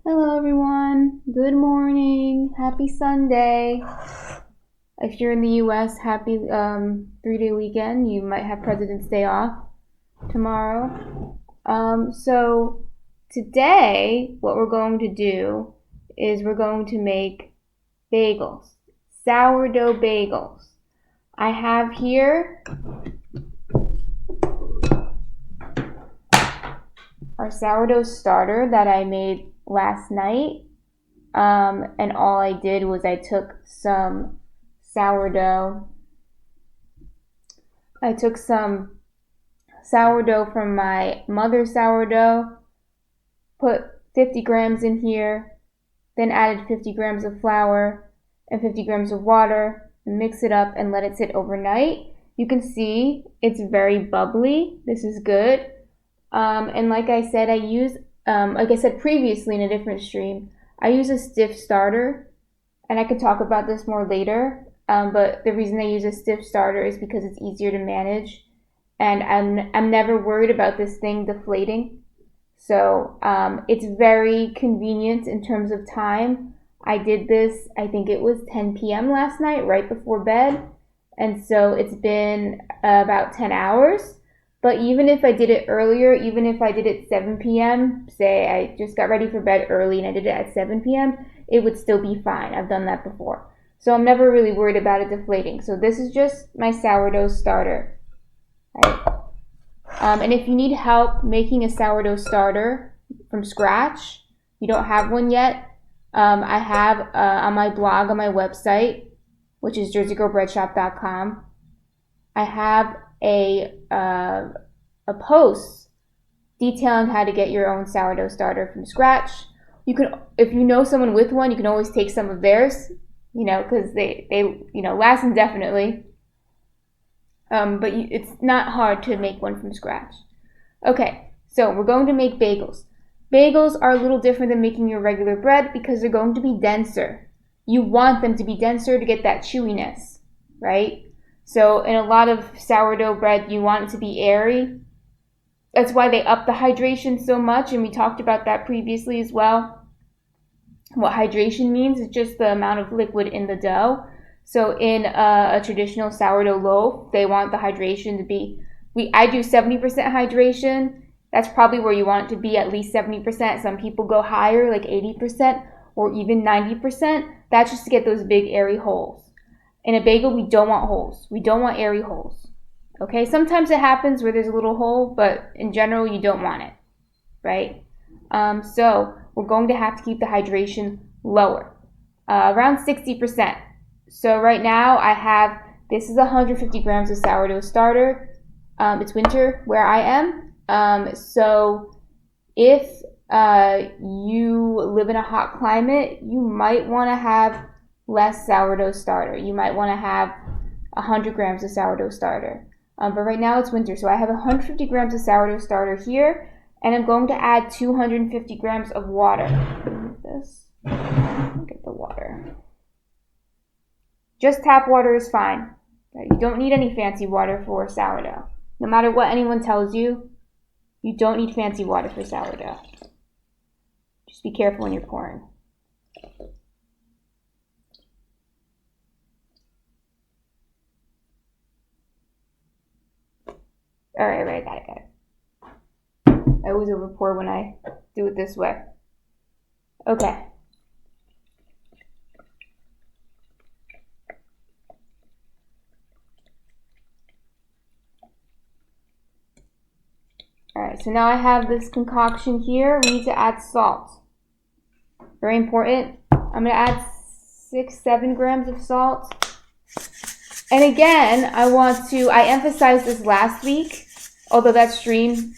Hello everyone, good morning, happy Sunday. If you're in the US, happy 3-day weekend. You might have President's Day off tomorrow. So today what we're going to do is we're going to make bagels, sourdough bagels. I have here our sourdough starter that I made last night. And all I did was I took some sourdough. I took some sourdough from my mother's sourdough, put 50 grams in here, then added 50 grams of flour and 50 grams of water, and mix it up and let it sit overnight. You can see it's very bubbly. This is good. And like I said, like I said previously in a different stream, I use a stiff starter, and I could talk about this more later. But the reason I use a stiff starter is because it's easier to manage, and I'm never worried about this thing deflating. So it's very convenient in terms of time. I did this, I think it was 10 p.m. last night, right before bed, and so it's been about 10 hours. But even if I did it earlier, even if I did it 7 p.m., say I just got ready for bed early and I did it at 7 p.m., it would still be fine. I've done that before. So I'm never really worried about it deflating. So this is just my sourdough starter. Right? And if you need help making a sourdough starter from scratch, you don't have one yet, I have on my blog, on my website, which is jerseygirlbreadshop.com, I have a post detailing how to get your own sourdough starter from scratch. You can, if you know someone with one, you can always take some of theirs, because they last indefinitely. But it's not hard to make one from scratch. Okay, so we're going to make bagels. Bagels are a little different than making your regular bread because they're going to be denser. You want them to be denser to get that chewiness, right? So in a lot of sourdough bread, you want it to be airy. That's why they up the hydration so much, and we talked about that previously as well. What hydration means is just the amount of liquid in the dough. So in a traditional sourdough loaf, they want the hydration to be, I do 70% hydration. That's probably where you want it to be, at least 70%. Some people go higher, like 80% or even 90%. That's just to get those big airy holes. In a bagel, we don't want holes. We don't want airy holes. Okay, sometimes it happens where there's a little hole, but in general, you don't want it, right? So we're going to have to keep the hydration lower, around 60%. So right now this is 150 grams of sourdough starter. It's winter where I am. So if you live in a hot climate, you might want to have less sourdough starter. You might want to have 100 grams of sourdough starter. But right now it's winter, so I have 150 grams of sourdough starter here, and I'm going to add 250 grams of water. This, get the water. Just tap water is fine. You don't need any fancy water for sourdough. No matter what anyone tells you, you don't need fancy water for sourdough. Just be careful when you're pouring. All right, got it. I always over pour when I do it this way. Okay. All right, so now I have this concoction here. We need to add salt. Very important. I'm going to add 6-7 grams of salt. And again, I emphasized this last week, although that stream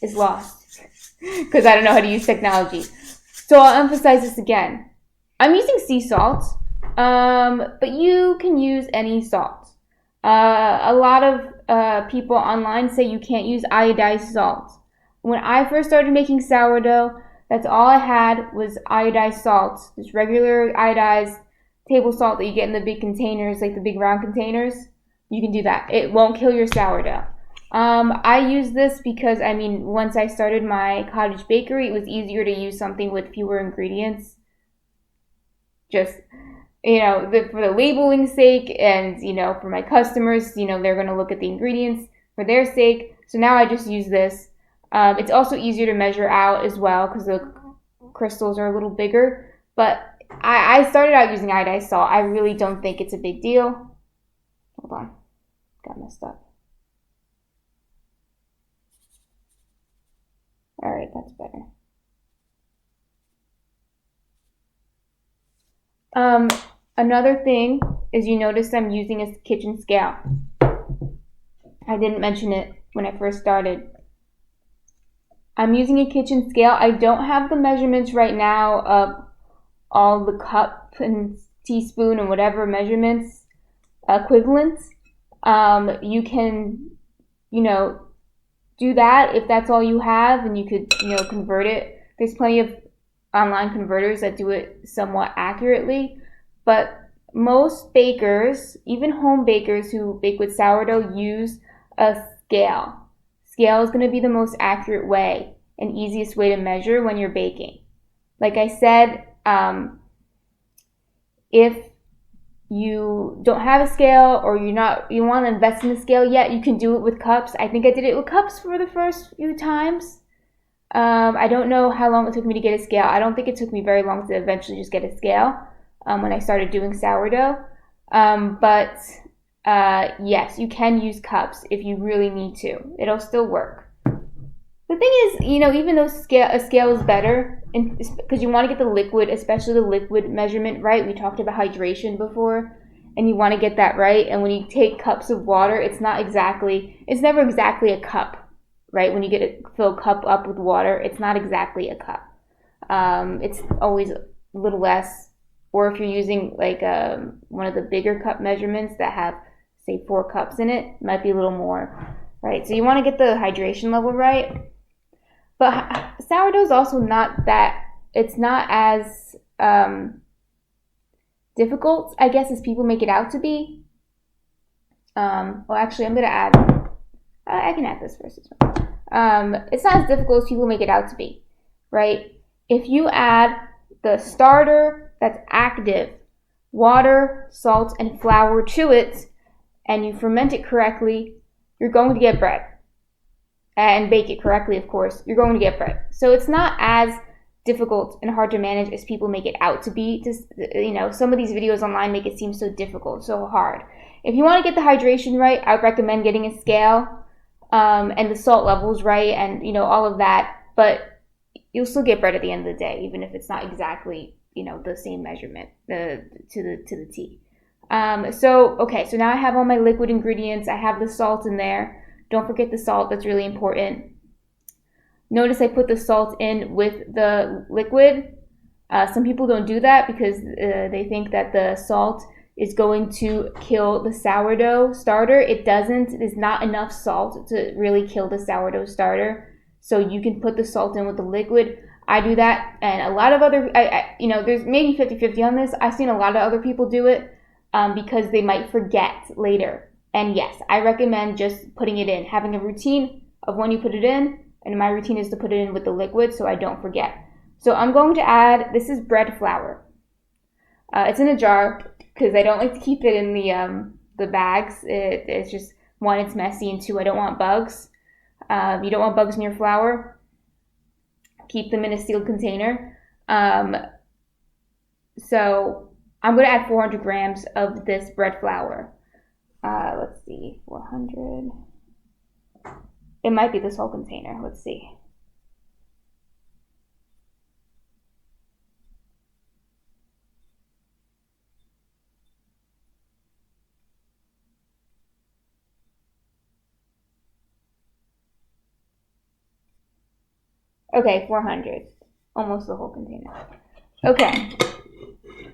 is lost because I don't know how to use technology. So I'll emphasize this again. I'm using sea salt, but you can use any salt. A lot of people online say you can't use iodized salt. When I first started making sourdough, that's all I had was iodized salt, just regular iodized table salt that you get in the big containers, like the big round containers. You can do that. It won't kill your sourdough. I use this because, I mean, once I started my cottage bakery, it was easier to use something with fewer ingredients. Just, for the labeling sake, and, for my customers, they're going to look at the ingredients for their sake. So now I just use this. It's also easier to measure out as well because the crystals are a little bigger. But I started out using iodized salt. I really don't think it's a big deal. Hold on. Got messed up. All right, that's better. Another thing is you notice I'm using a kitchen scale. I didn't mention it when I first started. I'm using a kitchen scale. I don't have the measurements right now of all the cup and teaspoon and whatever measurements equivalents. You can, do that if that's all you have, and you could, convert it. There's plenty of online converters that do it somewhat accurately, but most bakers, even home bakers who bake with sourdough, use a scale. Scale is going to be the most accurate way and easiest way to measure when you're baking. Like I said, if you don't have a scale or you want to invest in a scale yet, you can do it with cups. I think I did it with cups for the first few times. I don't know how long it took me to get a scale. I don't think it took me very long to eventually just get a scale when I started doing sourdough. But yes, you can use cups if you really need to. It'll still work. The thing is, even though a scale is better, because you want to get the liquid, especially the liquid measurement right. We talked about hydration before, and you want to get that right. And when you take cups of water, it's never exactly a cup, right? When you fill a cup up with water, it's not exactly a cup. It's always a little less. Or if you're using like one of the bigger cup measurements that have, say, 4 cups in it might be a little more, right? So you want to get the hydration level right. But sourdough is also it's not as difficult, I guess, as people make it out to be. Well, actually, I'm going to I can add this first as well. It's not as difficult as people make it out to be, right? If you add the starter that's active, water, salt, and flour to it, and you ferment it correctly, you're going to get bread. And bake it correctly, of course, you're going to get bread. So it's not as difficult and hard to manage as people make it out to be. Some of these videos online make it seem so difficult, so hard. If you want to get the hydration right, I would recommend getting a scale and the salt levels right, and all of that. But you'll still get bread at the end of the day, even if it's not exactly the same measurement to the T. So now I have all my liquid ingredients. I have the salt in there. Don't forget the salt, that's really important. Notice I put the salt in with the liquid. Some people don't do that because they think that the salt is going to kill the sourdough starter. It doesn't. There's not enough salt to really kill the sourdough starter. So you can put the salt in with the liquid. I do that, and a lot of other, there's maybe 50-50 on this. I've seen a lot of other people do it because they might forget later. And yes, I recommend just putting it in, having a routine of when you put it in, and my routine is to put it in with the liquid so I don't forget. So I'm going to add, this is bread flour. It's in a jar because I don't like to keep it in the bags. It's just, 1, it's messy, and 2, I don't want bugs. You don't want bugs in your flour. Keep them in a sealed container. So I'm going to add 400 grams of this bread flour. Let's see, 400. It might be this whole container. Let's see. Okay, 400. Almost the whole container. Okay.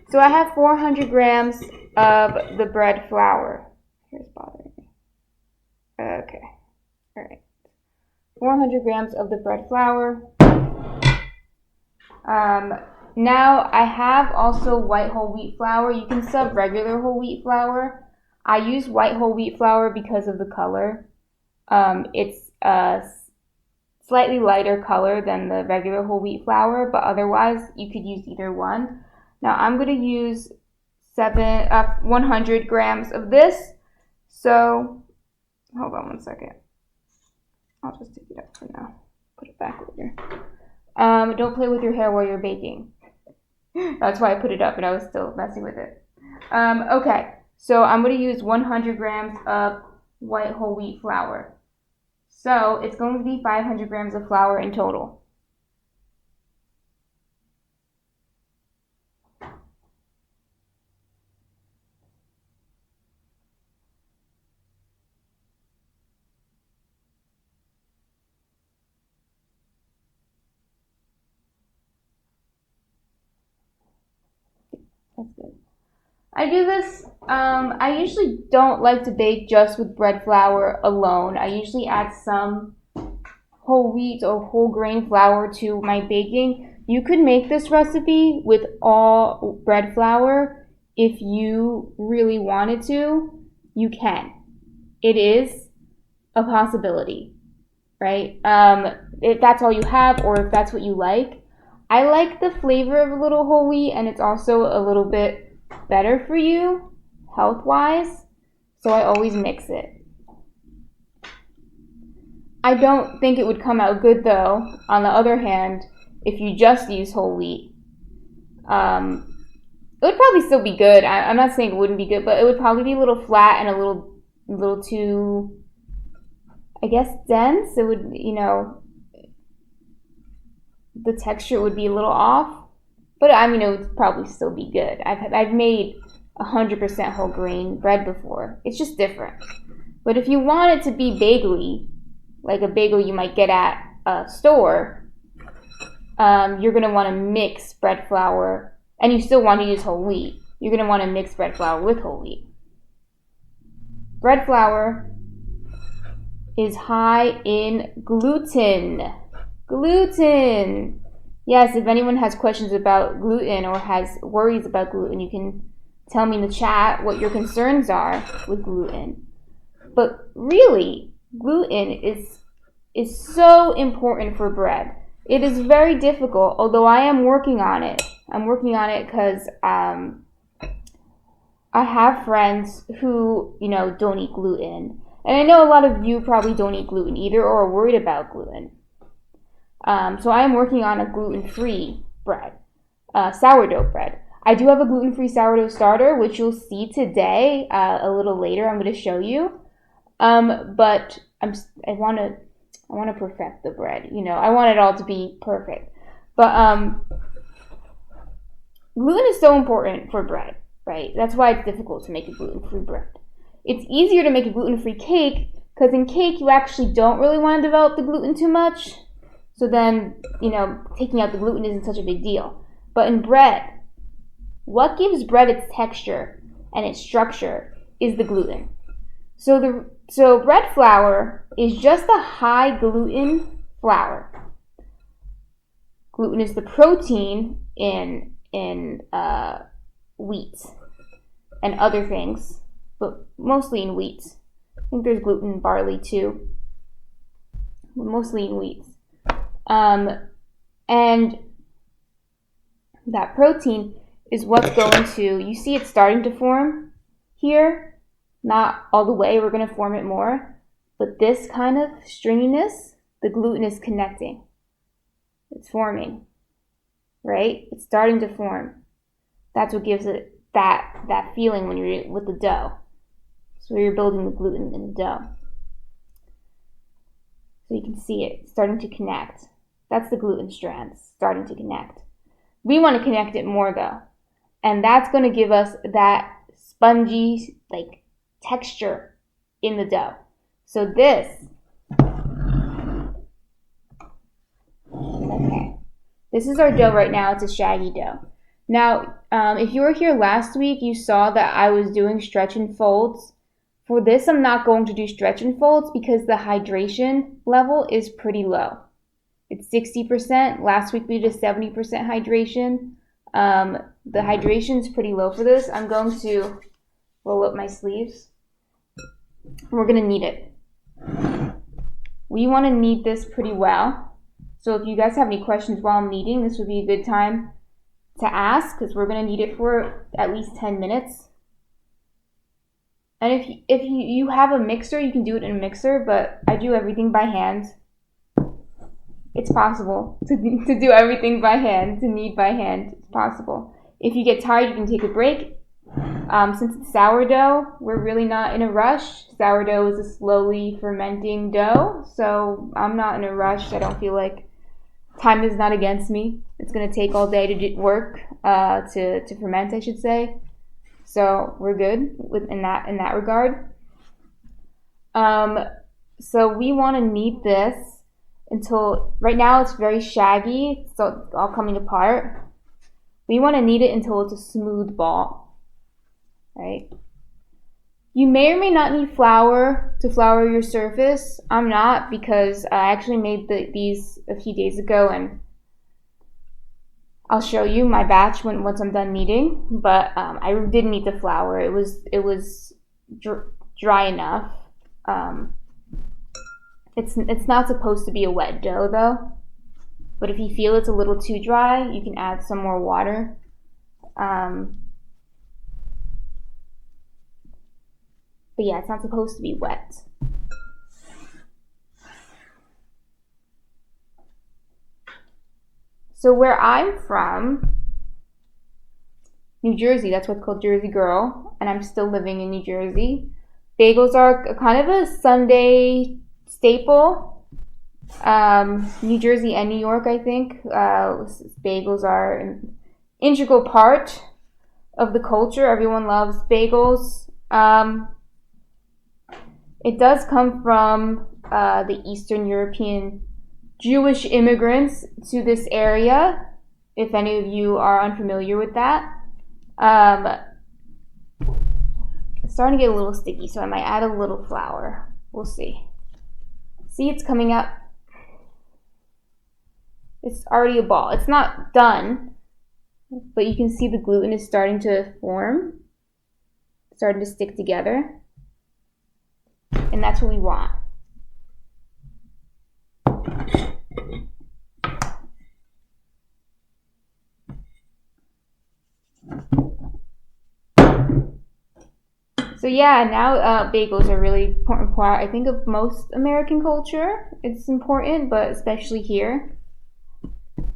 So I have 400 grams of the bread flour. Here's bothering me. Okay. All right. 400 grams of the bread flour. Now I have also white whole wheat flour. You can sub regular whole wheat flour. I use white whole wheat flour because of the color. It's a slightly lighter color than the regular whole wheat flour, but otherwise you could use either one. Now I'm going to use 100 grams of this. So hold on one second. I'll just take it up for now. Put it back later. Don't play with your hair while you're baking. That's why I put it up and I was still messing with it. Okay, so I'm going to use 100 grams of white whole wheat flour. So it's going to be 500 grams of flour in total. That's good. I do this, I usually don't like to bake just with bread flour alone. I usually add some whole wheat or whole grain flour to my baking. You could make this recipe with all bread flour if you really wanted to. You can. It is a possibility, right? If that's all you have or if that's what you like. I like the flavor of a little whole wheat, and it's also a little bit better for you health-wise, so I always mix it. I don't think it would come out good though, on the other hand, if you just use whole wheat. It would probably still be good. I'm not saying it wouldn't be good, but it would probably be a little flat and a little too, I guess, dense. It would, the texture would be a little off. But I mean, it would probably still be good. I've made 100% whole grain bread before. It's just different. But if you want it to be bagely, like a bagel you might get at a store, you're going to want to mix bread flour, and you still want to use whole wheat. You're going to want to mix bread flour with whole wheat. Bread flour is high in gluten. Gluten! Yes, if anyone has questions about gluten or has worries about gluten, you can tell me in the chat what your concerns are with gluten. But really, gluten is so important for bread. It is very difficult, although I am working on it. I'm working on it because I have friends who, don't eat gluten. And I know a lot of you probably don't eat gluten either or are worried about gluten. So I am working on a gluten-free bread, sourdough bread. I do have a gluten-free sourdough starter, which you'll see today. A little later, I'm going to show you. But I want to perfect the bread. I want it all to be perfect. But gluten is so important for bread, right? That's why it's difficult to make a gluten-free bread. It's easier to make a gluten-free cake because in cake you actually don't really want to develop the gluten too much. So then, taking out the gluten isn't such a big deal. But in bread, what gives bread its texture and its structure is the gluten. So bread flour is just a high gluten flour. Gluten is the protein in wheat and other things, but mostly in wheat. I think there's gluten in barley too, but mostly in wheat. And that protein is what's going to, you see it's starting to form here, not all the way, we're going to form it more, but this kind of stringiness, the gluten is connecting. It's forming, right? It's starting to form. That's what gives it that feeling when you're with the dough. So you're building the gluten in the dough. So you can see it starting to connect. That's the gluten strands starting to connect. We want to connect it more though. And that's going to give us that spongy texture in the dough. So this, okay, this is our dough right now. It's a shaggy dough. Now, if you were here last week, you saw that I was doing stretch and folds. For this, I'm not going to do stretch and folds because the hydration level is pretty low. It's 60%. Last week we did a 70% hydration. The hydration is pretty low for this. I'm going to roll up my sleeves. We're going to knead it. we want to knead this pretty well. So if you guys have any questions while I'm kneading, this would be a good time to ask, because we're going to knead it for at least 10 minutes. And if you have a mixer, you can do it in a mixer, but I do everything by hand. It's possible to do everything by hand, to knead by hand. It's possible. If you get tired, you can take a break. Since it's sourdough, we're really not in a rush. Sourdough is a slowly fermenting dough, so I'm not in a rush. I don't feel like time is not against me. It's going to take all day to do work, to ferment, I should say. So we're good in that regard. So we want to knead this until, right now it's very shaggy, so it's all coming apart. We want to knead it until it's a smooth ball, right? You may or may not need flour to flour your surface. I'm not, because I actually made these a few days ago, and I'll show you my batch once I'm done kneading. But I didn't need the flour. It was dry enough. It's not supposed to be a wet dough though. But if you feel it's a little too dry, you can add some more water. But yeah, it's not supposed to be wet. So where I'm from, New Jersey, that's what's called Jersey Girl, and I'm still living in New Jersey. Bagels are kind of a Sunday staple. New Jersey and New York, I think, bagels are an integral part of the culture. Everyone loves bagels. It does come from the Eastern European Jewish immigrants to this area, if any of you are unfamiliar with that. It's starting to get a little sticky, so I might add a little flour. We'll see. See, it's coming up. It's already a ball. It's not done, but you can see the gluten is starting to form, starting to stick together. And that's what we want. So yeah, now bagels are really important part, I think, of most American culture. It's important, but especially here.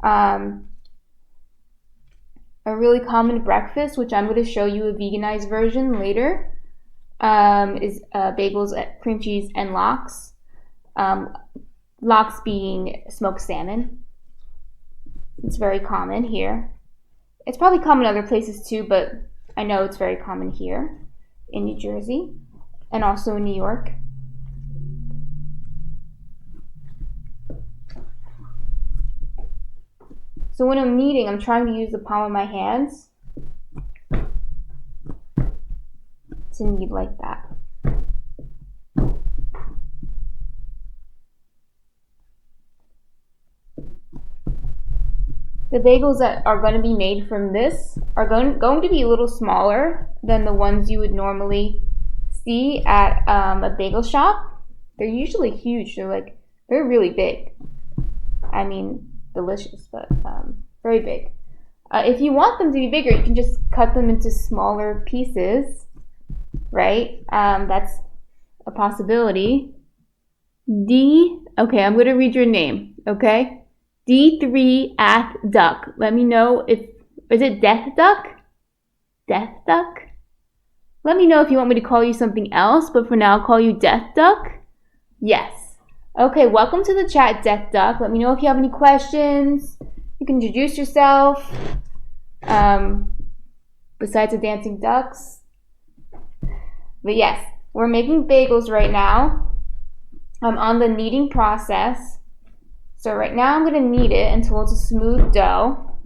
A really common breakfast, which I'm going to show you a veganized version later, is bagels, cream cheese, and lox. Lox being smoked salmon. It's very common here. It's probably common other places too, but I know it's very common here in New Jersey and also in New York. So when I'm kneading, I'm trying to use the palm of my hands to knead like that. The bagels that are going to be made from this are going to be a little smaller than the ones you would normally see at a bagel shop. They're usually huge. They're really big. I mean, delicious, but very big. If you want them to be bigger, you can just cut them into smaller pieces, right? That's a possibility. Okay, I'm going to read your name, okay? D3 at duck. Let me know is it Death Duck? Death Duck? Let me know if you want me to call you something else, but for now I'll call you Death Duck. Yes. Okay, welcome to the chat, Death Duck. Let me know if you have any questions. You can introduce yourself. Besides the dancing ducks. But yes, we're making bagels right now. I'm on the kneading process. So right now I'm going to knead it until it's a smooth dough.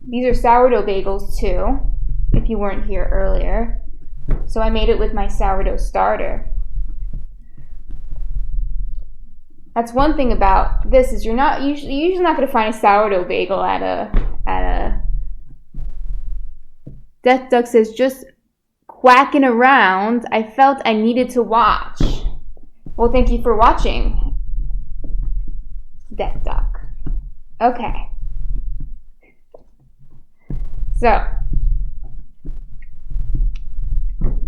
These are sourdough bagels too, if you weren't here earlier. So I made it with my sourdough starter. That's one thing about this is you're usually not going to find a sourdough bagel at a Death Duck says, just quacking around. I felt I needed to watch. Well, thank you for watching, Death Duck. Okay. So,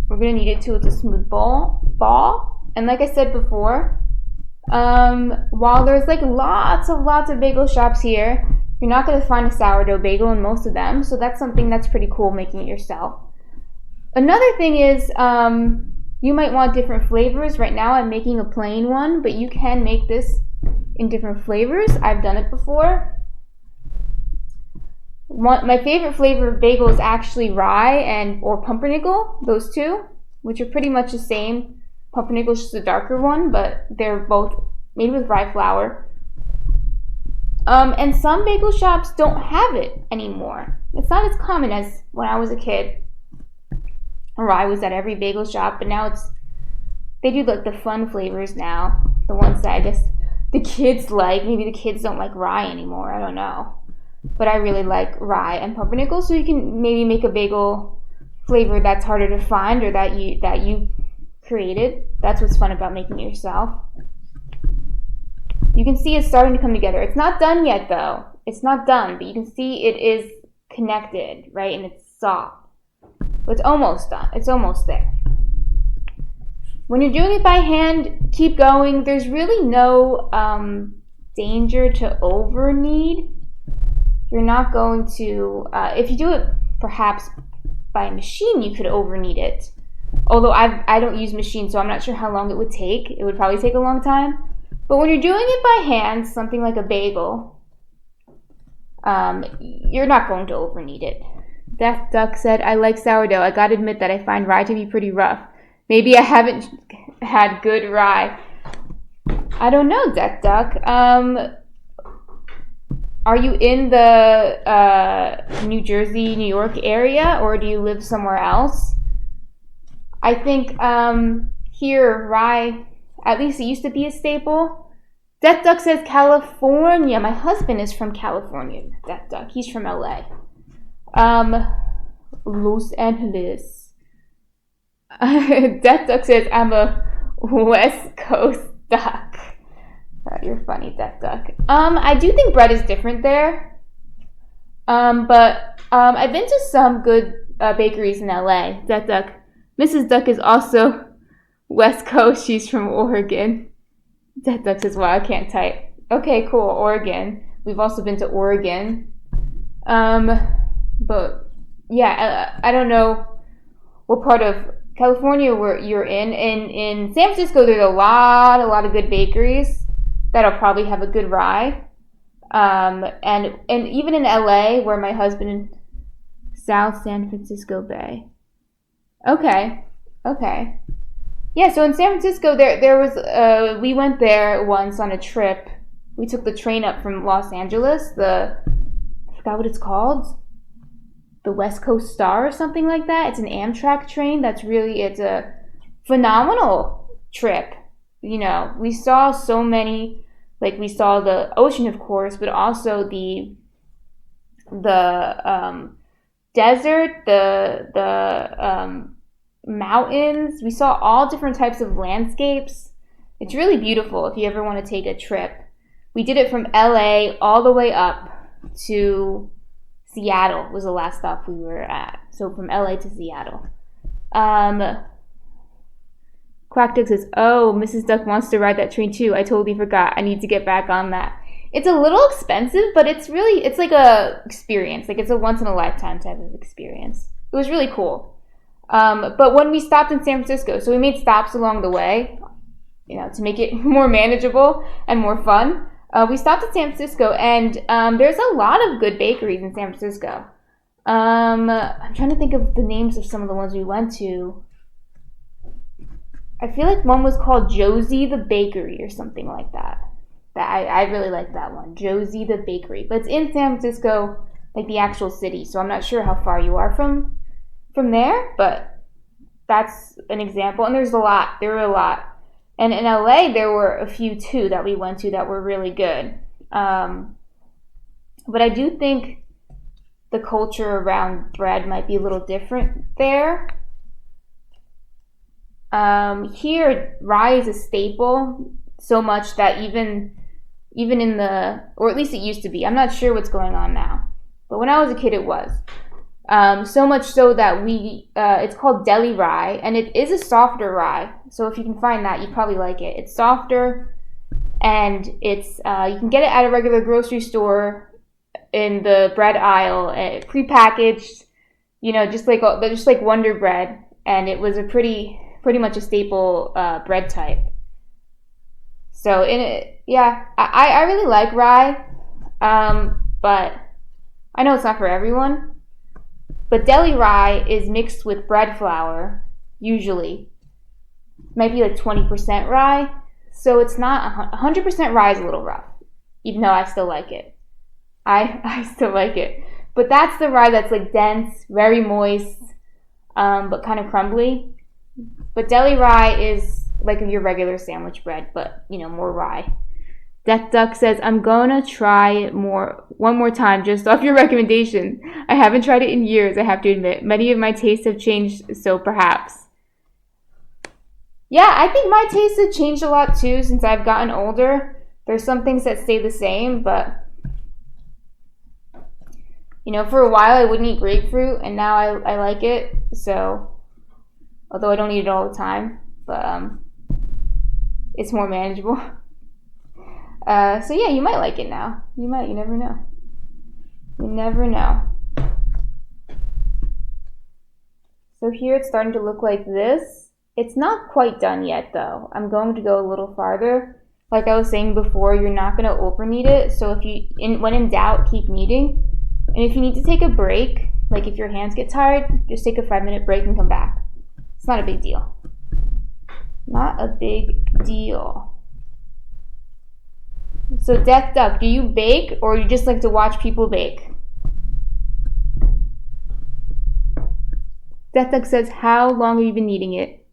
we're going to knead it till it's a smooth ball. And like I said before, while there's like lots of bagel shops here, you're not going to find a sourdough bagel in most of them. So that's something that's pretty cool, making it yourself. Another thing is, you might want different flavors. Right now I'm making a plain one, but you can make this in different flavors. I've done it before. My favorite flavor of bagel is actually rye or pumpernickel, those two, which are pretty much the same. Pumpernickel is just a darker one, but they're both made with rye flour. And some bagel shops don't have it anymore. It's not as common as when I was a kid. Rye was at every bagel shop, but now they do like the fun flavors now. The ones that I guess the kids like. Maybe the kids don't like rye anymore. I don't know. But I really like rye and pumpernickel, so you can maybe make a bagel flavor that's harder to find or that you created. That's what's fun about making it yourself. You can see it's starting to come together. It's not done yet though. It's not done, but you can see it is connected, right? And it's soft. But it's almost done. It's almost there. When you're doing it by hand, keep going. There's really no danger to over knead. You're not going to, if you do it perhaps by a machine, you could over knead it. Although I don't use machines, so I'm not sure how long it would take. It would probably take a long time. But when you're doing it by hand, something like a bagel, you're not going to over knead it. Death Duck said, I like sourdough. I gotta admit that I find rye to be pretty rough. Maybe I haven't had good rye. I don't know, Death Duck. Are you in the New Jersey, New York area, or do you live somewhere else? I think here, rye, at least it used to be a staple. Death Duck says California. My husband is from California, Death Duck. He's from LA. Los Angeles. Death Duck says I'm a West Coast duck. You're funny, Death Duck. I do think bread is different there. But I've been to some good bakeries in LA. Death Duck. Mrs. Duck is also West Coast. She's from Oregon. Death Duck says, wow, I can't type. Okay, cool. Oregon. We've also been to Oregon. But yeah, I don't know what part of California where you're in. In San Francisco, there's a lot of good bakeries that'll probably have a good rye. And even in LA, where my husband, South San Francisco Bay. Okay. Yeah, so in San Francisco, there was we went there once on a trip. We took the train up from Los Angeles. I forgot what it's called. The West Coast Star or something like that. It's an Amtrak train. It's a phenomenal trip. You know, we saw so many, like we saw the ocean, of course, but also the desert, the mountains. We saw all different types of landscapes. It's really beautiful if you ever want to take a trip. We did it from LA all the way up to Seattle was the last stop we were at. So from LA to Seattle. Quack Duck says, oh, Mrs. Duck wants to ride that train too. I totally forgot. I need to get back on that. It's a little expensive, but it's like a experience. Like it's a once in a lifetime type of experience. It was really cool. But when we stopped in San Francisco, so we made stops along the way, you know, to make it more manageable and more fun. We stopped at San Francisco, and there's a lot of good bakeries in San Francisco. I'm trying to think of the names of some of the ones we went to. I feel like one was called Josie the Bakery or something like that. I really like that one, Josie the Bakery. But it's in San Francisco, like the actual city, so I'm not sure how far you are from there, but that's an example. And there were a lot. And in LA, there were a few too that we went to that were really good. But I do think the culture around bread might be a little different there. Here, rye is a staple so much that even in the, or at least it used to be. I'm not sure what's going on now, but when I was a kid, it was. So much so that it's called deli rye, and it is a softer rye. So if you can find that, you'd probably like it. It's softer, and it's you can get it at a regular grocery store in the bread aisle, prepackaged. Just like Wonder Bread, and it was a pretty much a staple bread type. So in it, yeah, I really like rye, but I know it's not for everyone. But deli rye is mixed with bread flour, usually. Might be like 20% rye. So it's not 100% rye is a little rough, even though I still like it. I still like it. But that's the rye that's like dense, very moist, but kind of crumbly. But deli rye is like your regular sandwich bread, but more rye. Death Duck says, I'm gonna try it one more time just off your recommendation. I haven't tried it in years, I have to admit. Many of my tastes have changed, so perhaps. Yeah, I think my tastes have changed a lot too since I've gotten older. There's some things that stay the same, but for a while I wouldn't eat grapefruit, and now I like it. So, although I don't eat it all the time, but it's more manageable. So yeah, you might like it now. You never know. You never know. So here it's starting to look like this. It's not quite done yet though. I'm going to go a little farther. Like I was saying before, you're not going to over knead it. So when in doubt, keep kneading. And if you need to take a break, like if your hands get tired, just take a 5-minute break and come back. It's not a big deal. Not a big deal. So Death Duck, do you bake or you just like to watch people bake? Death Duck says, how long have you been kneading it?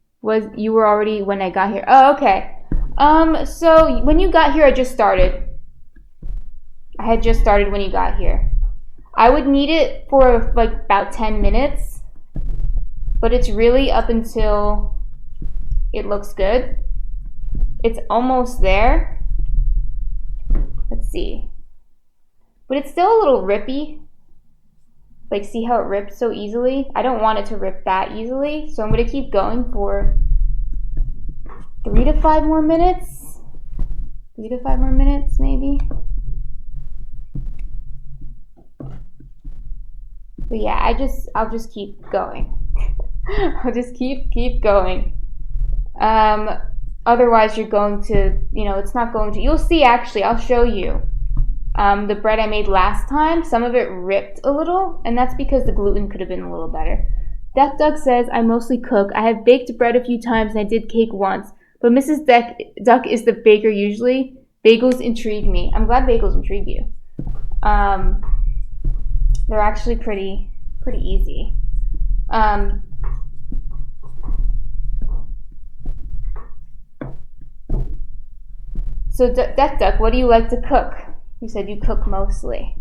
You were already when I got here. Oh, okay. So when you got here, I just started. I had just started when you got here. I would knead it for like about 10 minutes, but it's really up until it looks good. It's almost there. Let's see. But it's still a little rippy. Like, see how it rips so easily? I don't want it to rip that easily, so I'm going to keep going for 3 to 5 more minutes. 3 to 5 more minutes, maybe. But yeah, I'll just keep going. I'll just keep going. Otherwise, you're going to, it's not going to. You'll see, actually, I'll show you. The bread I made last time, some of it ripped a little, and that's because the gluten could have been a little better. Death Duck says, I mostly cook. I have baked bread a few times, and I did cake once. But Mrs. Duck is the baker usually. Bagels intrigue me. I'm glad bagels intrigue you. They're actually pretty easy. So Death Duck, what do you like to cook? You said you cook mostly.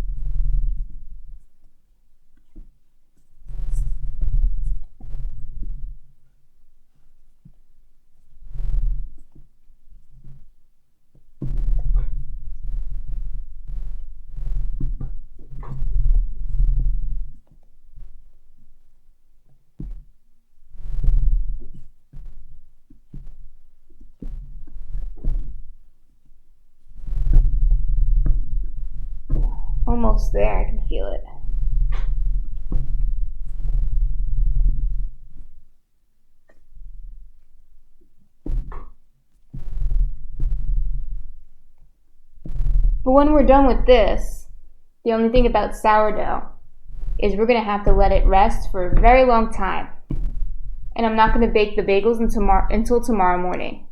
Almost there, I can feel it. But when we're done with this, the only thing about sourdough is we're going to have to let it rest for a very long time. And I'm not going to bake the bagels until tomorrow morning.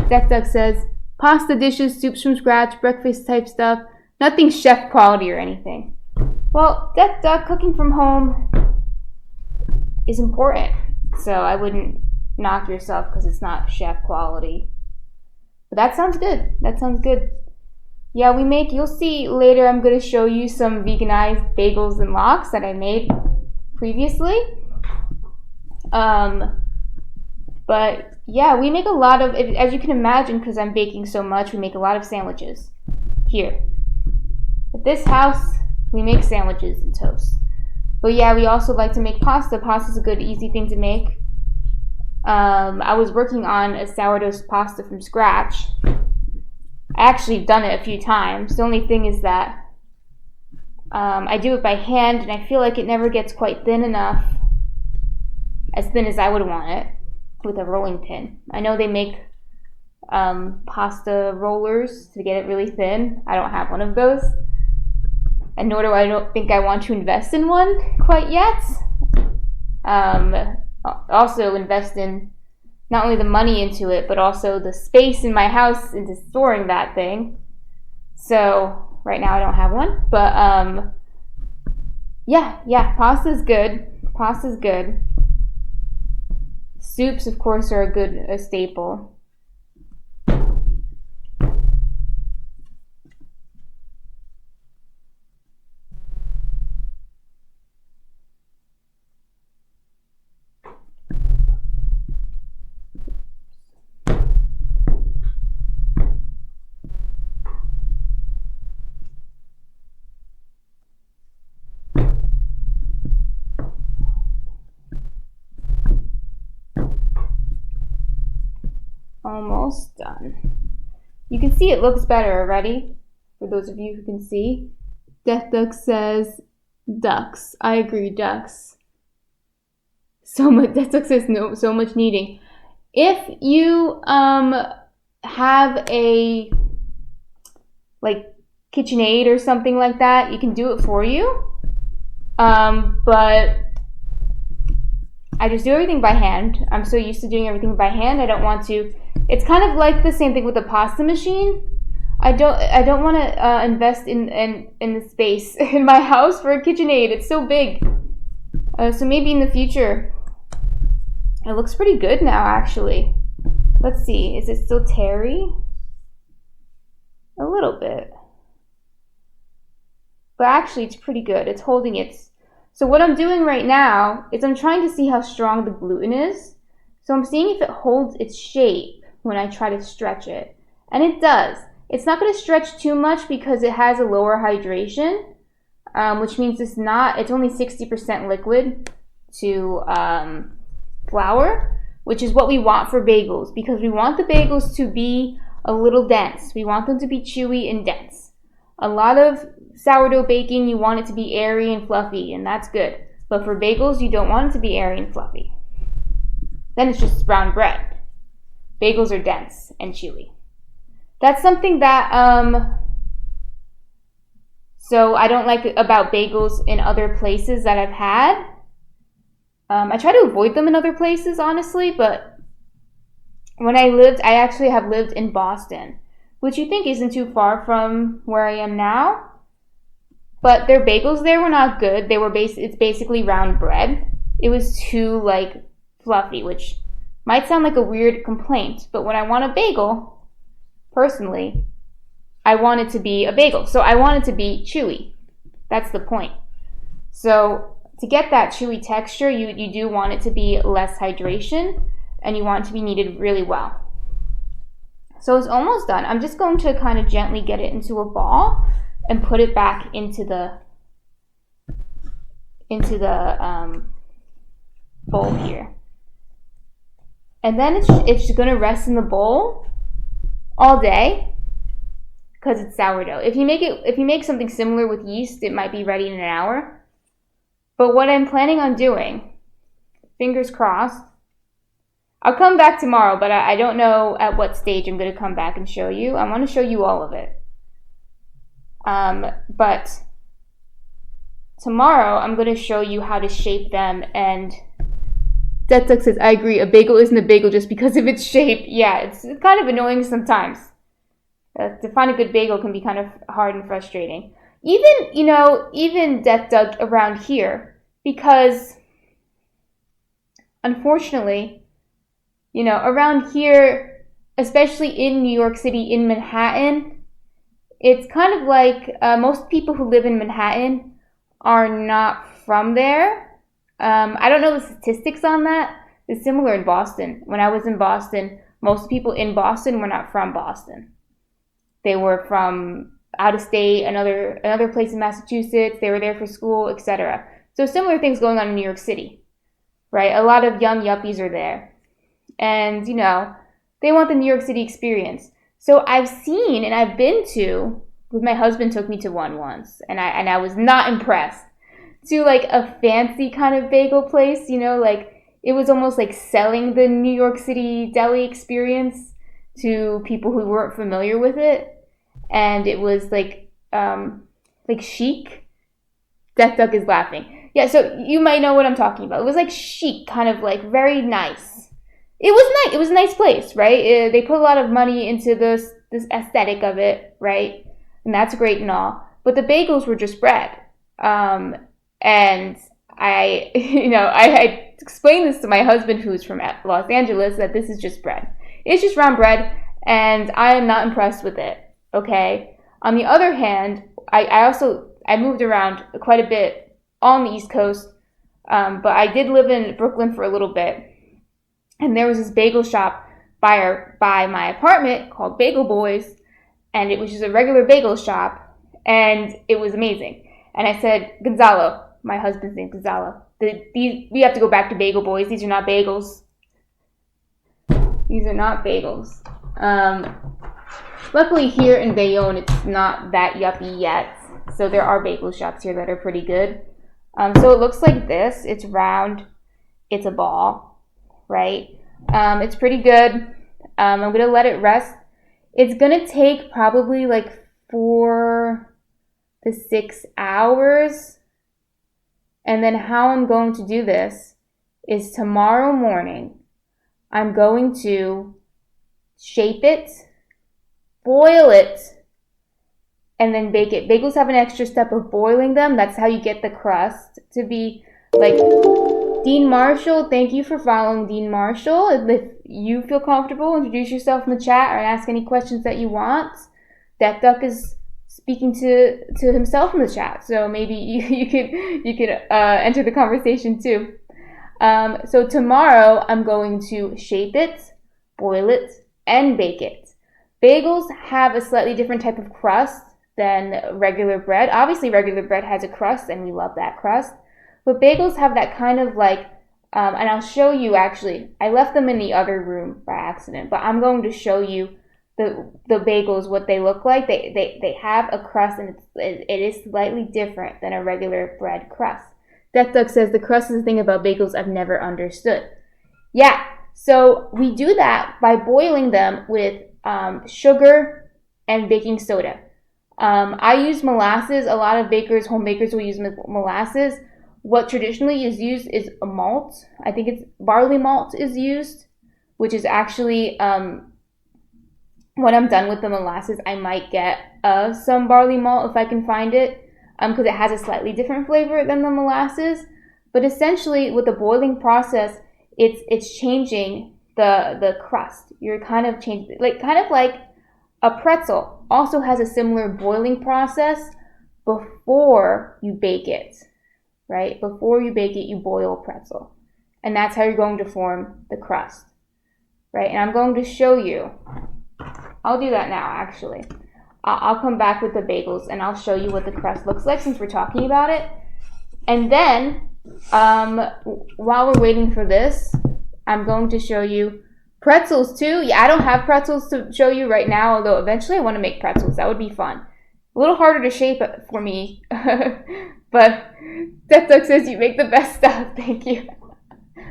Death Duck says, pasta dishes, soups from scratch, breakfast type stuff. Nothing chef quality or anything. Well, Death Duck, cooking from home is important. So I wouldn't knock yourself because it's not chef quality. But that sounds good. That sounds good. Yeah, you'll see later, I'm going to show you some veganized bagels and lox that I made previously. But yeah, we make a lot of, as you can imagine, because I'm baking so much, we make a lot of sandwiches here. At this house, we make sandwiches and toast. But yeah, we also like to make pasta. Pasta's a good, easy thing to make. I was working on a sourdough pasta from scratch. I actually done it a few times. The only thing is that I do it by hand, and I feel like it never gets quite thin enough, as thin as I would want it, with a rolling pin. I know they make pasta rollers to get it really thin. I don't have one of those, and nor do I don't think I want to invest in one quite yet. Also invest in not only the money into it, but also the space in my house into storing that thing. So right now I don't have one, but yeah, pasta's good. Pasta's good. Soups, of course, are a staple. Almost done. You can see it looks better already, for those of you who can see. Death Duck says ducks. I agree, ducks. Death Duck says no, so much kneading. If you have a like KitchenAid or something like that, you can do it for you. But I just do everything by hand. I'm so used to doing everything by hand. I don't want to. It's kind of like the same thing with the pasta machine. I don't want to invest in the space in my house for a KitchenAid. It's so big. So maybe in the future. It looks pretty good now, actually. Let's see. Is it still terry? A little bit. But actually, it's pretty good. It's holding its... So what I'm doing right now is I'm trying to see how strong the gluten is. So I'm seeing if it holds its shape when I try to stretch it. And it does. It's not going to stretch too much because it has a lower hydration, which means it's only 60% liquid to flour, which is what we want for bagels, because we want the bagels to be a little dense. We want them to be chewy and dense. A lot of sourdough baking, you want it to be airy and fluffy, and that's good. But for bagels, you don't want it to be airy and fluffy. Then it's just brown bread. Bagels are dense and chewy. That's something that so I don't like about bagels in other places that I've had. I try to avoid them in other places, honestly, but when I actually have lived in Boston, which you think isn't too far from where I am now. But their bagels there were not good. It's basically round bread. It was too fluffy, which might sound like a weird complaint, but when I want a bagel, personally, I want it to be a bagel. So I want it to be chewy. That's the point. So to get that chewy texture, you do want it to be less hydration, and you want it to be kneaded really well. So it's almost done. I'm just going to kind of gently get it into a ball and put it back into the bowl here. And then it's going to rest in the bowl all day because it's sourdough. If you make something similar with yeast, it might be ready in an hour. But what I'm planning on doing, fingers crossed, I'll come back tomorrow, but I don't know at what stage I'm going to come back and show you. I want to show you all of it. But tomorrow I'm going to show you how to shape them. And Death Duck says, I agree, a bagel isn't a bagel just because of its shape. Yeah, it's kind of annoying sometimes. To find a good bagel can be kind of hard and frustrating. Even Death Duck around here, because unfortunately, around here, especially in New York City, in Manhattan, it's kind of like most people who live in Manhattan are not from there. I don't know the statistics on that, is similar in Boston. When I was in Boston, most people in Boston were not from Boston. They were from out of state, another place in Massachusetts. They were there for school, etc. So similar things going on in New York City, right? A lot of young yuppies are there. And, they want the New York City experience. So I've seen and I've been to, my husband took me to one once, and I was not impressed, to like a fancy kind of bagel place, like it was almost like selling the New York City deli experience to people who weren't familiar with it. And it was like chic. Death Duck is laughing. Yeah, so you might know what I'm talking about. It was like chic, kind of like very nice. It was nice. It was a nice place, right? They put a lot of money into this aesthetic of it, right? And that's great and all. But the bagels were just bread. And I explained this to my husband, who's from Los Angeles, that this is just bread. It's just round bread, and I am not impressed with it, okay? On the other hand, I moved around quite a bit on the East Coast, but I did live in Brooklyn for a little bit, and there was this bagel shop by my apartment called Bagel Boys, and it was just a regular bagel shop, and it was amazing. And I said, Gonzalo, my husband's name, Gonzalo, we have to go back to Bagel Boys. These are not bagels. These are not bagels. Luckily here in Bayonne, it's not that yuppie yet. So there are bagel shops here that are pretty good. So it looks like this. It's round. It's a ball, right? It's pretty good. I'm going to let it rest. It's going to take probably like 4 to 6 hours. And then how I'm going to do this is tomorrow morning, I'm going to shape it, boil it, and then bake it. Bagels have an extra step of boiling them. That's how you get the crust to be like... Dean Marshall, thank you for following Dean Marshall. If you feel comfortable, introduce yourself in the chat or ask any questions that you want. Death Duck is speaking to himself in the chat, so maybe you could enter the conversation too. So tomorrow I'm going to shape it, boil it, and bake it. Bagels have a slightly different type of crust than regular bread. Obviously, regular bread has a crust, and we love that crust. But bagels have that kind of like, and I'll show you actually. I left them in the other room by accident, but I'm going to show you the bagels, what they look like. They have a crust, and it is slightly different than a regular bread crust. Death Duck says the crust is the thing about bagels I've never understood. Yeah, so we do that by boiling them with sugar and baking soda. I use molasses. A lot of home bakers will use molasses. What traditionally is used is a malt. I think it's barley malt is used, which is actually, when I'm done with the molasses, I might get some barley malt if I can find it, because it has a slightly different flavor than the molasses. But essentially, with the boiling process, it's changing the crust. You're kind of changing, kind of like a pretzel also has a similar boiling process before you bake it. Right? Before you bake it, you boil a pretzel. And that's how you're going to form the crust. Right? And I'm going to show you. I'll do that now, actually. I'll come back with the bagels, and I'll show you what the crust looks like since we're talking about it. And then, while we're waiting for this, I'm going to show you pretzels, too. Yeah, I don't have pretzels to show you right now, although eventually I want to make pretzels. That would be fun. A little harder to shape for me. But Death Duck says you make the best stuff. Thank you.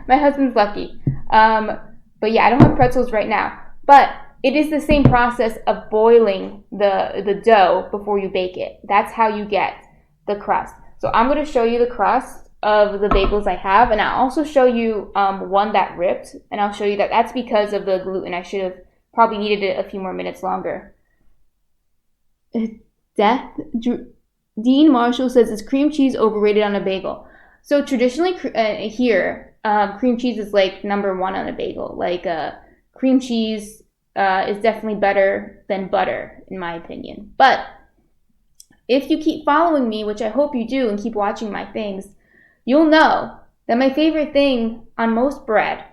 My husband's lucky. But yeah, I don't have pretzels right now. But it is the same process of boiling the dough before you bake it. That's how you get the crust. So I'm going to show you the crust of the bagels I have. And I'll also show you one that ripped. And I'll show you that that's because of the gluten. I should have probably needed it a few more minutes longer. Dean Marshall says, is cream cheese overrated on a bagel? So traditionally here, cream cheese is like number one on a bagel. Cream cheese is definitely better than butter, in my opinion. But if you keep following me, which I hope you do, and keep watching my things, you'll know that my favorite thing on most bread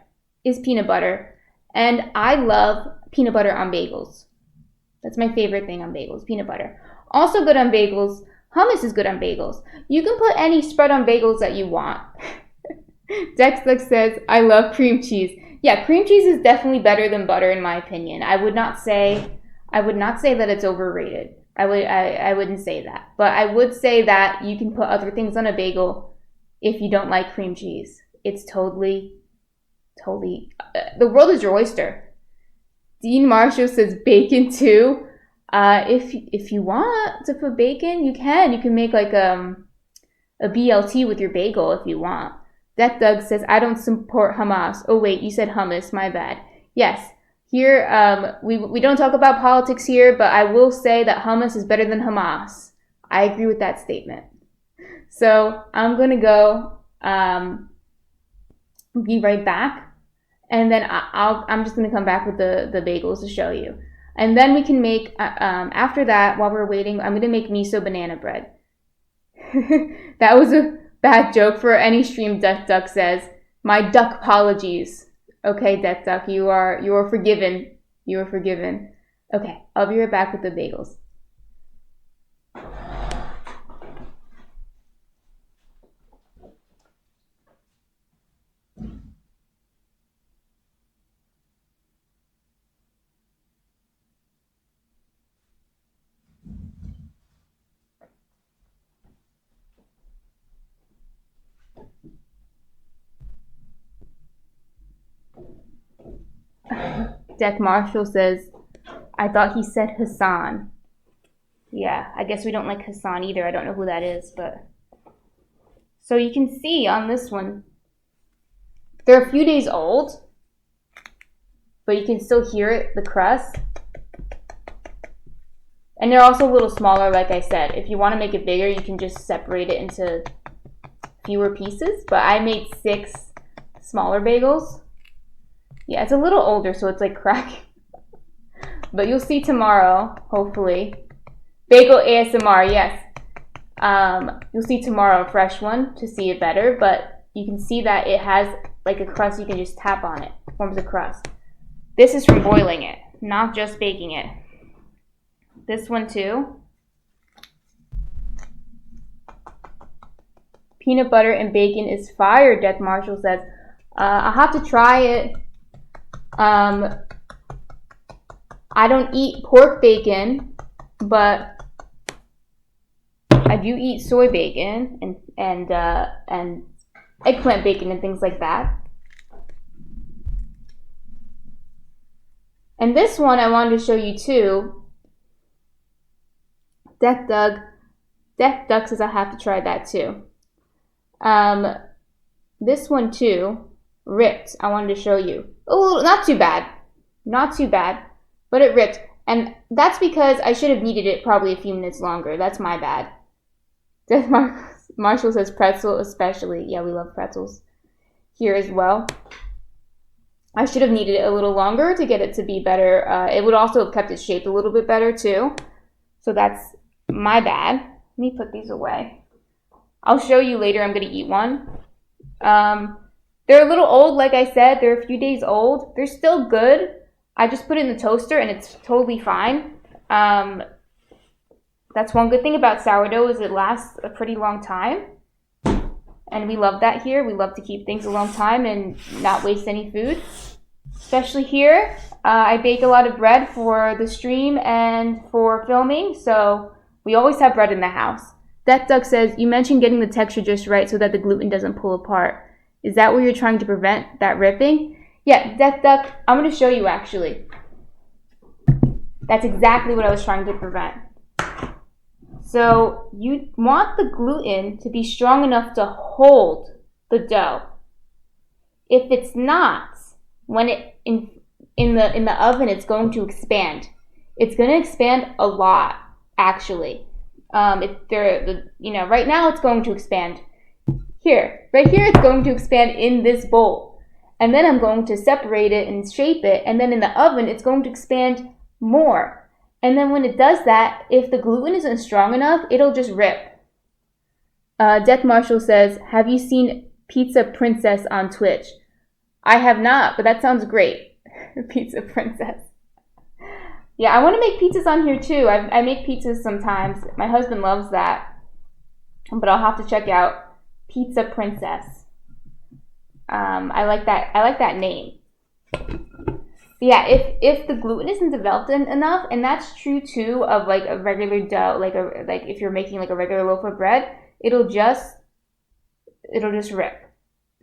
is peanut butter. And I love peanut butter on bagels. That's my favorite thing on bagels, peanut butter. Also good on bagels, hummus is good on bagels. You can put any spread on bagels that you want. Dexlux says, I love cream cheese. Yeah, cream cheese is definitely better than butter in my opinion. I would not say that it's overrated. I wouldn't say that. But I would say that you can put other things on a bagel if you don't like cream cheese. It's totally, the world is your oyster. Dean Marshall says bacon too. If you want to put bacon, you can. You can make like a BLT with your bagel if you want. Deck Doug says, I don't support Hamas. Oh wait, you said hummus, my bad. Yes, here, we don't talk about politics here, but I will say that hummus is better than Hamas. I agree with that statement. So I'm gonna go be right back, and then I'm just gonna come back with the bagels to show you. And then we can make, after that, while we're waiting, I'm gonna make miso banana bread. That was a bad joke for any stream, Death Duck says. My duck apologies. Okay, Death Duck, you are forgiven. You are forgiven. Okay, I'll be right back with the bagels. Deck Marshall says, I thought he said Hassan. Yeah, I guess we don't like Hassan either. I don't know who that is, but... So you can see on this one, they're a few days old, but you can still hear it, the crust. And they're also a little smaller, like I said. If you want to make it bigger, you can just separate it into fewer pieces. But I made 6 smaller bagels. Yeah, it's a little older, so it's like cracking. But you'll see tomorrow, hopefully. Bagel ASMR, yes. You'll see tomorrow a fresh one to see it better. But you can see that it has like a crust. You can just tap on it. It forms a crust. This is from boiling it, not just baking it. This one too. Peanut butter and bacon is fire, Death Marshall says. I'll have to try it. I don't eat pork bacon, but I do eat soy bacon and eggplant bacon and things like that. And this one I wanted to show you too. Death Duck says I have to try that too. This one too, ripped. I wanted to show you. Oh, not too bad, but it ripped, and that's because I should have kneaded it probably a few minutes longer. That's my bad. Death Marshall says pretzel especially. Yeah, we love pretzels here as well. I should have kneaded it a little longer to get it to be better. It would also have kept its shape a little bit better too. So that's my bad. Let me put these away. I'll show you later. I'm going to eat one. They're a little old, like I said. They're a few days old. They're still good. I just put it in the toaster and it's totally fine. That's one good thing about sourdough is it lasts a pretty long time. And we love that here. We love to keep things a long time and not waste any food. Especially here. I bake a lot of bread for the stream and for filming. So we always have bread in the house. Death Duck says, you mentioned getting the texture just right so that the gluten doesn't pull apart. Is that what you're trying to prevent, that ripping? Yeah, Death Duck, I'm going to show you actually. That's exactly what I was trying to prevent. So you want the gluten to be strong enough to hold the dough. If it's not, when it in the oven, it's going to expand. It's going to expand a lot, actually. Right now it's going to expand here. Right here, it's going to expand in this bowl. And then I'm going to separate it and shape it. And then in the oven, it's going to expand more. And then when it does that, if the gluten isn't strong enough, it'll just rip. Death Marshall says, have you seen Pizza Princess on Twitch? I have not, but that sounds great. Pizza princess. Yeah, I want to make pizzas on here too. I make pizzas sometimes. My husband loves that. But I'll have to check out Pizza Princess. I like that name. Yeah, if the gluten isn't developed enough, and that's true too of like a regular dough, like if you're making like a regular loaf of bread, it'll just rip.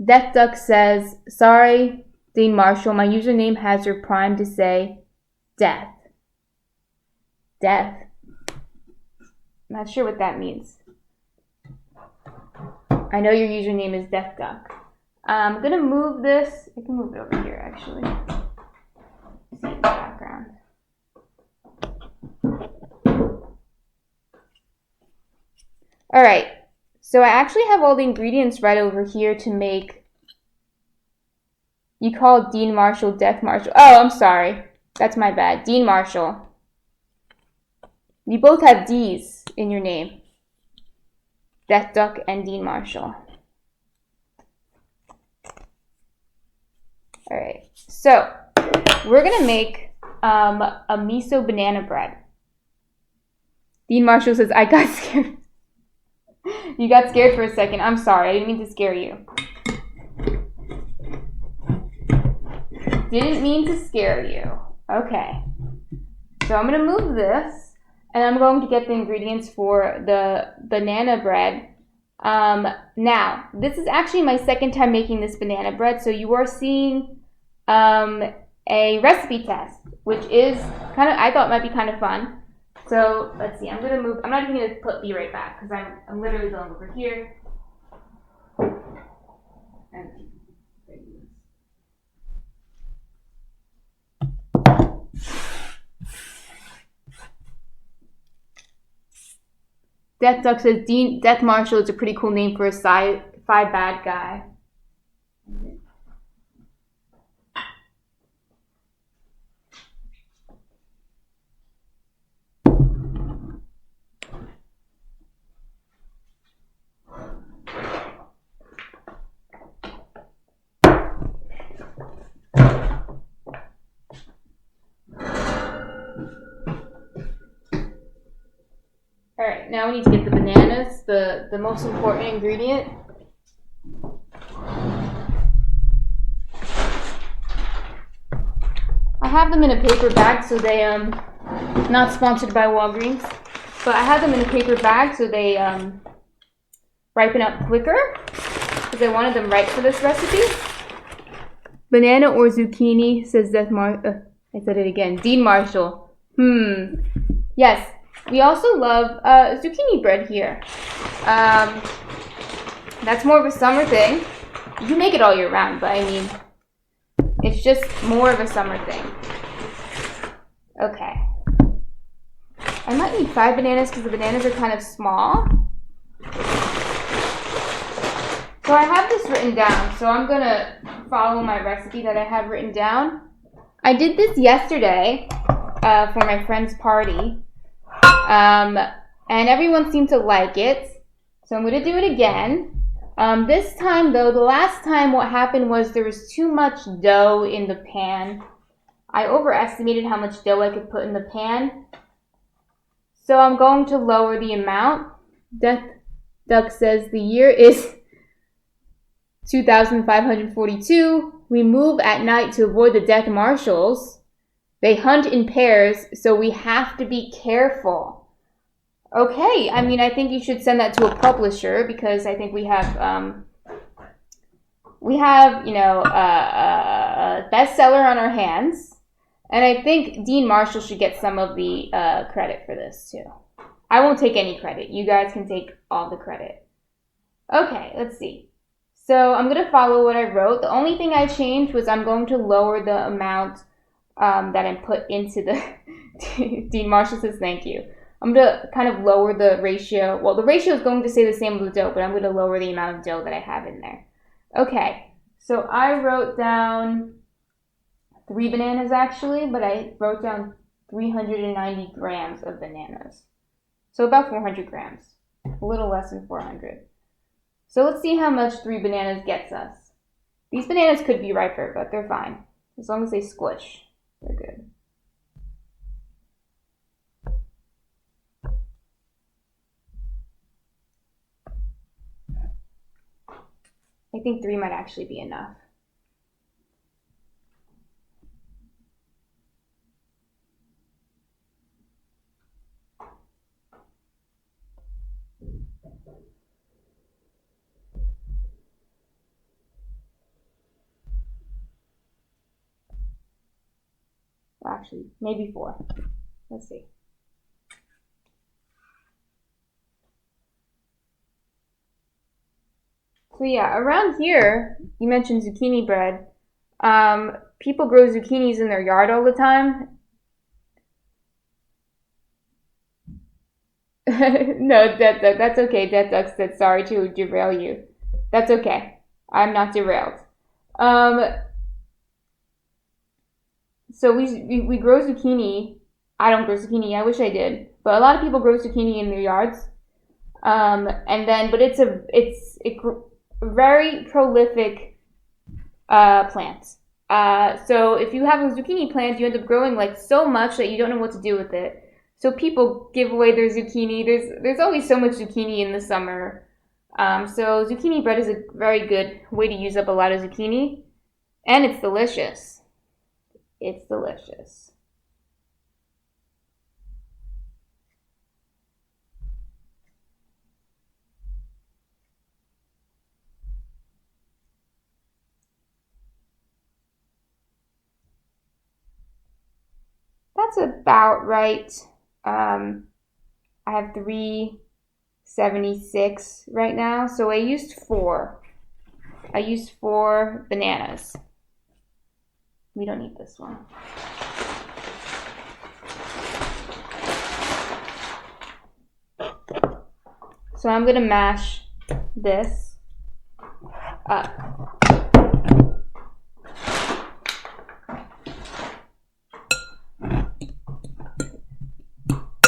Death Duck says, sorry, Dean Marshall, my username has your prime to say death. Death. Not sure what that means. I know your username is Death Duck. I'm gonna move this. I can move it over here actually. See in the background. All right. So I actually have all the ingredients right over here to make. You called Dean Marshall Death Marshall. Oh, I'm sorry. That's my bad. Dean Marshall. You both have D's in your name. Death Duck and Dean Marshall. All right. So we're gonna make a miso banana bread. Dean Marshall says, I got scared. You got scared for a second. I'm sorry. I didn't mean to scare you. Didn't mean to scare you. Okay. So I'm going to move this, and I'm going to get the ingredients for the banana bread. Now, this is actually my second time making this banana bread, so you are seeing a recipe test, which is I thought might be kind of fun. So let's see. I'm gonna move. I'm not even gonna be right back because I'm literally going over here. Death Duck says Death Marshall is a pretty cool name for a sci-fi bad guy. Alright, now we need to get the bananas, the most important ingredient. I have them in a paper bag so they, not sponsored by Walgreens, but I have them in a paper bag so they ripen up quicker because I wanted them ripe for this recipe. Banana or zucchini, says I said it again, Dean Marshall. Yes. We also love zucchini bread here. That's more of a summer thing. You can make it all year round, but I mean, it's just more of a summer thing. Okay. I might need 5 bananas because the bananas are kind of small. So I have this written down, so I'm going to follow my recipe that I have written down. I did this yesterday for my friend's party. And everyone seemed to like it, so I'm going to do it again. This time, though, the last time what happened was there was too much dough in the pan. I overestimated how much dough I could put in the pan, so I'm going to lower the amount. Death Duck says the year is 2542. We move at night to avoid the Death Marshals. They hunt in pairs, so we have to be careful. Okay, I mean, I think you should send that to a publisher because I think we have a bestseller on our hands, and I think Dean Marshall should get some of the credit for this too. I won't take any credit. You guys can take all the credit. Okay, let's see. So I'm going to follow what I wrote. The only thing I changed was I'm going to lower the amount that I put into the... Dean Marshall says thank you. I'm going to kind of lower the ratio. Well, the ratio is going to stay the same with the dough, but I'm going to lower the amount of dough that I have in there. Okay, so I wrote down 3 bananas actually, but I wrote down 390 grams of bananas. So about 400 grams, a little less than 400. So let's see how much 3 bananas gets us. These bananas could be riper, but they're fine. As long as they squish, they're good. I think 3 might actually be enough. Well, actually, maybe 4. Let's see. So yeah, around here, you mentioned zucchini bread. People grow zucchinis in their yard all the time. No, Dead Duck, that's okay. Dead Duck said sorry to derail you. That's okay. I'm not derailed. So we grow zucchini. I don't grow zucchini. I wish I did, but a lot of people grow zucchini in their yards. But it's a very prolific plant. So if you have a zucchini plant, you end up growing like so much that you don't know what to do with it. So people give away their zucchini. There's always so much zucchini in the summer. So zucchini bread is a very good way to use up a lot of zucchini, and it's delicious. It's delicious. That's about right. I have 376 right now, so I used 4. I used 4 bananas. We don't need this one. So I'm gonna mash this up.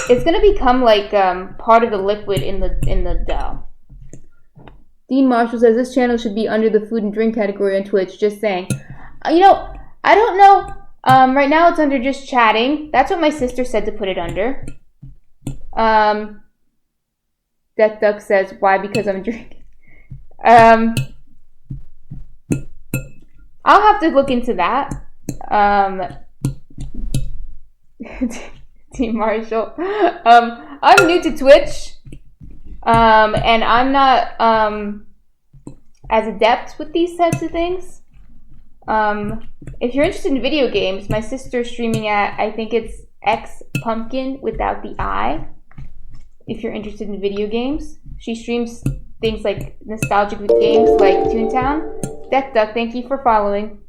It's gonna become like part of the liquid in the dough. Dean Marshall says this channel should be under the food and drink category on Twitch. Just saying. I don't know. Right now it's under just chatting. That's what my sister said to put it under. Death Duck says, why? Because I'm drinking. I'll have to look into that. Team Marshall. I'm new to Twitch. And I'm not as adept with these types of things. If you're interested in video games, my sister's streaming at, I think it's X Pumpkin without the I. If you're interested in video games, she streams things like nostalgic games like Toontown. Death Duck, thank you for following.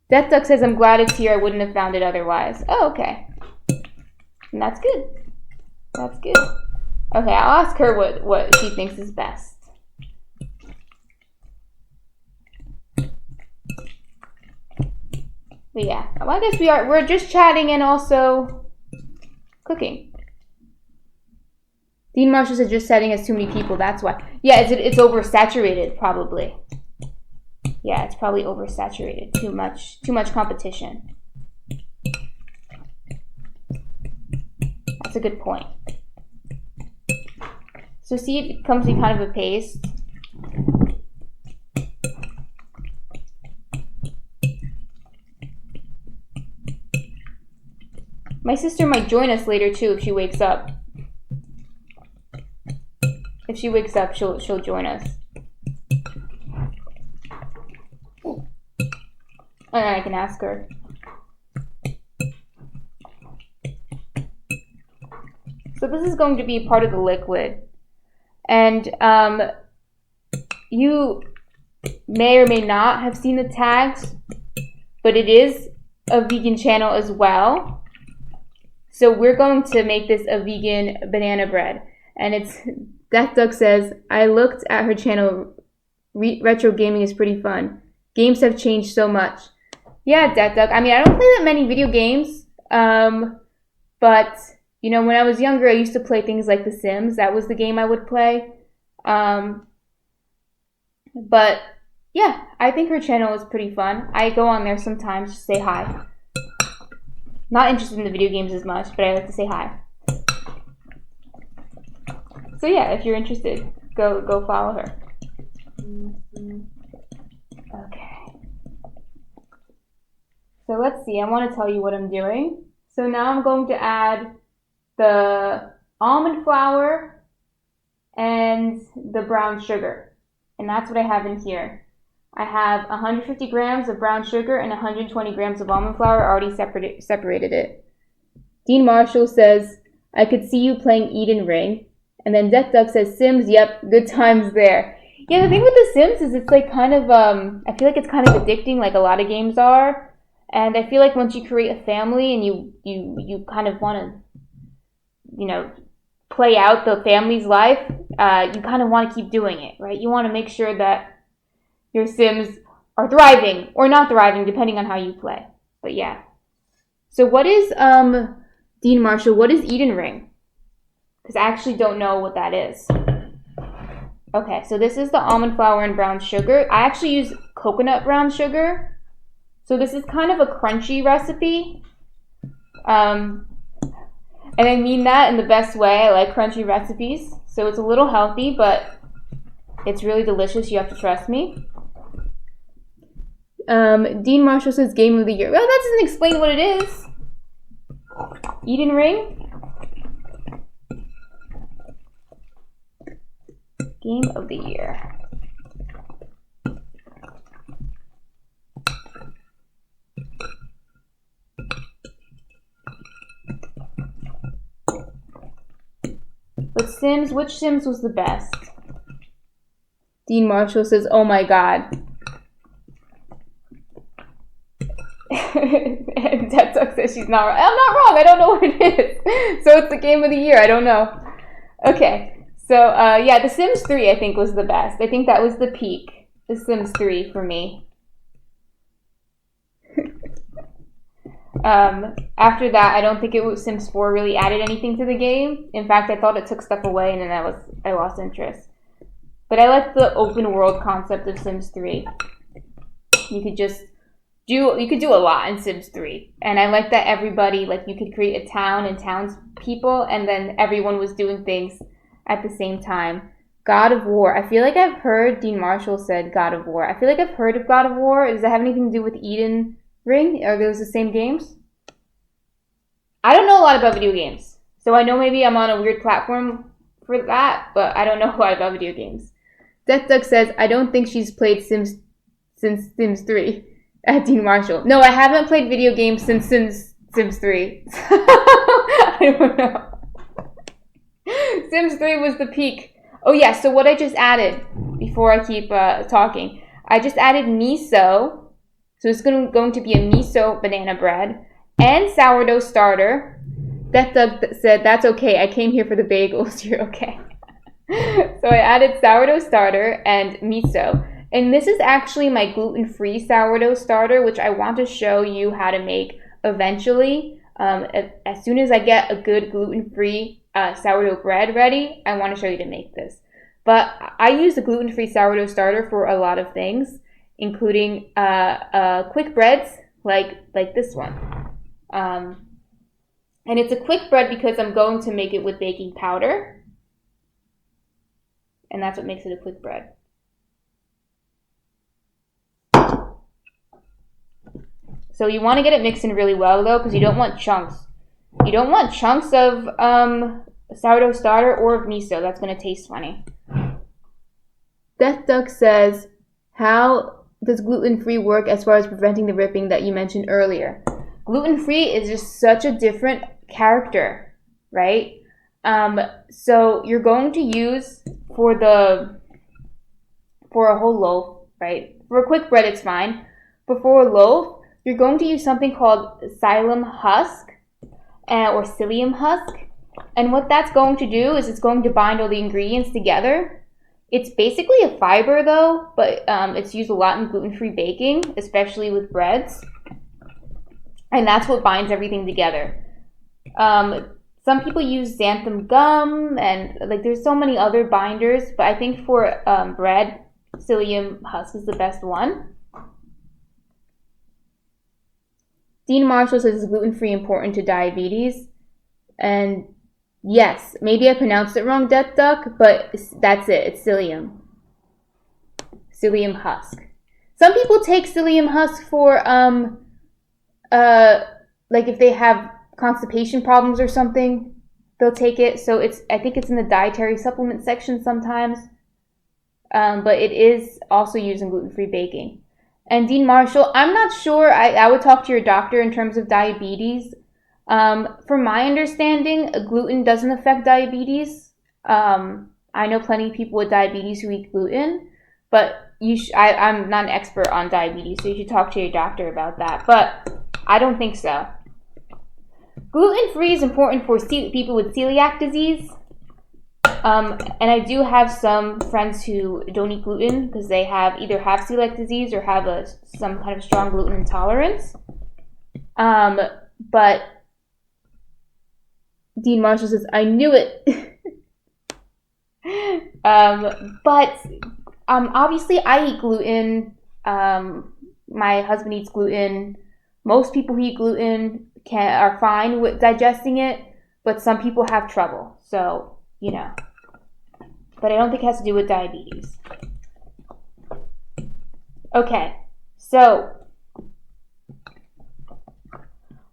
Death Duck says, I'm glad it's here. I wouldn't have found it otherwise. Oh, okay. And that's good. That's good. Okay, I'll ask her what she thinks is best. But yeah, well, I guess we're just chatting and also cooking. Dean Marshall said just setting has too many people, that's why. Yeah, it's oversaturated probably. Yeah, it's probably oversaturated. Too much competition. That's a good point. So see, it comes in kind of a paste. My sister might join us later too if she wakes up. If she wakes up, she'll join us. And then I can ask her. So this is going to be part of the liquid. And you may or may not have seen the tags, but it is a vegan channel as well. So we're going to make this a vegan banana bread. And it's, Death Duck says, I looked at her channel. Retro gaming is pretty fun. Games have changed so much. Yeah, Death Duck. I mean, I don't play that many video games. But, you know, when I was younger, I used to play things like The Sims. That was the game I would play. But, Yeah, I think her channel is pretty fun. I go on there sometimes to say hi. Not interested in the video games as much, but I like to say hi. So yeah, if you're interested, go follow her. Okay. So let's see, I want to tell you what I'm doing. So now I'm going to add the almond flour and the brown sugar. And that's what I have in here. I have 150 grams of brown sugar and 120 grams of almond flour. I already separated it. Dean Marshall says, I could see you playing Eden Ring. And then Death Duck says, Sims, yep, good times there. Yeah, the thing with The Sims is it's like kind of, I feel like it's kind of addicting like a lot of games are. And I feel like once you create a family and you kind of want to, play out the family's life, you kind of want to keep doing it, right? You want to make sure that your Sims are thriving or not thriving, depending on how you play. But yeah. So what is, Dean Marshall, what is Eden Ring? Because I actually don't know what that is. Okay, so this is the almond flour and brown sugar. I actually use coconut brown sugar. So this is kind of a crunchy recipe. And I mean that in the best way. I like crunchy recipes. So it's a little healthy, but it's really delicious. You have to trust me. Dean Marshall says Game of the Year. Well, that doesn't explain what it is. Eden Ring? Game of the Year. But Sims, which Sims was the best? Dean Marshall says, oh my god. And Death Duck says she's not wrong. I'm not wrong, I don't know what it is. So it's the Game of the Year, I don't know. Okay, so yeah, The Sims 3 I think was the best. I think that was the peak. The Sims 3 for me. After that, I don't think Sims 4 really added anything to the game. In fact, I thought it took stuff away, and then I lost interest. But I like the open world concept of Sims 3. You could do a lot in Sims 3, and I like that everybody, like, you could create a town and townspeople, and then everyone was doing things at the same time. God of War. I feel like I've heard Dean Marshall said God of War. I feel like I've heard of God of War. Does that have anything to do with Eden Ring? Are those the same games? I don't know a lot about video games. So I know maybe I'm on a weird platform for that, but I don't know a lot about video games. Death Duck says, I don't think she's played Sims since Sims 3 at Dean Marshall. No, I haven't played video games since Sims 3. I don't know. Sims 3 was the peak. Oh yeah, so what I just added, before I keep talking, I just added miso. So it's going to be a miso banana bread and sourdough starter. Death Duck said, that's okay. I came here for the bagels. You're okay. So I added sourdough starter and miso. And this is actually my gluten-free sourdough starter, which I want to show you how to make eventually. As soon as I get a good gluten-free sourdough bread ready, I want to show you to make this. But I use the gluten-free sourdough starter for a lot of things, including quick breads like this one. And it's a quick bread because I'm going to make it with baking powder. And that's what makes it a quick bread. So you want to get it mixed in really well, though, because you don't want chunks. You don't want chunks of sourdough starter or of miso. That's going to taste funny. Death Duck says, how does gluten-free work as far as preventing the ripping that you mentioned earlier? Gluten-free is just such a different character, right? So you're going to use for a whole loaf, right? For a quick bread, it's fine. But for a loaf, you're going to use something called psyllium husk or psyllium husk. And what that's going to do is it's going to bind all the ingredients together. It's basically a fiber, though, but it's used a lot in gluten-free baking, especially with breads. And that's what binds everything together. Some people use xanthan gum, and like there's so many other binders, but I think for bread, psyllium husk is the best one. Dean Marshall says, is gluten-free important to diabetes? And yes, maybe I pronounced it wrong, Death Duck, but that's it. It's psyllium. Psyllium husk. Some people take psyllium husk for, like if they have constipation problems or something, they'll take it. So I think it's in the dietary supplement section sometimes. But it is also used in gluten-free baking. And Dean Marshall, I'm not sure. I would talk to your doctor in terms of diabetes. From my understanding, gluten doesn't affect diabetes. I know plenty of people with diabetes who eat gluten, but I'm not an expert on diabetes, so you should talk to your doctor about that. But I don't think so. Gluten-free is important for people with celiac disease. And I do have some friends who don't eat gluten because they either have celiac disease or have some kind of strong gluten intolerance. But Dean Marshall says, I knew it. But obviously I eat gluten. My husband eats gluten. Most people who eat gluten are fine with digesting it, but some people have trouble. So, you know. But I don't think it has to do with diabetes. Okay, so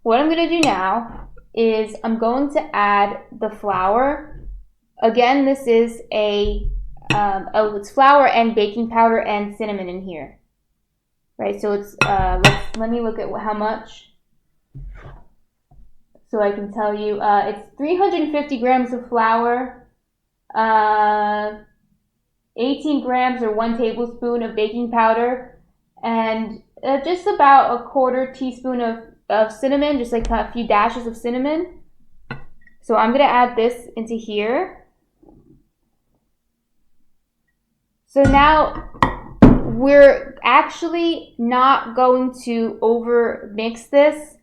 what I'm going to do now is I'm going to add the flour. Again, this is it's flour and baking powder and cinnamon in here. Right, so it's, let me look at how much. So I can tell you, it's 350 grams of flour, 18 grams or 1 tablespoon of baking powder, and just about a quarter teaspoon of cinnamon, just like a few dashes of cinnamon. So I'm going to add this into here. So now we're actually not going to over mix this,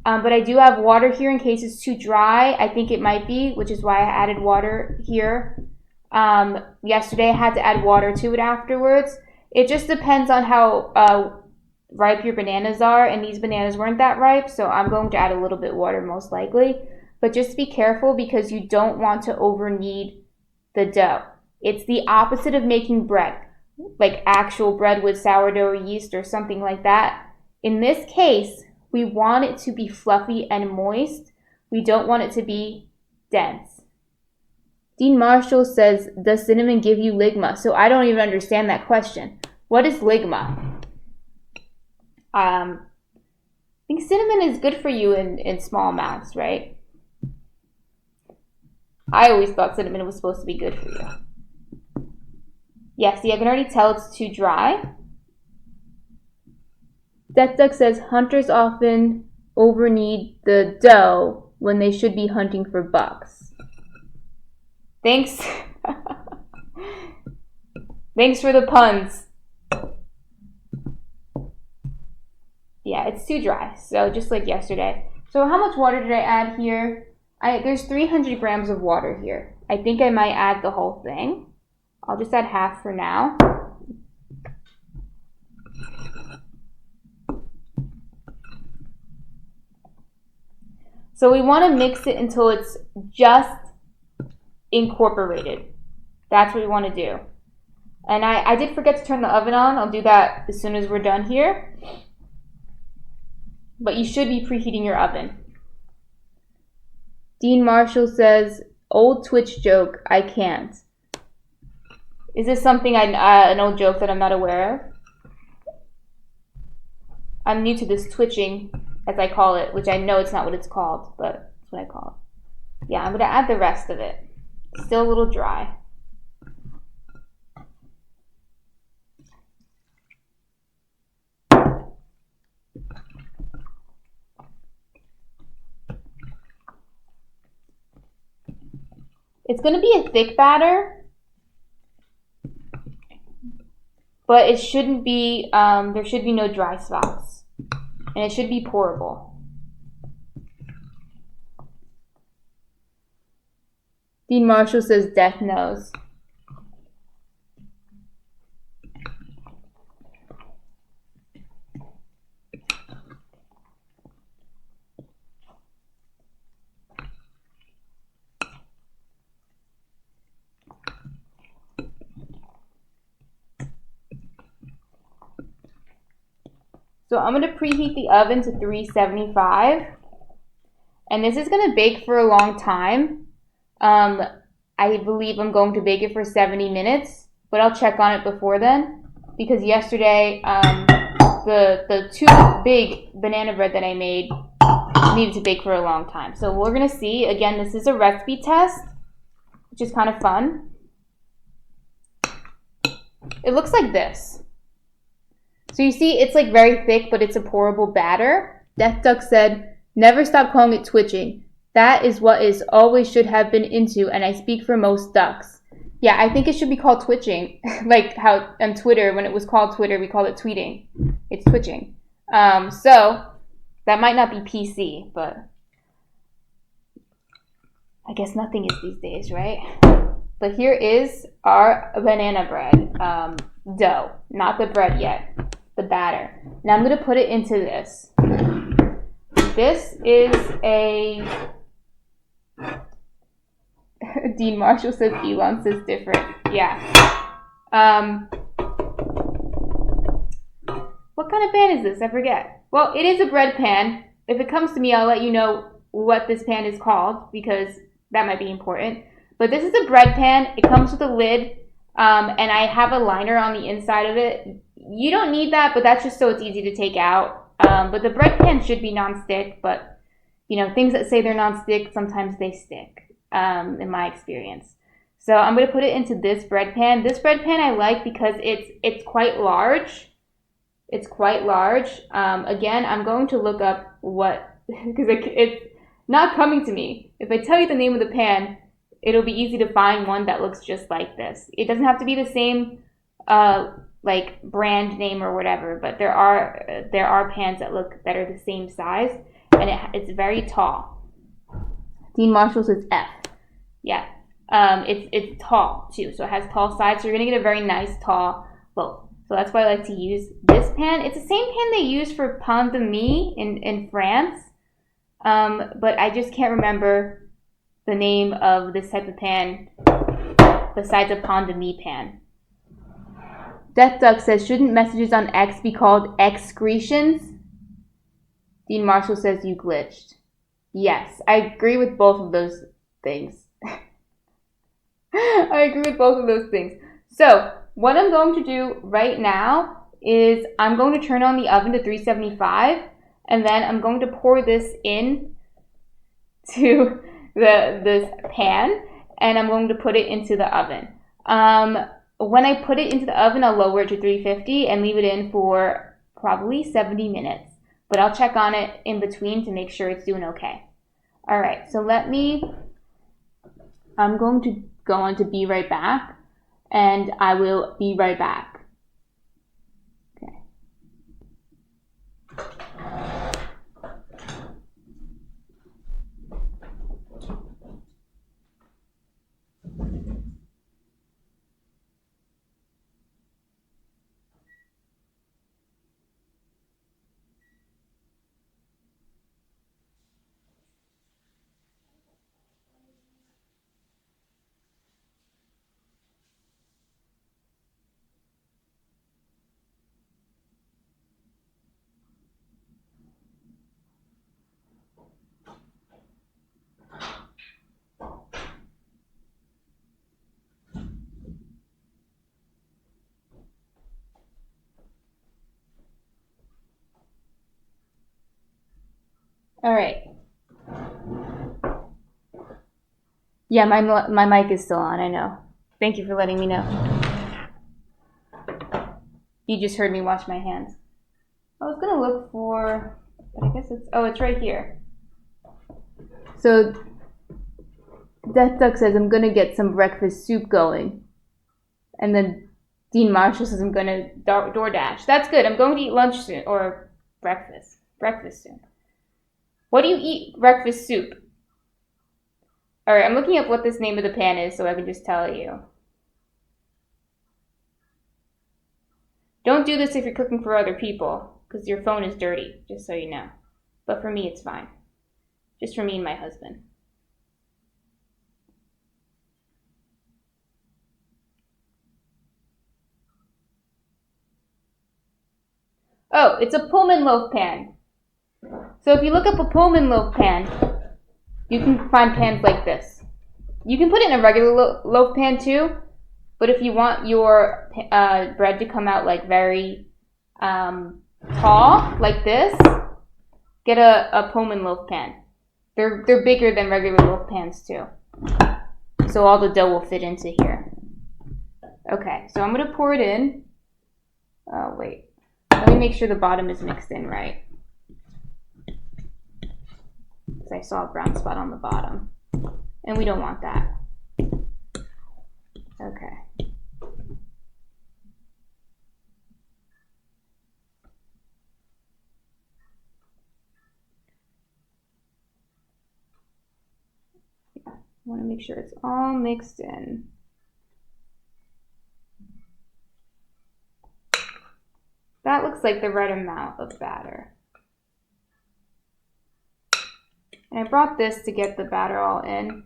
but I do have water here in case it's too dry. I think it might be, which is why I added water here. Yesterday I had to add water to it afterwards. It just depends on how ripe your bananas are, and these bananas weren't that ripe, so I'm going to add a little bit of water most likely. But just be careful because you don't want to over knead the dough. It's the opposite of making bread, like actual bread with sourdough yeast or something like that. In this case, we want it to be fluffy and moist. We don't want it to be dense. Dean Marshall says, does cinnamon give you ligma? So I don't even understand that question. What is ligma? I think cinnamon is good for you in small amounts, right? I always thought cinnamon was supposed to be good for you. Yeah, see, I can already tell it's too dry. Death Duck says, hunters often over-knead the dough when they should be hunting for bucks. Thanks. Thanks for the puns. Yeah, it's too dry, so just like yesterday. So how much water did I add here? There's 300 grams of water here. I think I might add the whole thing. I'll just add half for now. So we want to mix it until it's just incorporated. That's what we want to do. And I did forget to turn the oven on. I'll do that as soon as we're done here. But you should be preheating your oven. Dean Marshall says, old Twitch joke, I can't. Is this something an old joke that I'm not aware of? I'm new to this twitching, as I call it, which I know it's not what it's called, but that's what I call it. Yeah, I'm going to add the rest of it. Still a little dry. It's going to be a thick batter, but it shouldn't be, there should be no dry spots. And it should be pourable. Dean Marshall says death knows. So I'm going to preheat the oven to 375. And this is going to bake for a long time. I believe I'm going to bake it for 70 minutes, but I'll check on it before then. Because yesterday, the two big banana bread that I made needed to bake for a long time. So we're going to see. Again, this is a recipe test, which is kind of fun. It looks like this. So you see, it's like very thick, but it's a pourable batter. Death Duck said, never stop calling it twitching. That is what is always should have been into, and I speak for most ducks. Yeah, I think it should be called twitching. Like how on Twitter, when it was called Twitter, we called it tweeting. It's twitching. So that might not be PC, but I guess nothing is these days, right? But here is our banana bread dough. Not the bread yet, the batter. Now I'm going to put it into this. This is a... Dean Marshall says Elon says different. Yeah. What kind of pan is this? I forget. Well, it is a bread pan. If it comes to me, I'll let you know what this pan is called because that might be important. But this is a bread pan. It comes with a lid, and I have a liner on the inside of it. You don't need that, but that's just so it's easy to take out. But the bread pan should be nonstick, but you know, things that say they're nonstick, sometimes they stick, in my experience. So I'm going to put it into this bread pan. This bread pan I like because it's quite large. It's quite large. Again, I'm going to look up what, because it's not coming to me. If I tell you the name of the pan, it'll be easy to find one that looks just like this. It doesn't have to be the same like brand name or whatever, but there are pans that are the same size, and it's very tall. Dean Marshall says F. Yeah, it's tall too, so it has tall sides. So you're gonna get a very nice tall loaf. So that's why I like to use this pan. It's the same pan they use for pain de mie in France, but I just can't remember the name of this type of pan besides a pain de mie pan. Death Duck says, shouldn't messages on X be called excretions? Dean Marshall says, you glitched. Yes, I agree with both of those things. I agree with both of those things. So, what I'm going to do right now is I'm going to turn on the oven to 375, and then I'm going to pour this in to this pan, and I'm going to put it into the oven. When I put it into the oven, I'll lower it to 350 and leave it in for probably 70 minutes. But I'll check on it in between to make sure it's doing okay. All right, so I'm going to go on to be right back, and I will be right back. Okay. All right. Yeah, my mic is still on, I know. Thank you for letting me know. You just heard me wash my hands. I was going to look for, but I guess it's right here. So, Death Duck says, I'm going to get some breakfast soup going. And then Dean Marshall says, I'm going to DoorDash. That's good. I'm going to eat lunch soon, or breakfast. Breakfast soon. What do you eat breakfast soup? All right, I'm looking up what this name of the pan is so I can just tell you. Don't do this if you're cooking for other people, because your phone is dirty, just so you know. But for me, it's fine. Just for me and my husband. Oh, it's a Pullman loaf pan. So if you look up a Pullman loaf pan, you can find pans like this. You can put it in a regular loaf pan too, but if you want your bread to come out like very tall, like this, get a Pullman loaf pan. They're bigger than regular loaf pans too. So all the dough will fit into here. Okay, so I'm going to pour it in. Oh, wait. Let me make sure the bottom is mixed in right. Because I saw a brown spot on the bottom. And we don't want that. Okay. I want to make sure it's all mixed in. That looks like the right amount of batter. And I brought this to get the batter all in.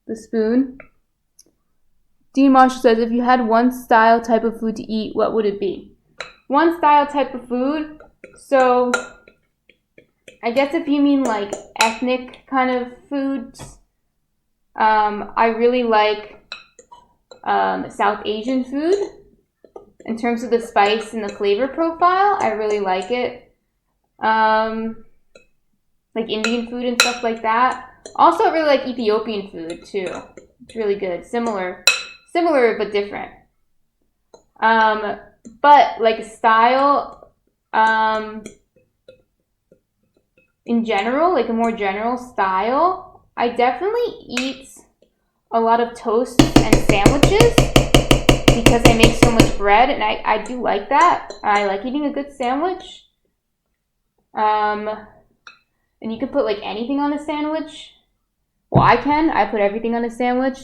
The spoon. Dean Marshall says, if you had one style type of food to eat, what would it be? One style type of food? So, I guess if you mean like ethnic kind of foods, I really like South Asian food. In terms of the spice and the flavor profile, I really like it. Like Indian food and stuff like that. Also, I really like Ethiopian food too. It's really good. Similar but different. But like style, in general, like a more general style, I definitely eat a lot of toasts and sandwiches because I make so much bread, and I do like that. I like eating a good sandwich. And you can put like anything on a sandwich. Well, I put everything on a sandwich.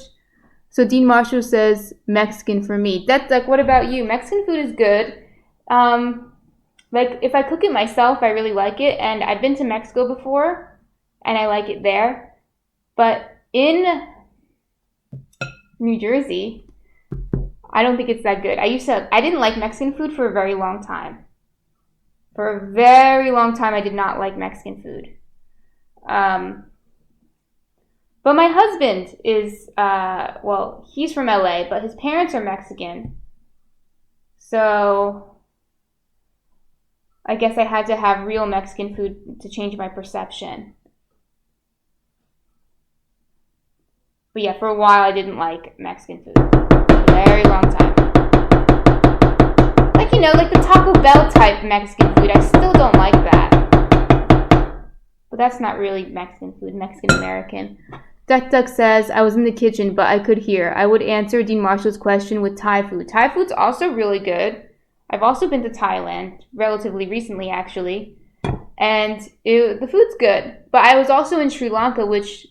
So Dean Marshall says Mexican for me. That's like, what about you? Mexican food is good. Like if I cook it myself, I really like it. And I've been to Mexico before, and I like it there. But in New Jersey, I don't think it's that good. I didn't like Mexican food for a very long time. For a very long time, I did not like Mexican food. But my husband is, well, he's from LA, but his parents are Mexican. So I guess I had to have real Mexican food to change my perception. But yeah, for a while I didn't like Mexican food. For a very long time. Like, you know, like the Taco Bell type Mexican food, I still don't like that. But that's not really Mexican food, Mexican American. Duck says, I was in the kitchen, but I could hear. I would answer Dean Marshall's question with Thai food. Thai food's also really good. I've also been to Thailand, relatively recently, actually. And the food's good. But I was also in Sri Lanka, which,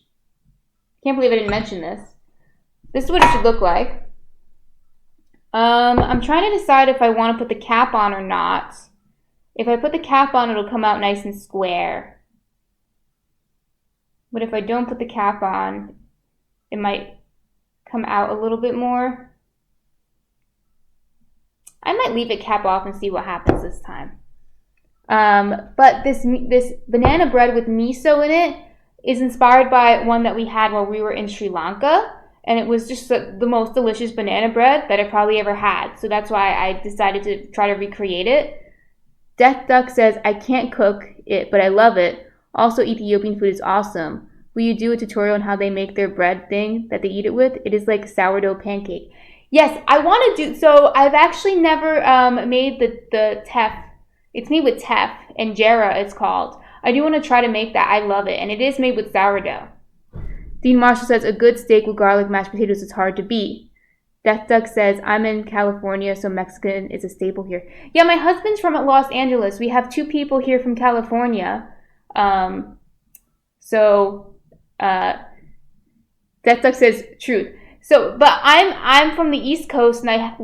can't believe I didn't mention this. This is what it should look like. I'm trying to decide if I want to put the cap on or not. If I put the cap on, it'll come out nice and square. But if I don't put the cap on, it might come out a little bit more. I might leave it cap off and see what happens this time. But this banana bread with miso in it is inspired by one that we had while we were in Sri Lanka. And it was just the most delicious banana bread that I probably ever had. So that's why I decided to try to recreate it. Death Duck says, I can't cook it, but I love it. Also, Ethiopian food is awesome. Will you do a tutorial on how they make their bread thing that they eat it with? It is like sourdough pancake. Yes, I want to do, so I've actually never made the teff. It's made with teff, injera it's called. I do want to try to make that. I love it, and it is made with sourdough. Dean Marshall says, a good steak with garlic mashed potatoes is hard to beat. Death Duck says, I'm in California, so Mexican is a staple here. Yeah, my husband's from Los Angeles. We have 2 people here from California. Death Duck says, truth. So, but I'm from the East Coast, and I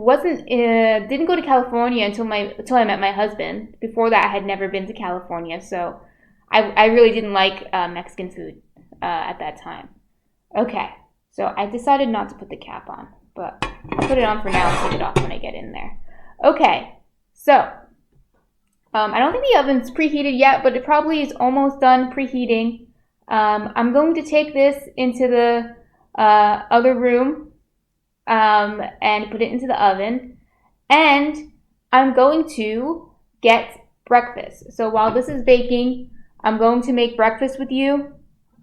didn't go to California until I met my husband. Before that, I had never been to California, so I really didn't like Mexican food at that time. Okay, so I decided not to put the cap on, but I'll put it on for now and take it off when I get in there. Okay, so I don't think the oven's preheated yet, but it probably is almost done preheating. I'm going to take this into the other room and put it into the oven. And I'm going to get breakfast. So while this is baking, I'm going to make breakfast with you.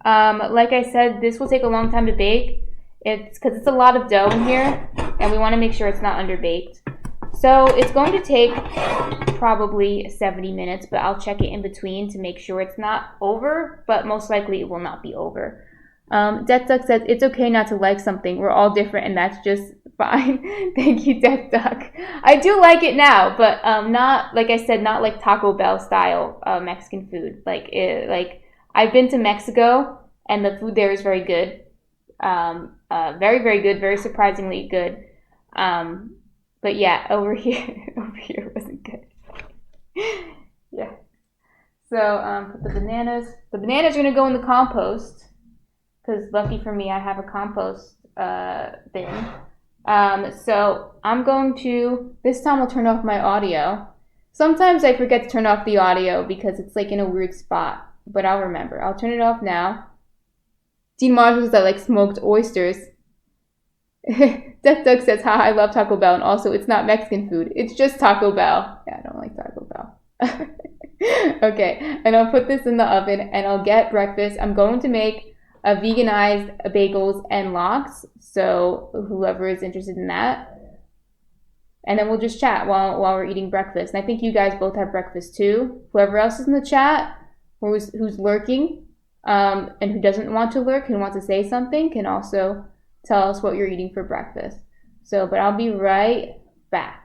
Like I said, this will take a long time to bake. It's because it's a lot of dough in here, and we want to make sure it's not underbaked. So it's going to take probably 70 minutes, but I'll check it in between to make sure it's not over, but most likely it will not be over. Death Duck says, it's okay not to like something. We're all different, and that's just fine. Thank you, Death Duck. I do like it now, but not, like I said, not like Taco Bell style Mexican food. Like I've been to Mexico, and the food there is very good. Very, very good, very surprisingly good. But yeah, over here wasn't good. Yeah. So put the bananas. The bananas are gonna go in the compost because lucky for me, I have a compost bin. So I'm going to this time I'll turn off my audio. Sometimes I forget to turn off the audio because it's like in a weird spot, but I'll remember. I'll turn it off now. Dean Marshall says I like smoked oysters. Death Duck says, ha, I love Taco Bell, and also it's not Mexican food. It's just Taco Bell. Yeah, I don't like Taco Bell. Okay, and I'll put this in the oven, and I'll get breakfast. I'm going to make a veganized bagels and lox, so whoever is interested in that. And then we'll just chat while we're eating breakfast. And I think you guys both have breakfast too. Whoever else is in the chat, who's lurking, and who doesn't want to lurk, who wants to say something, can also tell us what you're eating for breakfast. So, but I'll be right back.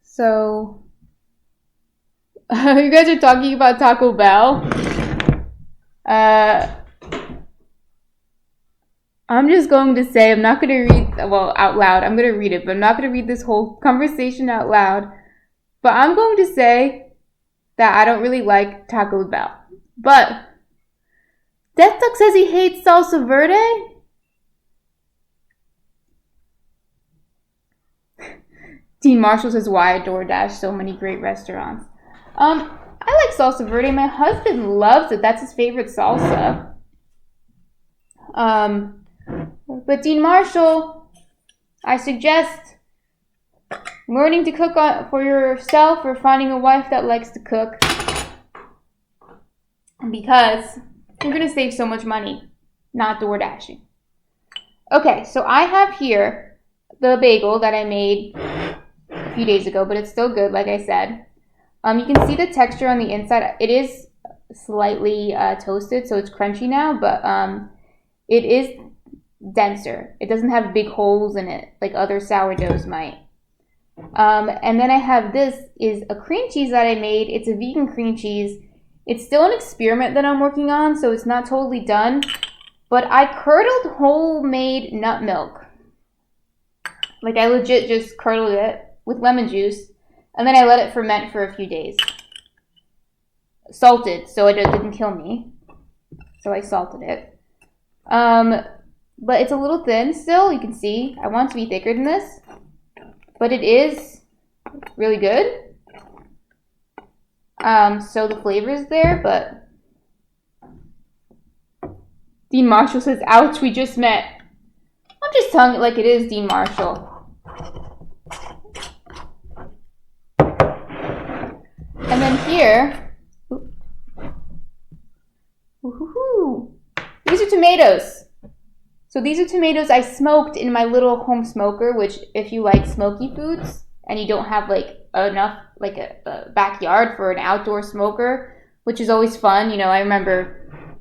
So, you guys are talking about Taco Bell. I'm just going to say, I'm not going to read, well, out loud. I'm going to read it, but I'm not going to read this whole conversation out loud. But I'm going to say that I don't really like Taco Bell. But Death Duck says he hates salsa verde? Dean Marshall says, why I DoorDash so many great restaurants? I like salsa verde. My husband loves it. That's his favorite salsa. But Dean Marshall, I suggest learning to cook for yourself or finding a wife that likes to cook, because you're going to save so much money not DoorDashing. Okay, so I have here the bagel that I made a few days ago, but it's still good, like I said. You can see the texture on the inside. It is slightly toasted, so it's crunchy now, but it is denser. It doesn't have big holes in it like other sourdoughs might. And then I have this is a cream cheese that I made. It's a vegan cream cheese. It's still an experiment that I'm working on, so it's not totally done. But I curdled homemade nut milk. Like, I legit just curdled it with lemon juice, and then I let it ferment for a few days. Salted, so it didn't kill me. So I salted it. But it's a little thin still, you can see. I want it to be thicker than this. But it is really good. So the flavor is there, but Dean Marshall says, ouch, we just met. I'm just telling it like it is, Dean Marshall. And then here, these are tomatoes. So these are tomatoes I smoked in my little home smoker, which if you like smoky foods and you don't have like enough, like a backyard for an outdoor smoker, which is always fun. You know, I remember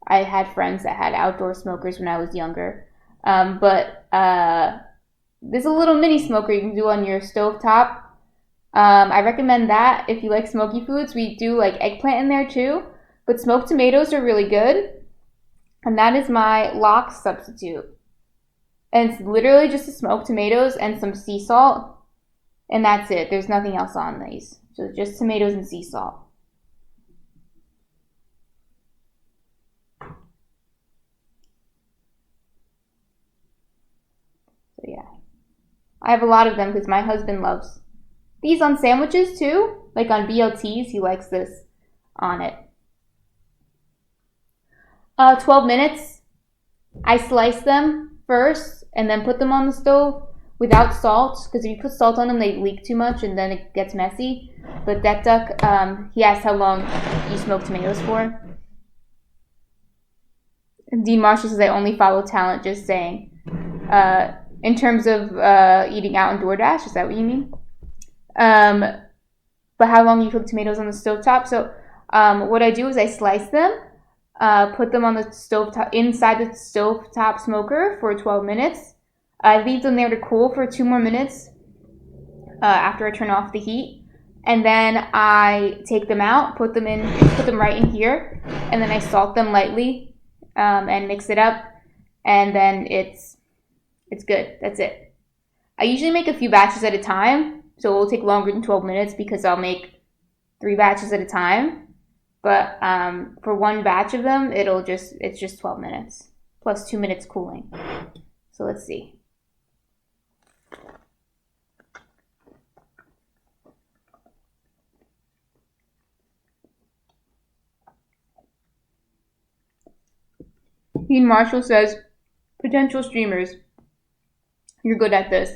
I had friends that had outdoor smokers when I was younger. But there's a little mini smoker you can do on your stovetop. I recommend that if you like smoky foods. We do like eggplant in there too, but smoked tomatoes are really good. And that is my lox substitute. And it's literally just the smoked tomatoes and some sea salt. And that's it. There's nothing else on these. So just tomatoes and sea salt. So yeah. I have a lot of them because my husband loves these on sandwiches too. Like on BLTs, he likes this on it. 12 minutes. I slice them first and then put them on the stove without salt, because if you put salt on them, they leak too much and then it gets messy. But that duck, he asked how long you smoke tomatoes for. And Dean Marshall says, I only follow talent, just saying. In terms of eating out on DoorDash, is that what you mean? But how long you cook tomatoes on the stovetop? So what I do is I slice them, put them on the stovetop, inside the stovetop smoker for 12 minutes. I leave them there to cool for 2 more minutes after I turn off the heat. And then I take them out, put them right in here, and then I salt them lightly and mix it up, and then it's good. That's it. I usually make a few batches at a time, so it will take longer than 12 minutes because I'll make 3 batches at a time. But for one batch of them, it's just 12 minutes plus 2 minutes cooling. So let's see. Dean Marshall says, potential streamers, you're good at this.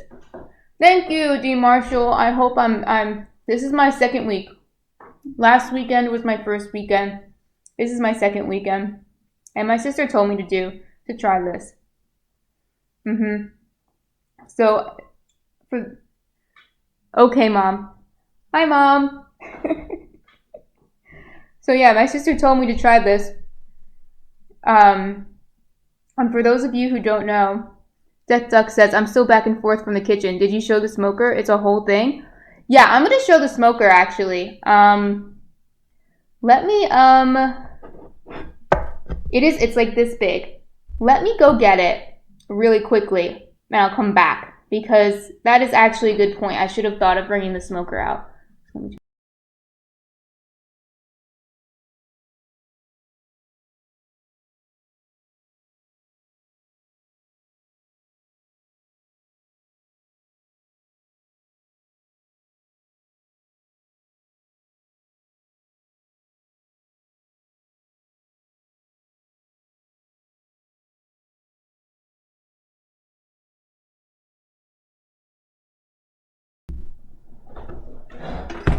Thank you, Dean Marshall. I hope this is my second week. Last weekend was my first weekend. This is my second weekend. And my sister told me to try this. So, okay, Mom. Hi, Mom. So yeah, my sister told me to try this. And for those of you who don't know, Death Duck says, I'm still back and forth from the kitchen. Did you show the smoker? It's a whole thing. Yeah, I'm gonna show the smoker actually. Let me, it's like this big. Let me go get it really quickly and I'll come back because that is actually a good point. I should have thought of bringing the smoker out.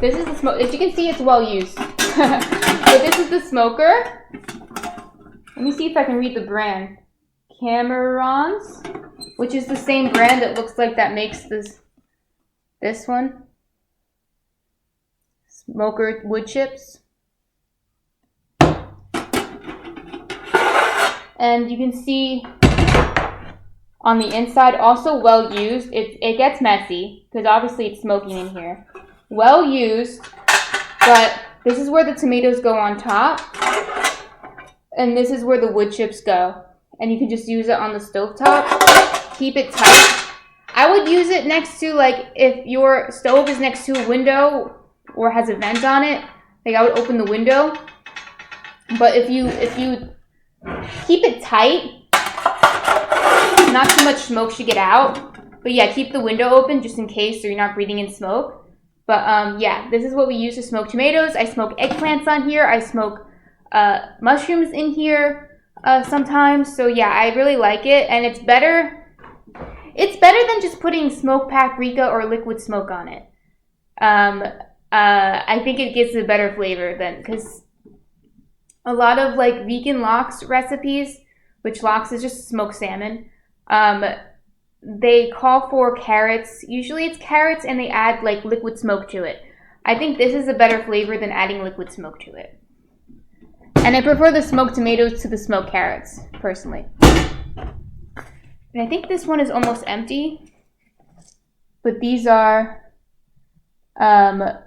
This is the smoke. As you can see, it's well used. So this is the smoker. Let me see if I can read the brand. Camerons, which is the same brand that looks like that makes this one. Smoker wood chips. And you can see on the inside, also well used. It gets messy because obviously it's smoking in here. Well used, but this is where the tomatoes go on top. And this is where the wood chips go. And you can just use it on the stovetop. Keep it tight. I would use it next to, like, if your stove is next to a window or has a vent on it, like I would open the window. But if you keep it tight, not too much smoke should get out. But yeah, keep the window open just in case so you're not breathing in smoke. But yeah, this is what we use to smoke tomatoes. I smoke eggplants on here. I smoke mushrooms in here sometimes. So yeah, I really like it. And it's better than just putting smoked paprika or liquid smoke on it. I think it gives a better flavor than, because a lot of like vegan lox recipes, which lox is just smoked salmon, they call for carrots. Usually it's carrots and they add like liquid smoke to it. I think this is a better flavor than adding liquid smoke to it. And I prefer the smoked tomatoes to the smoked carrots, personally. And I think this one is almost empty. But these are the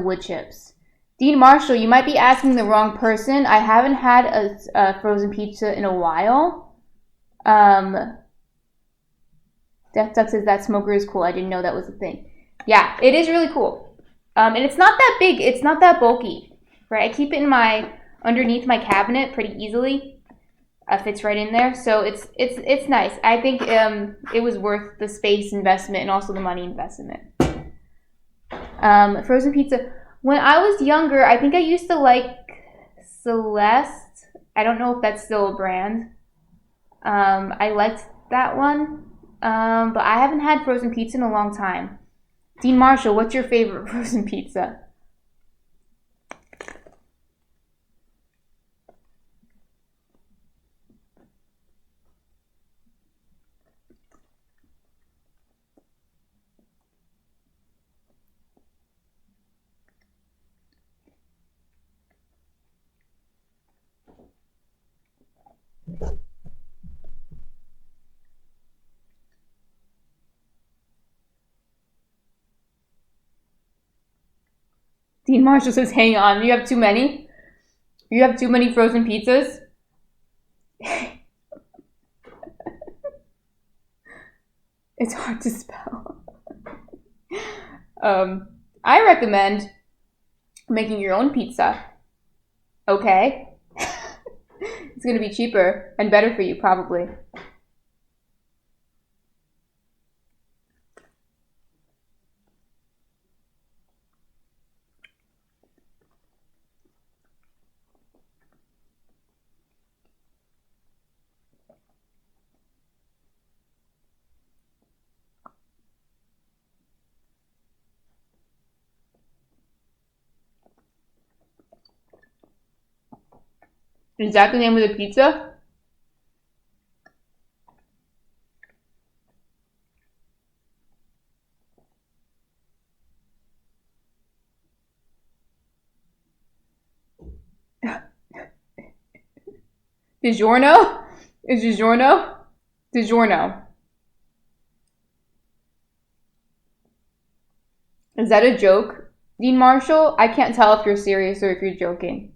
wood chips. Dean Marshall, you might be asking the wrong person. I haven't had a frozen pizza in a while. Death Duck says that smoker is cool. I didn't know that was a thing. Yeah, it is really cool. And it's not that big. It's not that bulky, right? I keep it in underneath my cabinet pretty easily. Fits right in there. So it's nice. I think it was worth the space investment and also the money investment. Frozen pizza. When I was younger, I think I used to like Celeste. I don't know if that's still a brand. I liked that one. But I haven't had frozen pizza in a long time. Dean Marshall, what's your favorite frozen pizza? Dean Marshall says, hang on, you have too many? You have too many frozen pizzas? It's hard to spell. I recommend making your own pizza. Okay? It's going to be cheaper and better for you, probably. Is that the name of the pizza? DiGiorno? Is DiGiorno? DiGiorno. Is that a joke, Dean Marshall? I can't tell if you're serious or if you're joking.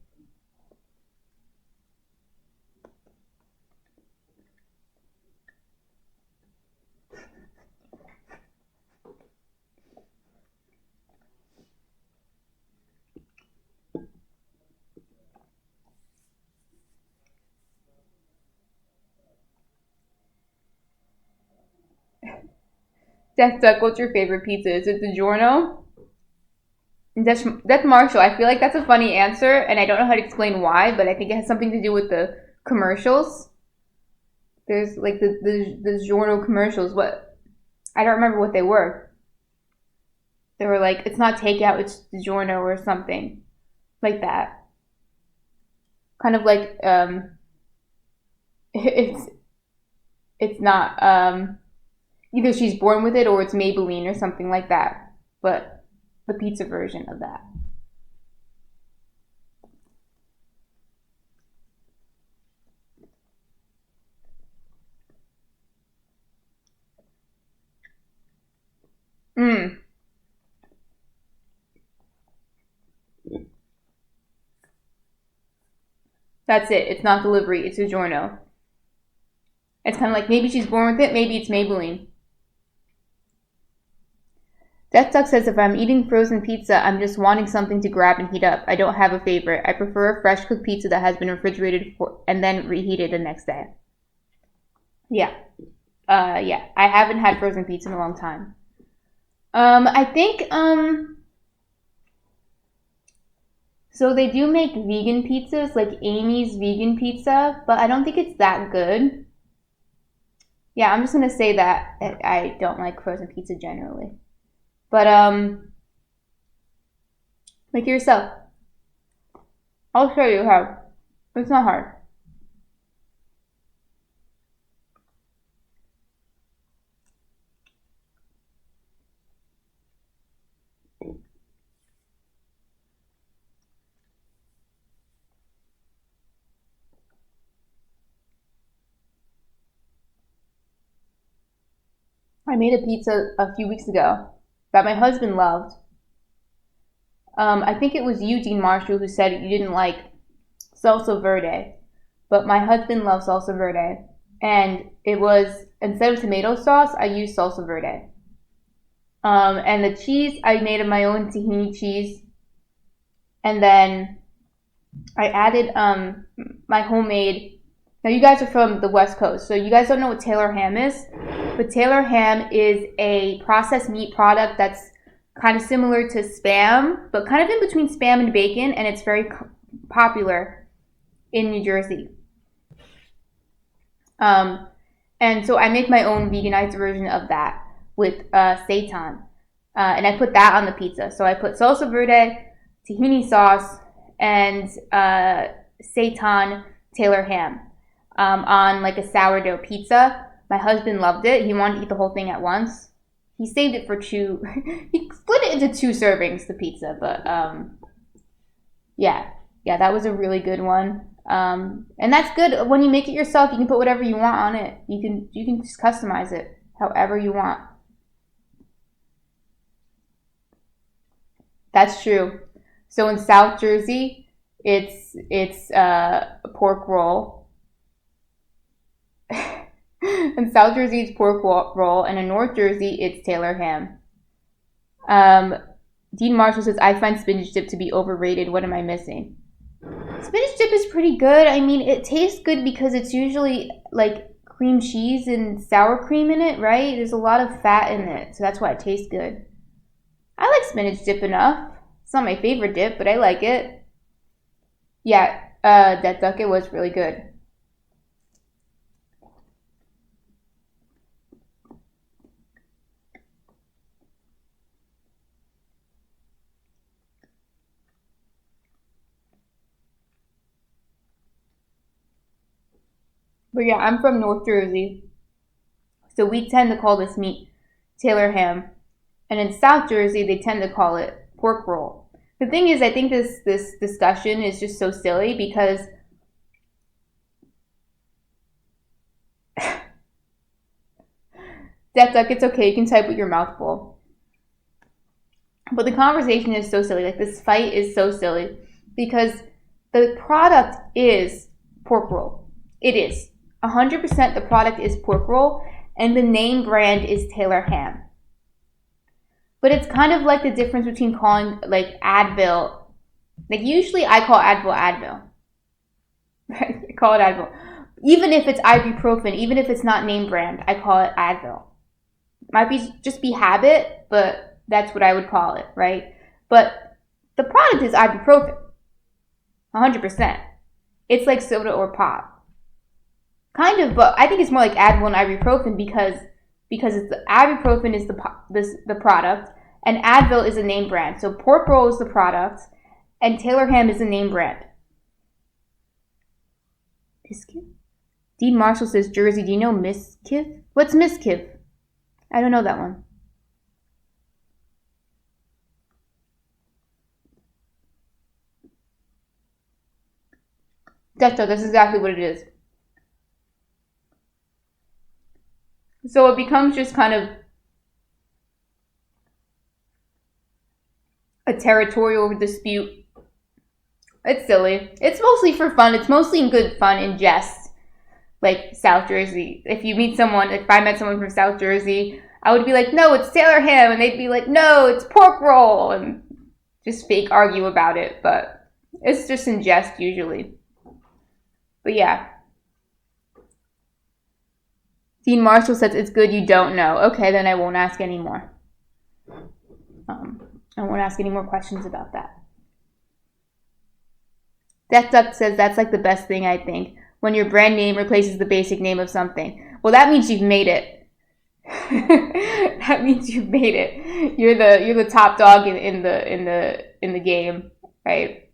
Death Duck, what's your favorite pizza? Is it DiGiorno? Death Marshall, I feel like that's a funny answer, and I don't know how to explain why, but I think it has something to do with the commercials. There's like the DiGiorno commercials. What, I don't remember what they were. They were like, it's not takeout, it's DiGiorno or something like that. Kind of like it's it's not either she's born with it or it's Maybelline or something like that. But the pizza version of that. Mm, that's it. It's not delivery. It's DiGiorno. It's kind of like maybe she's born with it. Maybe it's Maybelline. Death Duck says if I'm eating frozen pizza, I'm just wanting something to grab and heat up. I don't have a favorite. I prefer a fresh cooked pizza that has been refrigerated and then reheated the next day. Yeah. Yeah. I haven't had frozen pizza in a long time. I think, so they do make vegan pizzas, like Amy's vegan pizza, but I don't think it's that good. Yeah, I'm just gonna say that I don't like frozen pizza generally. But, make it yourself. I'll show you how. It's not hard. I made a pizza a few weeks ago that my husband loved. I think it was you, Dean Marshall, who said you didn't like salsa verde, but my husband loves salsa verde, and it was instead of tomato sauce, I used salsa verde. And the cheese I made of my own tahini cheese, and then I added my homemade. Now you guys are from the West Coast, so you guys don't know what Taylor ham is, but Taylor ham is a processed meat product that's kind of similar to Spam, but kind of in between Spam and bacon, and it's very popular in New Jersey. Um, and so I make my own veganized version of that with seitan, and I put that on the pizza. So I put salsa verde, tahini sauce, and seitan Taylor ham on like a sourdough pizza. My husband loved it. He wanted to eat the whole thing at once. He saved it for two. He split it into two servings, the pizza. But yeah, yeah, that was a really good one. And that's good when you make it yourself. You can put whatever you want on it. You can just customize it however you want. That's true. So in South Jersey, it's a pork roll. In South Jersey, it's pork roll, and in North Jersey, it's Taylor ham. Um, Dean Marshall says, I find spinach dip to be overrated. What am I missing? Spinach dip is pretty good. I mean, it tastes good because it's usually like cream cheese and sour cream in it, right? There's a lot of fat in it, so that's why it tastes good. I like spinach dip enough. It's not my favorite dip, but I like it. Yeah, that duck, it was really good. But yeah, I'm from North Jersey, so we tend to call this meat Taylor ham. And in South Jersey, they tend to call it pork roll. The thing is, I think this discussion is just so silly because That's like, it's okay. You can type with your mouth full. But the conversation is so silly. Like, this fight is so silly because the product is pork roll. It is. 100% the product is pork roll, and the name brand is Taylor Ham. But it's kind of like the difference between calling, like, Advil. Like, usually I call Advil Advil. Right? I call it Advil. Even if it's ibuprofen, even if it's not name brand, I call it Advil. Might be just be habit, but that's what I would call it, right? But the product is ibuprofen. 100%. It's like soda or pop. Kind of, but I think it's more like Advil and ibuprofen because it's the ibuprofen is the product and Advil is a name brand. So pork roll is the product and Taylor Ham is the name brand. Biscuit? Dean Marshall says Jersey. Do you know Miskiff? What's Miskiff? I don't know that one. That's exactly what it is. So it becomes just kind of a territorial dispute. It's silly. It's mostly for fun. It's mostly in good fun and jest. Like South Jersey. If you meet someone, if I met someone from South Jersey, I would be like, no, it's Taylor Ham. And they'd be like, no, it's pork roll. And just fake argue about it. But it's just in jest usually. But yeah. Dean Marshall says it's good you don't know. Okay, then I won't ask any more. I won't ask any more questions about that. Death Duck says that's like the best thing, I think, when your brand name replaces the basic name of something. Well, that means you've made it. That means you've made it. You're the top dog in the game, right?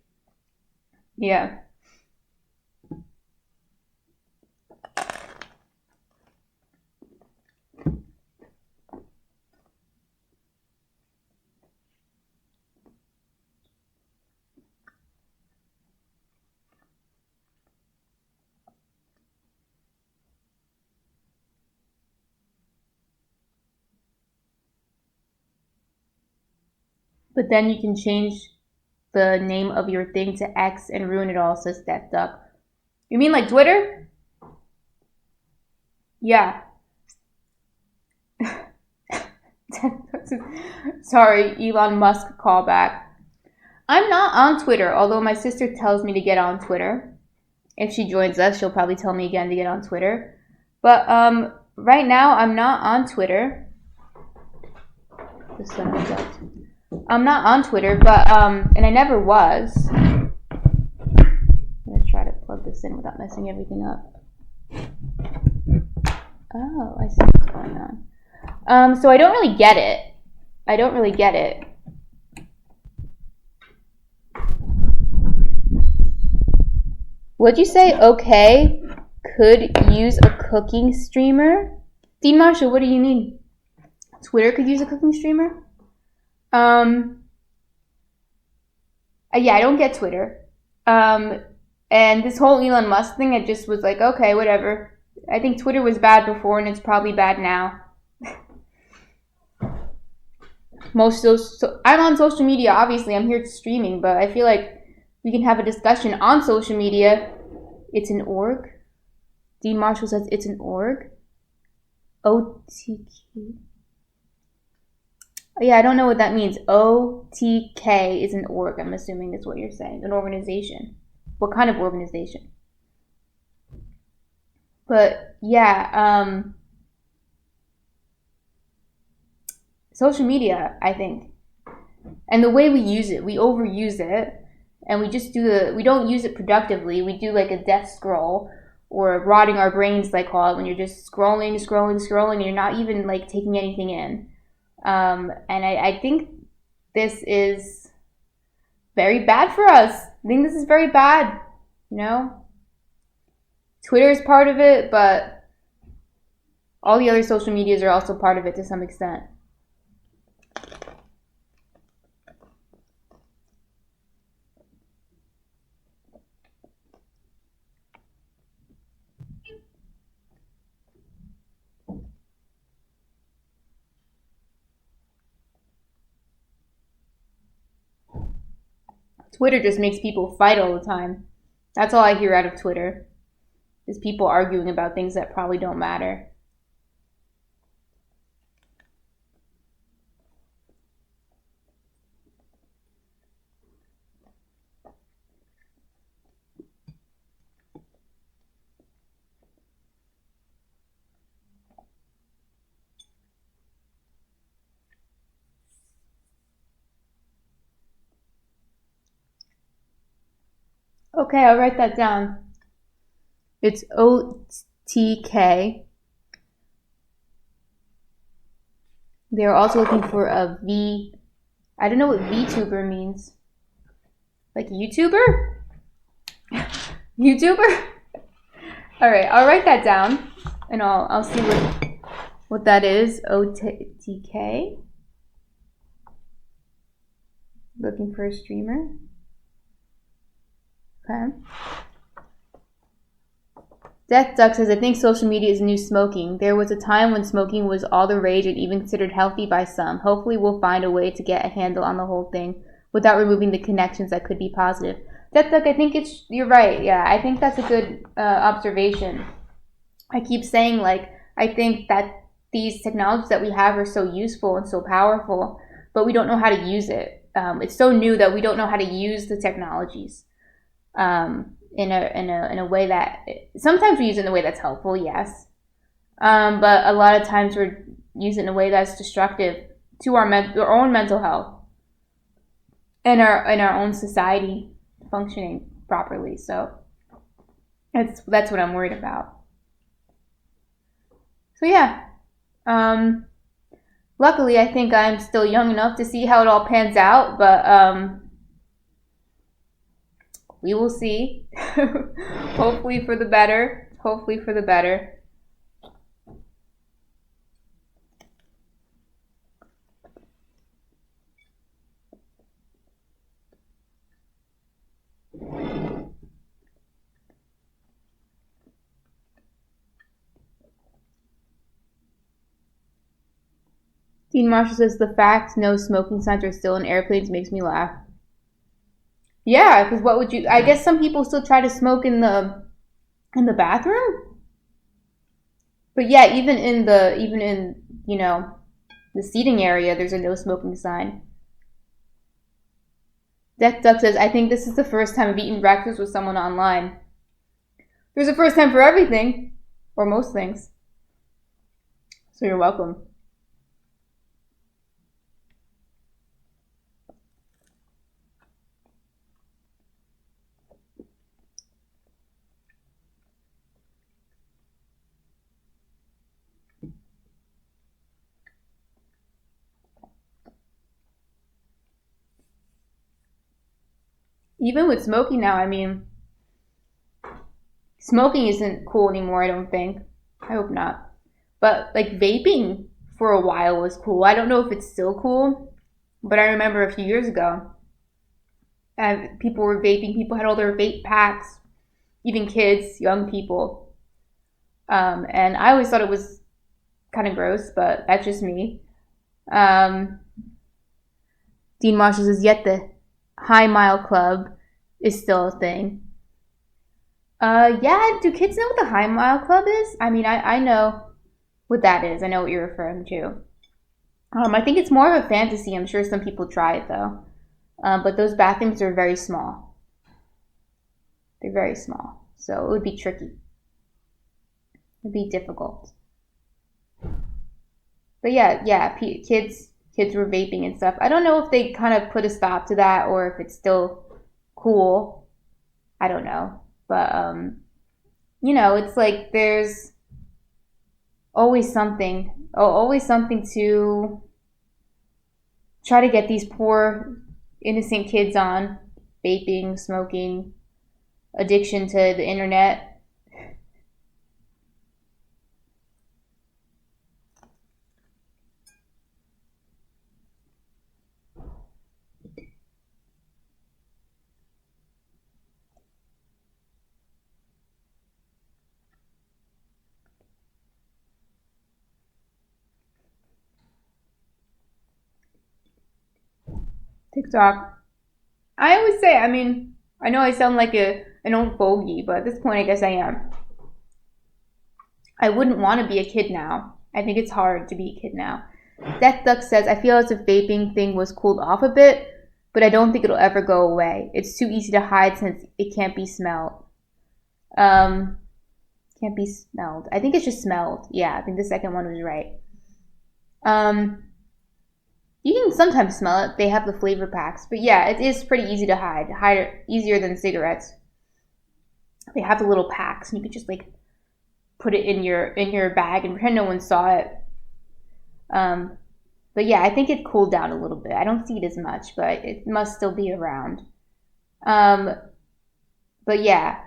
Yeah. But then you can change the name of your thing to X and ruin it all, says Death Duck. You mean like Twitter? Yeah. Sorry, Elon Musk callback. I'm not on Twitter, although my sister tells me to get on Twitter. If she joins us, she'll probably tell me again to get on Twitter. But right now, I'm not on Twitter. I'm not on Twitter, but and I never was. I'm gonna try to plug this in without messing everything up. Oh, I see what's going on. So I don't really get it. What'd you say? Okay, could use a cooking streamer. Dean Marshall, what do you mean? Twitter could use a cooking streamer? Yeah, I don't get Twitter. And this whole Elon Musk thing, I just was like, okay, whatever. I think Twitter was bad before, and it's probably bad now. I'm on social media, obviously. I'm here streaming, but I feel like we can have a discussion on social media. It's an org. Dean Marshall says it's an org. OTK. Yeah, I don't know what that means. OTK is an org. I'm assuming that's what you're saying. An organization. What kind of organization? But yeah, social media, I think. And the way we use it, we overuse it. And we just we don't use it productively. We do like a death scroll or rotting our brains, they call it, when you're just scrolling, and you're not even like taking anything in. And I think this is very bad for us. I think this is very bad, you know? Twitter is part of it, but all the other social medias are also part of it to some extent. Twitter just makes people fight all the time. That's all I hear out of Twitter, is people arguing about things that probably don't matter. Okay, I'll write that down. It's OTK. They're also looking for a V. I don't know what VTuber means. Like YouTuber? YouTuber? All right, I'll write that down, and I'll see what that is. OTK. Looking for a streamer. Okay. Death Duck says, I think social media is new smoking. There was a time when smoking was all the rage and even considered healthy by some. Hopefully we'll find a way to get a handle on the whole thing without removing the connections that could be positive. Death Duck, I think you're right. Yeah, I think that's a good observation. I keep saying, like, I think that these technologies that we have are so useful and so powerful, but we don't know how to use it. It's so new that we don't know how to use the technologies. In a way that sometimes we use it in a way that's helpful, yes, but a lot of times we're using it in a way that's destructive to our own mental health and our own society functioning properly. So that's what I'm worried about. So yeah, luckily I think I'm still young enough to see how it all pans out, but we will see. Hopefully for the better. Hopefully for the better. Dean Marshall says the fact no smoking signs are still in airplanes makes me laugh. Yeah, because what would you? I guess some people still try to smoke in the bathroom. But yeah, even in the seating area, there's a no smoking sign. Death Duck says, I think this is the first time I've eaten breakfast with someone online. There's a first time for everything, or most things. So you're welcome. Even with smoking now, I mean, smoking isn't cool anymore, I don't think. I hope not. But like vaping for a while was cool. I don't know if it's still cool, but I remember a few years ago, people were vaping. People had all their vape packs, even kids, young people. And I always thought it was kind of gross, but that's just me. Dean Marshall says, yet the High Mile Club is still a thing. Yeah, do kids know what the High Mile Club is? I mean, I know what that is. I know what you're referring to. I think it's more of a fantasy. I'm sure some people try it, though. But those bathrooms are very small. They're very small. So it would be tricky. It would be difficult. But yeah, kids were vaping and stuff. I don't know if they kind of put a stop to that or if it's still cool. I don't know. But, it's like there's always something to try to get these poor, innocent kids on. Vaping, smoking, addiction to the internet. TikTok. I always say, I mean, I know I sound like an old fogey, but at this point, I guess I am. I wouldn't want to be a kid now. I think it's hard to be a kid now. Death Duck says, I feel as if vaping thing was cooled off a bit, but I don't think it'll ever go away. It's too easy to hide since it can't be smelled. Can't be smelled. I think it's just smelled. Yeah, I think the second one was right. You can sometimes smell it. They have the flavor packs, but yeah, it is pretty easy to hide. Hide it easier than cigarettes. They have the little packs, and you could just like put it in your bag and pretend no one saw it. But yeah, I think it cooled down a little bit. I don't see it as much, but it must still be around. But yeah,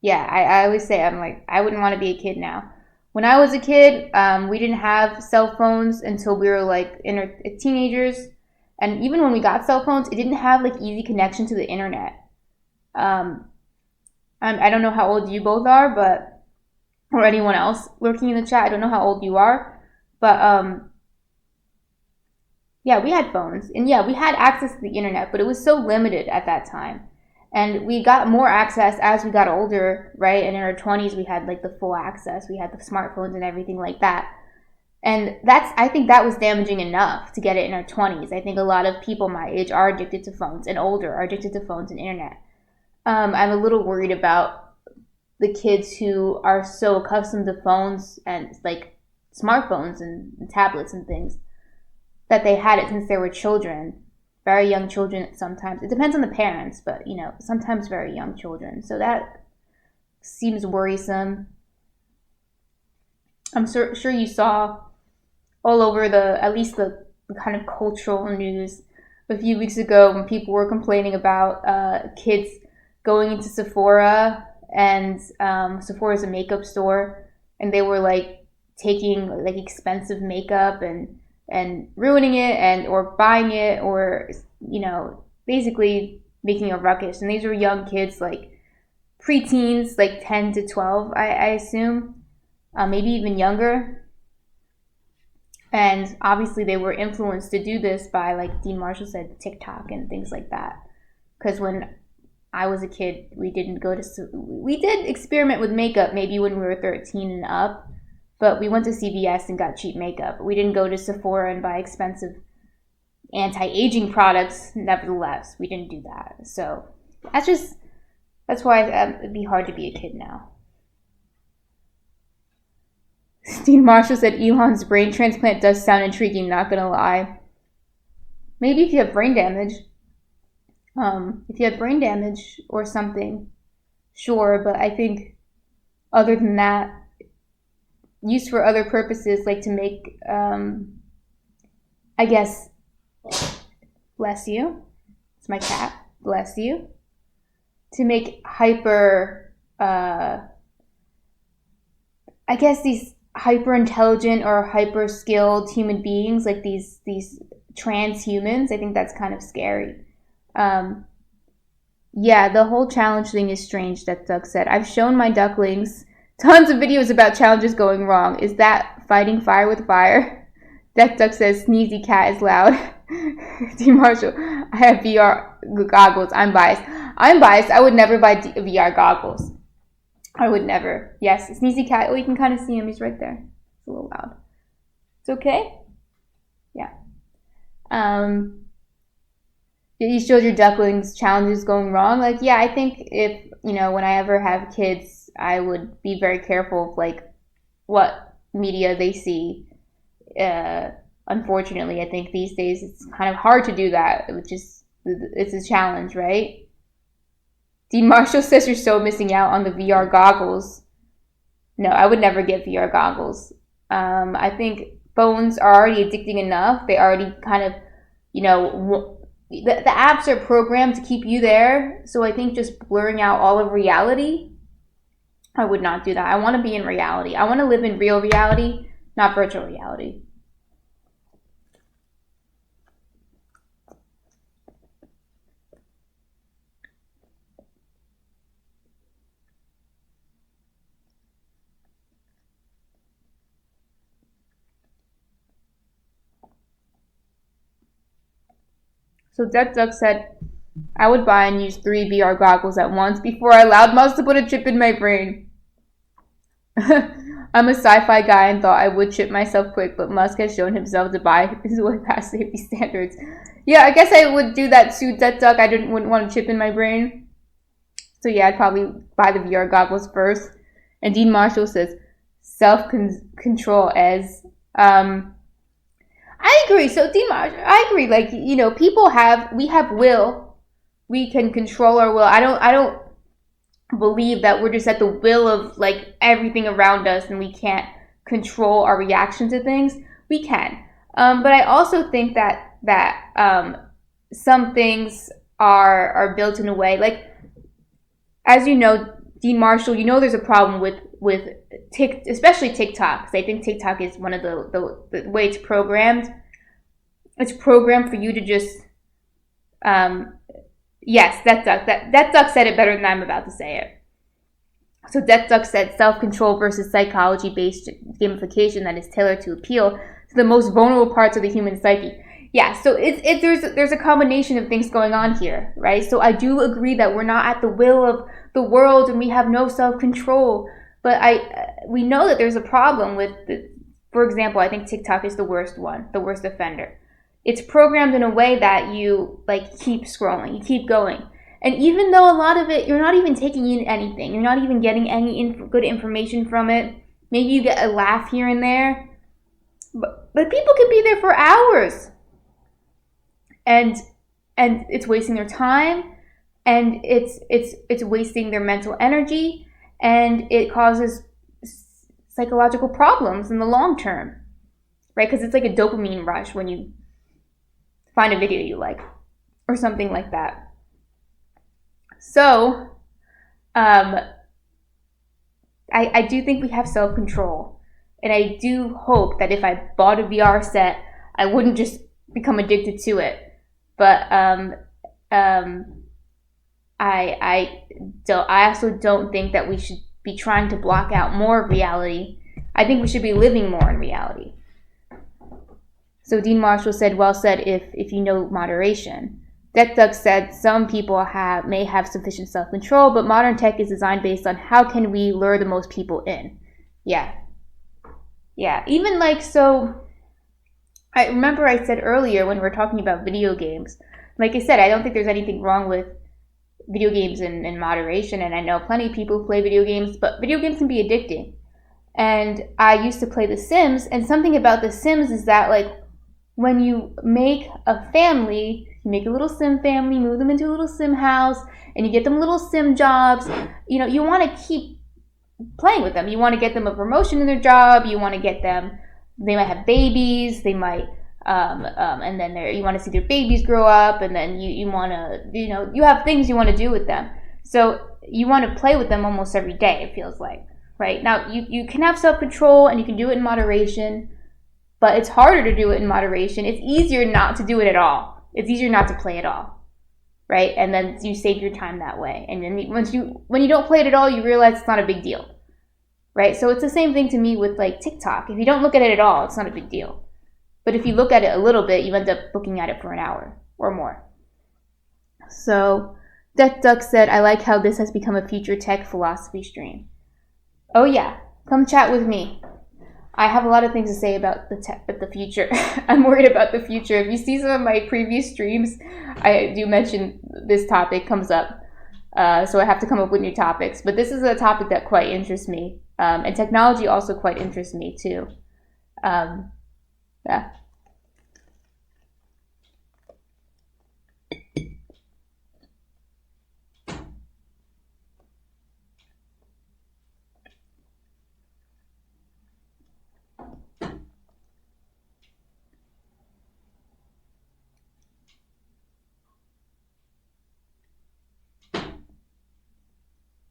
I always say I'm like I wouldn't want to be a kid now. When I was a kid, we didn't have cell phones until we were like in our teenagers, and even when we got cell phones, it didn't have like easy connection to the internet. I don't know how old you both are, but or anyone else lurking in the chat. I don't know how old you are, but yeah, we had phones, and yeah, we had access to the internet, but it was so limited at that time. And we got more access as we got older, right? And in our 20s, we had like the full access. We had the smartphones and everything like that. And I think that was damaging enough to get it in our 20s. I think a lot of people my age are addicted to phones and older are addicted to phones and internet. I'm a little worried about the kids who are so accustomed to phones and like smartphones and tablets and things that they had it since they were children. Very young children sometimes. It depends on the parents, but sometimes very young children. So that seems worrisome. I'm sure you saw all over at least the kind of cultural news a few weeks ago when people were complaining about kids going into Sephora, and Sephora is a makeup store, and they were like taking like expensive makeup and ruining it or buying it or basically making a ruckus. And these were young kids, like preteens, like 10 to 12, I assume, maybe even younger. And obviously they were influenced to do this by, like Dean Marshall said, TikTok and things like that. Because when I was a kid, we did experiment with makeup maybe when we were 13 and up, but we went to CVS and got cheap makeup. We didn't go to Sephora and buy expensive anti-aging products. Nevertheless, we didn't do that. So that's why it'd be hard to be a kid now. Dean Marshall said Elon's brain transplant does sound intriguing, not gonna lie. Maybe if you have brain damage. If you have brain damage or something, sure, but I think other than that, used for other purposes, like to make, I guess, bless you, it's my cat, bless you, to make hyper, I guess these hyper intelligent or hyper skilled human beings, like these transhumans, I think that's kind of scary. Yeah, the whole challenge thing is strange, that Doug said. I've shown my ducklings tons of videos about challenges going wrong. Is that fighting fire with fire? Death Duck says, sneezy cat is loud. D. Marshall, I have VR goggles. I'm biased. I would never buy VR goggles. I would never. Yes, sneezy cat. Oh, you can kind of see him. He's right there. It's a little loud. It's okay? Yeah. You showed your ducklings challenges going wrong. Like, yeah, I think if, when I ever have kids, I would be very careful of, like, what media they see. Unfortunately, I think these days it's kind of hard to do that, it's a challenge, right? Dean Marshall says you're so missing out on the VR goggles. No, I would never get VR goggles. I think phones are already addicting enough. They already kind of, the apps are programmed to keep you there. So I think just blurring out all of reality, I would not do that. I want to be in reality. I want to live in real reality, not virtual reality. So Death Duck said, I would buy and use 3 VR goggles at once before I allowed Musk to put a chip in my brain. I'm a sci-fi guy and thought I would chip myself quick, but Musk has shown himself to buy his way past safety standards. Yeah, I guess I would do that too, Death Duck. Wouldn't want a chip in my brain. So yeah, I'd probably buy the VR goggles first. And Dean Marshall says, self-control as... I agree. So Dean Marshall, I agree. Like, we have will. We can control our will. I don't believe that we're just at the will of like everything around us and we can't control our reaction to things. We can. But I also think that some things are built in a way, like, as you know, Dean Marshall, there's a problem with especially TikTok, because I think TikTok is one of the way it's programmed. It's programmed for you to just, yes, Death Duck said it better than I'm about to say it. So Death Duck said self-control versus psychology-based gamification that is tailored to appeal to the most vulnerable parts of the human psyche. Yeah, so there's a combination of things going on here, right? So I do agree that we're not at the will of the world and we have no self-control. But we know that there's a problem with, for example, I think TikTok is the worst offender. It's programmed in a way that you like keep scrolling, you keep going. And even though a lot of it, you're not even taking in anything, you're not even getting any good information from it. Maybe you get a laugh here and there, but people can be there for hours. And it's wasting their time, and it's wasting their mental energy, and it causes psychological problems in the long term, right? Because it's like a dopamine rush when you find a video you like or something like that. So, I do think we have self-control, and I do hope that if I bought a VR set, I wouldn't just become addicted to it. But I also don't think that we should be trying to block out more of reality. I think we should be living more in reality. So Dean Marshall said, well said, if you know moderation. Death Duck said, some people may have sufficient self-control, but modern tech is designed based on how can we lure the most people in. Yeah. Even like, so... I remember I said earlier when we were talking about video games, like I said, I don't think there's anything wrong with video games in moderation, and I know plenty of people who play video games, but video games can be addicting. And I used to play The Sims, and something about The Sims is that, like, when you make a family, you make a little Sim family, move them into a little Sim house, and you get them little Sim jobs, you want to keep playing with them. You want to get them a promotion in their job, you want to get them... They might have babies. They might, and then you want to see their babies grow up, and then you want to, you have things you want to do with them. So you want to play with them almost every day. It feels like, right? Now you can have self-control and you can do it in moderation, but it's harder to do it in moderation. It's easier not to do it at all. It's easier not to play at all, right? And then you save your time that way. And then when you don't play it at all, you realize it's not a big deal. Right? So it's the same thing to me with like TikTok. If you don't look at it at all, it's not a big deal. But if you look at it a little bit, you end up looking at it for an hour or more. So Death Duck said, I like how this has become a future tech philosophy stream. Oh yeah, come chat with me. I have a lot of things to say about the future. I'm worried about the future. If you see some of my previous streams, I do mention this topic comes up. So I have to come up with new topics. But this is a topic that quite interests me. And technology also quite interests me too. Yeah.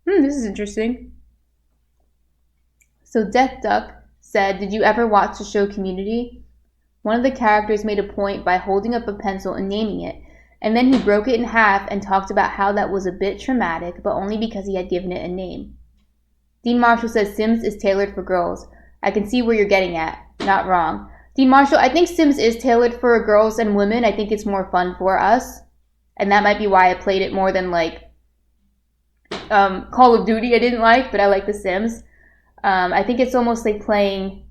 This is interesting. So Death Duck said, did you ever watch the show Community? One of the characters made a point by holding up a pencil and naming it, and then he broke it in half and talked about how that was a bit traumatic, but only because he had given it a name. Dean Marshall says Sims is tailored for girls. I can see where you're getting at. Not wrong. Dean Marshall, I think Sims is tailored for girls and women. I think it's more fun for us. and that might be why I played it more than like Call of Duty. I didn't like, but I like The Sims. I think it's almost like playing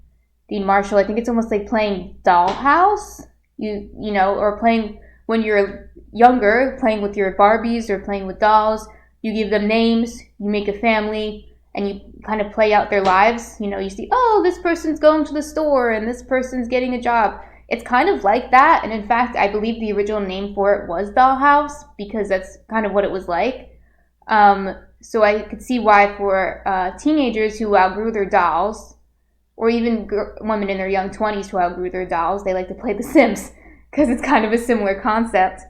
Dean Marshall. I think it's almost like playing Dollhouse. You know, or playing when you're younger, playing with your Barbies or playing with dolls. You give them names, you make a family, and you kind of play out their lives. You know, you see, oh, this person's going to the store and this person's getting a job. It's kind of like that. And in fact, I believe the original name for it was Dollhouse because that's kind of what it was like. So I could see why for teenagers who outgrew their dolls, or even women in their young 20s who outgrew their dolls, they like to play The Sims because it's kind of a similar concept.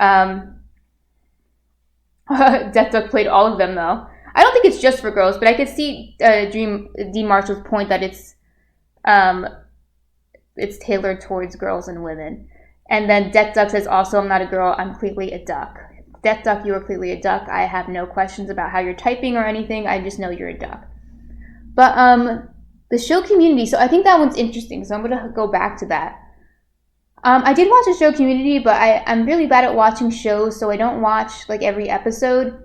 Death Duck played all of them though. I don't think it's just for girls, but I could see Dean Marshall's point that it's tailored towards girls and women. And then Death Duck says also, I'm not a girl, I'm clearly a duck. Death Duck, you are clearly a duck. I have no questions about how you're typing or anything. I just know you're a duck. But the show Community, so I think that one's interesting. So I'm going to go back to that. I did watch the show Community, but I'm really bad at watching shows, so I don't watch like every episode.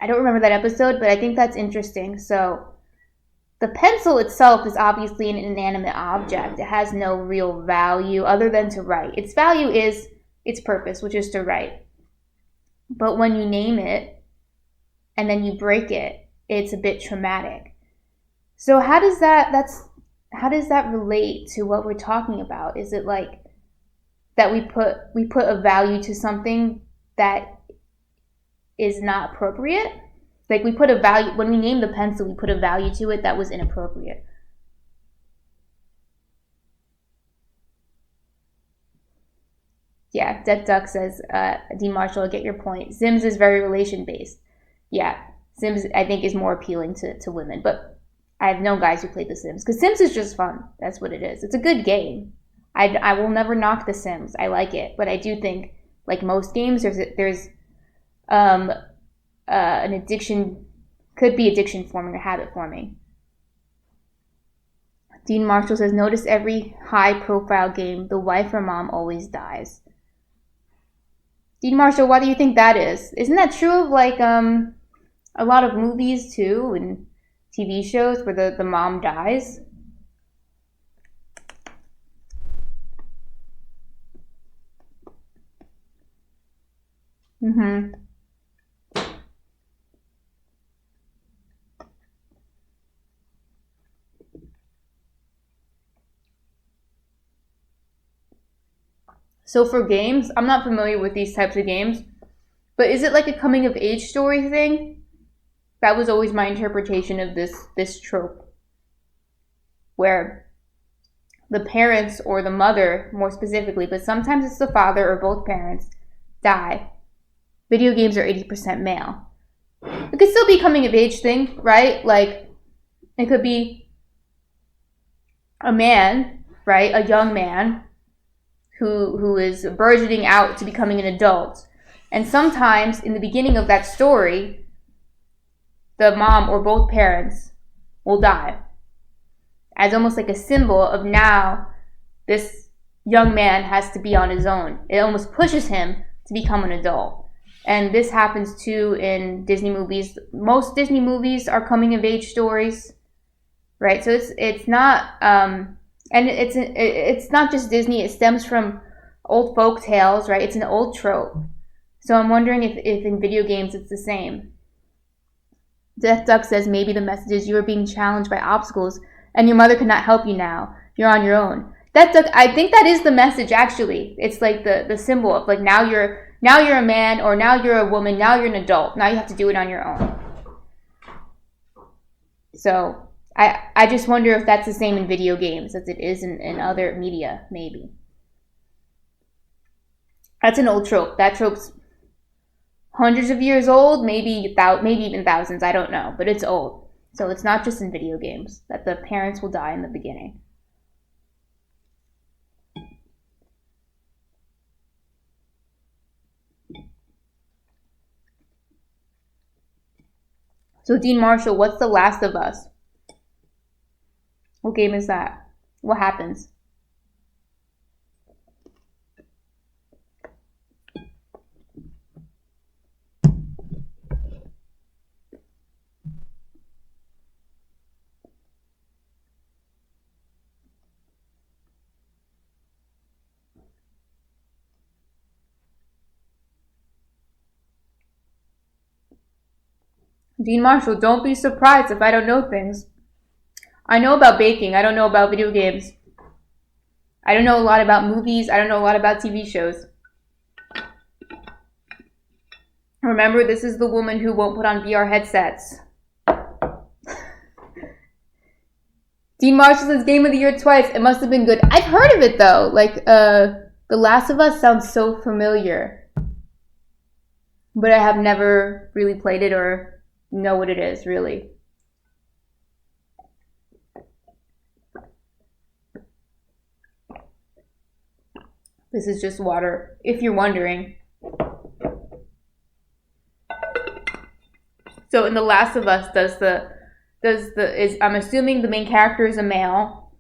I don't remember that episode, but I think that's interesting. So the pencil itself is obviously an inanimate object. It has no real value other than to write. Its value is its purpose, which is to write. But when you name it and then you break it, it's a bit traumatic. So how does that relate to what we're talking about? Is it like that we put a value to something that is not appropriate? Like we put a value, when we name the pencil, we put a value to it that was inappropriate. Yeah, Dead Duck says, Dean Marshall, I get your point. Sims is very relation-based. Yeah, Sims, I think, is more appealing to women. But I've known guys who played The Sims. Because Sims is just fun. That's what it is. It's a good game. I will never knock The Sims. I like it. But I do think, like most games, there's an addiction, could be addiction forming or habit forming. Dean Marshall says, notice every high-profile game, the wife or mom always dies. Dean Marshall, why do you think that is? Isn't that true of like a lot of movies too and TV shows where the mom dies? Mm-hmm. So for games, I'm not familiar with these types of games, but is it like a coming of age story thing? That was always my interpretation of this trope, where the parents or the mother, more specifically, but sometimes it's the father or both parents, die. Video games are 80% male. It could still be a coming of age thing, right? Like it could be a man, right? A young man who is burgeoning out to becoming an adult. And sometimes in the beginning of that story, the mom or both parents will die as almost like a symbol of now this young man has to be on his own. It almost pushes him to become an adult. And this happens too in Disney movies. Most Disney movies are coming of age stories, right? So it's not and it's not just Disney. It stems from old folk tales, right? It's an old trope. So I'm wondering if in video games it's the same. Death Duck says maybe the message is you are being challenged by obstacles and your mother cannot help you now. You're on your own. Death Duck, I think that is the message actually. It's like the symbol of like now you're a man or now you're a woman, now you're an adult. Now you have to do it on your own. So I just wonder if that's the same in video games as it is in other media, maybe. That's an old trope. That trope's hundreds of years old, maybe even thousands, I don't know, but it's old. So it's not just in video games that the parents will die in the beginning. So Dean Marshall, what's The Last of Us? What game is that? What happens? Dean Marshall, don't be surprised if I don't know things. I know about baking. I don't know about video games. I don't know a lot about movies. I don't know a lot about TV shows. Remember, this is the woman who won't put on VR headsets. Dean Marshall says Game of the Year twice. It must have been good. I've heard of it though. Like, The Last of Us sounds so familiar. But I have never really played it or know what it is, really. This is just water, if you're wondering. So in The Last of Us, I'm assuming the main character is a male.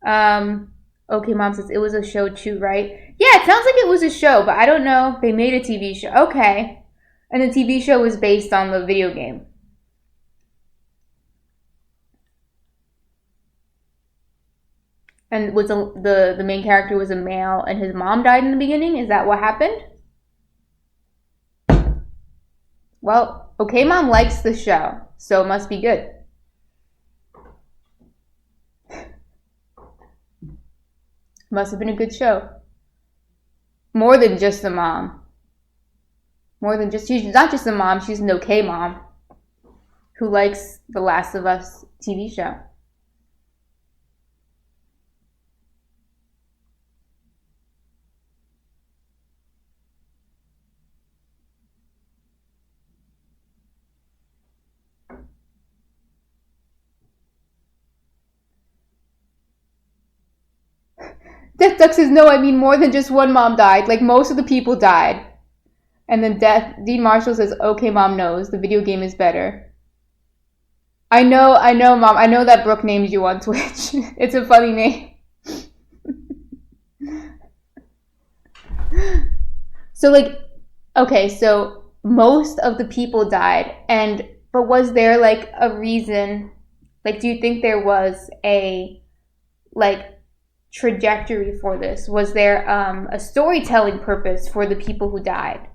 Okay, Mom says it was a show too, right? Yeah, it sounds like it was a show, but I don't know. They made a TV show. Okay. And the TV show was based on the video game. And was the main character was a male and his mom died in the beginning? Is that what happened? Well, okay, Mom likes the show, so it must be good. Must have been a good show. More than just a mom. She's not just a mom, she's an okay mom who likes The Last of Us TV show. Death Duck says, no, I mean more than just one mom died. Like, most of the people died. And then Dean Marshall says, okay, Mom knows. The video game is better. I know, Mom. I know that Brooke named you on Twitch. It's a funny name. So, like, okay, so most of the people died. But was there, like, a reason? Like, do you think there was a, like, trajectory for this? Was there a storytelling purpose for the people who died?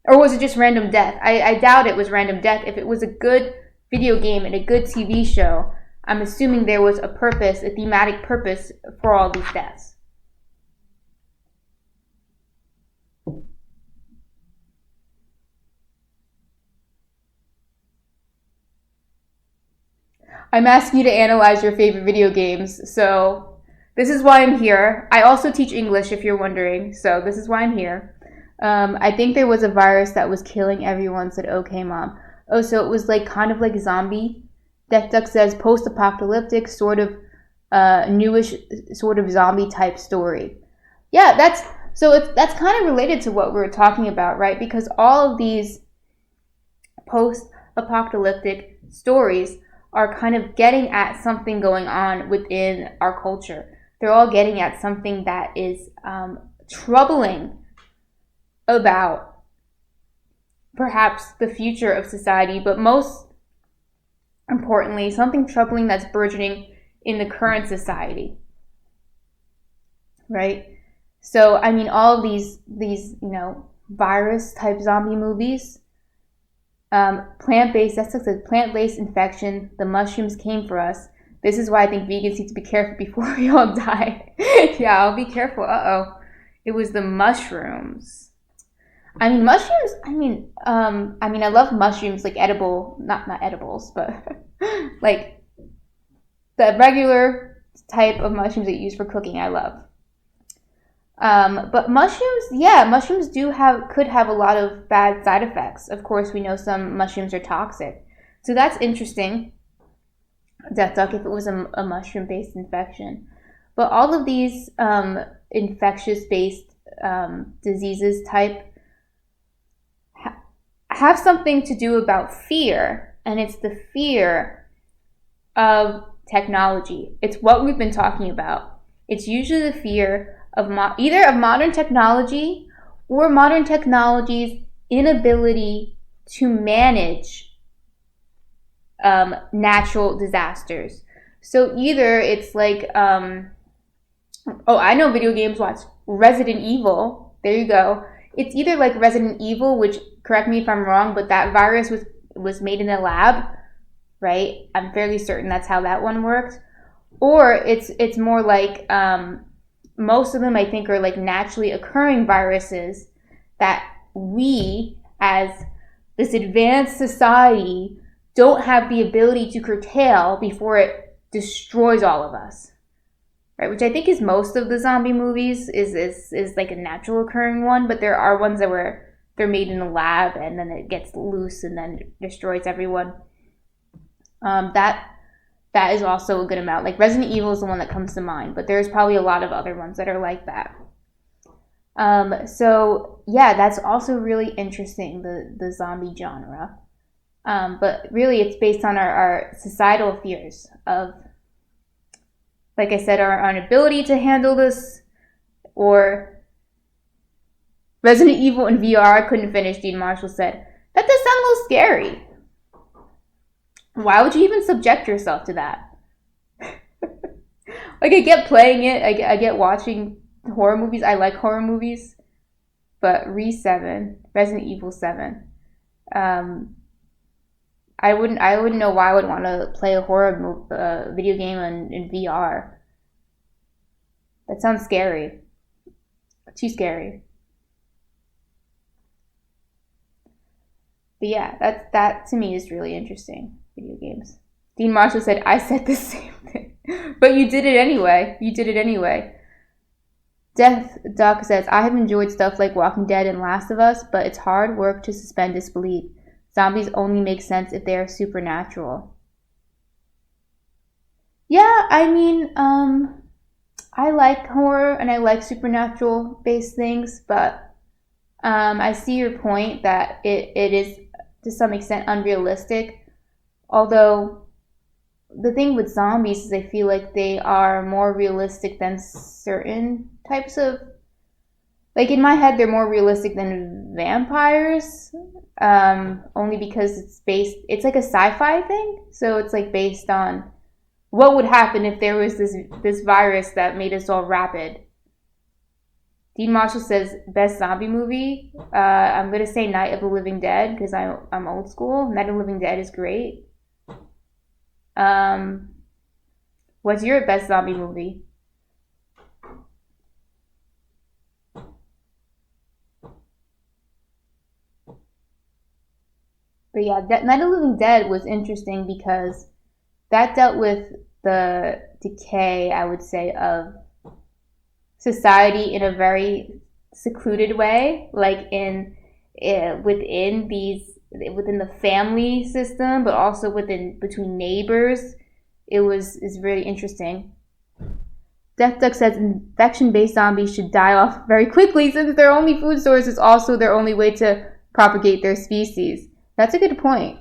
Or was it just random death? I doubt it was random death. If it was a good video game and a good TV show, I'm assuming there was a purpose, a thematic purpose for all these deaths. I'm asking you to analyze your favorite video games, so this is why I'm here. I also teach English, if you're wondering, so this is why I'm here. I think there was a virus that was killing everyone, said okay, Mom. Oh, so it was like kind of like zombie. Death Duck says post-apocalyptic, sort of newish, sort of zombie type story. Yeah, that's kind of related to what we were talking about, right? Because all of these post-apocalyptic stories are kind of getting at something going on within our culture. They're all getting at something that is troubling about perhaps the future of society, but most importantly, something troubling that's burgeoning in the current society, right? So, I mean, all of these virus type zombie movies, plant-based, that's like a plant-based infection, the mushrooms came for us. This is why I think vegans need to be careful before we all die. Yeah, I'll be careful. It was the mushrooms. I mean, mushrooms, I love mushrooms, like edible, not edibles, but like the regular type of mushrooms that you use for cooking, I love. But mushrooms could have a lot of bad side effects. Of course, we know some mushrooms are toxic. So that's interesting. Death Duck, if it was a mushroom-based infection. But all of these infectious-based diseases type have something to do about fear, and it's the fear of technology. It's what we've been talking about. It's usually the fear of either of modern technology or modern technology's inability to manage natural disasters. So either it's like, I know video games, watch Resident Evil. There you go. It's either like Resident Evil, which correct me if I'm wrong, but that virus was made in a lab, right? I'm fairly certain that's how that one worked. Or it's more like most of them I think are like naturally occurring viruses that we as this advanced society don't have the ability to curtail before it destroys all of us, right? Which I think is most of the zombie movies is like a natural occurring one, but there are ones that were they're made in a lab and then it gets loose and then destroys everyone. That is also a good amount. Like Resident Evil is the one that comes to mind, but there's probably a lot of other ones that are like that. So yeah, that's also really interesting, the zombie genre. But really it's based on our societal fears of, like I said, our inability to handle this, or Resident Evil in VR. I couldn't finish, Dean Marshall said. That does sound a little scary. Why would you even subject yourself to that? Like, I get playing it, I get watching horror movies. I like horror movies. But Resident Evil 7, I wouldn't know why I would want to play a horror video game in VR. That sounds scary. Too scary. But yeah, that to me is really interesting. Video games. Dean Marshall said, I said the same thing. But you did it anyway. Death Duck says, I have enjoyed stuff like Walking Dead and Last of Us, but it's hard work to suspend disbelief. Zombies only make sense if they are supernatural. Yeah, I mean, I like horror and I like supernatural based things, but I see your point that it is to some extent unrealistic. Although the thing with zombies is I feel like they are more realistic than certain types of, like in my head they're more realistic than vampires, only because it's like a sci-fi thing, so it's like based on what would happen if there was this virus that made us all rabid. Dean Marshall says best zombie movie. I'm gonna say Night of the Living Dead because I'm old school. Night of the Living Dead is great. What's your best zombie movie? But yeah, Night of the Living Dead was interesting because that dealt with the decay, I would say, of society in a very secluded way, like within the family system, but also between neighbors. Is really interesting. Death Duck says infection-based zombies should die off very quickly since their only food source is also their only way to propagate their species. That's a good point.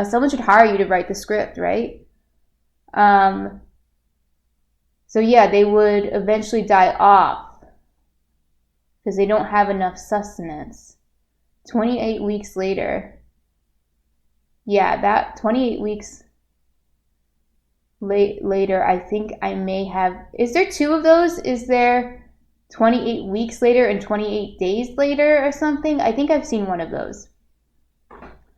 Someone should hire you to write the script, right? So yeah, they would eventually die off because they don't have enough sustenance. 28 weeks later. Yeah, that 28 weeks later, I think I may have... Is there two of those? Is there 28 weeks later and 28 days later or something? I think I've seen one of those.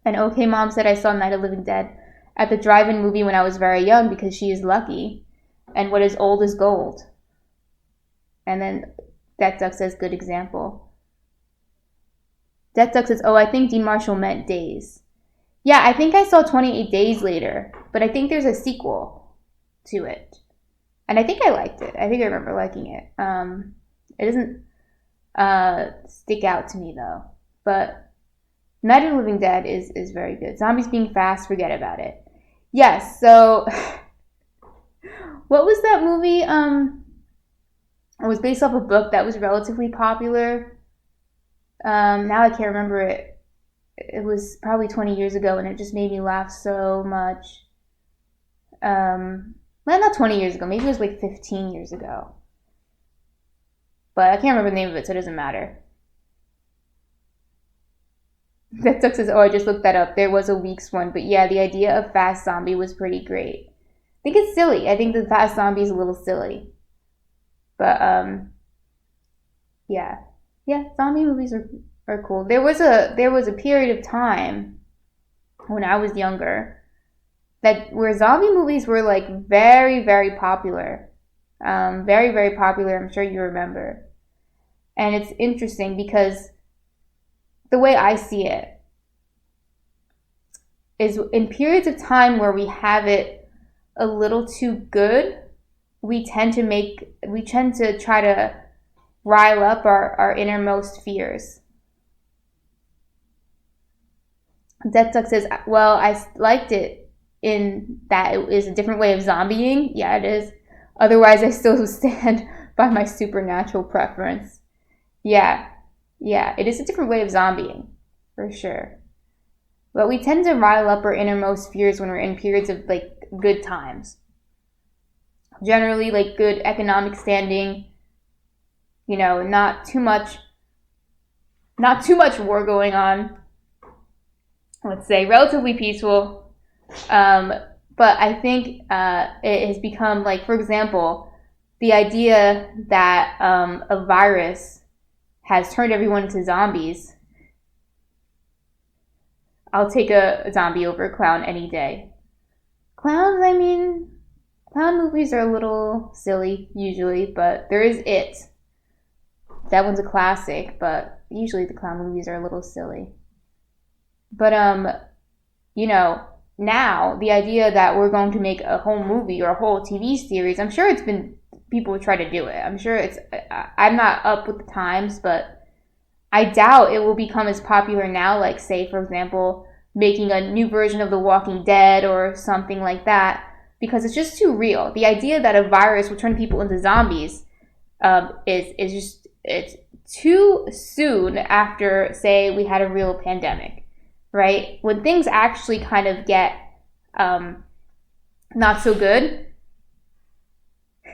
And OK Mom said I saw Night of the Living Dead at the drive-in movie when I was very young because she is lucky. And what is old is gold. And then Death Duck says, good example. Death Duck says, oh, I think Dean Marshall meant days. Yeah, I think I saw 28 Days Later, but I think there's a sequel to it. And I think I liked it. I think I remember liking it. It doesn't stick out to me, though. But Night of the Living Dead is very good. Zombies being fast, forget about it. Yes, so... What was that movie? It was based off a book that was relatively popular. Now I can't remember it. It was probably 20 years ago, and it just made me laugh so much. Well, not 20 years ago. Maybe it was like 15 years ago. But I can't remember the name of it, so it doesn't matter. That sucks says, oh, I just looked that up. There was a Weeks one. But yeah, the idea of fast zombie was pretty great. I think it's silly. I think the fast zombie is a little silly. But, yeah. Yeah, zombie movies are cool. There was a period of time when I was younger that where zombie movies were like very, very popular. Very, very popular. I'm sure you remember. And it's interesting because the way I see it is in periods of time where we have it a little too good, we tend to try to rile up our innermost fears. Death Duck says, well, I liked it in that it is a different way of zombieing. Yeah, it is. Otherwise, I still stand by my supernatural preference. Yeah, it is a different way of zombieing, for sure. But we tend to rile up our innermost fears when we're in periods of like good times. Generally, like good economic standing, not too much war going on. Let's say relatively peaceful. But I think it has become like, for example, the idea that a virus has turned everyone into zombies. I'll take a zombie over a clown any day. Clowns, I mean, clown movies are a little silly usually, but there is It. That one's a classic, but usually the clown movies are a little silly. But now the idea that we're going to make a whole movie or a whole TV series, I'm sure people try to do it. I'm sure I'm not up with the times, but I doubt it will become as popular now, like say, for example, making a new version of The Walking Dead or something like that, because it's just too real. The idea that a virus will turn people into zombies it's too soon after, say, we had a real pandemic, right? When things actually kind of get not so good,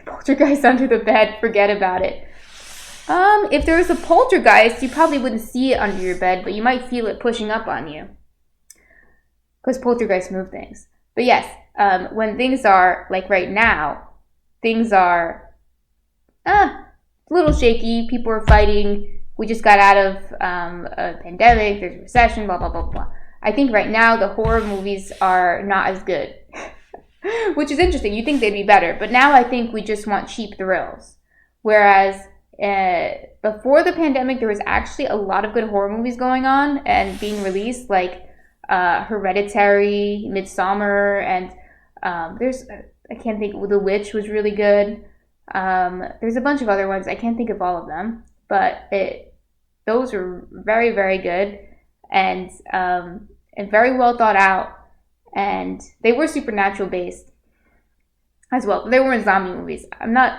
poltergeist under the bed, forget about it. If there was a poltergeist, you probably wouldn't see it under your bed, but you might feel it pushing up on you. Because poltergeists move things. But yes, when things are, like right now, things are a little shaky. People are fighting. We just got out of a pandemic. There's a recession, blah, blah, blah, blah. I think right now the horror movies are not as good. Which is interesting. You think they'd be better. But now I think we just want cheap thrills. Whereas before the pandemic, there was actually a lot of good horror movies going on and being released, like Hereditary, Midsommar, and I can't think, The Witch was really good. There's a bunch of other ones. I can't think of all of them, but those were very, very good and very well thought out, and they were supernatural based as well. But they weren't zombie movies. I'm not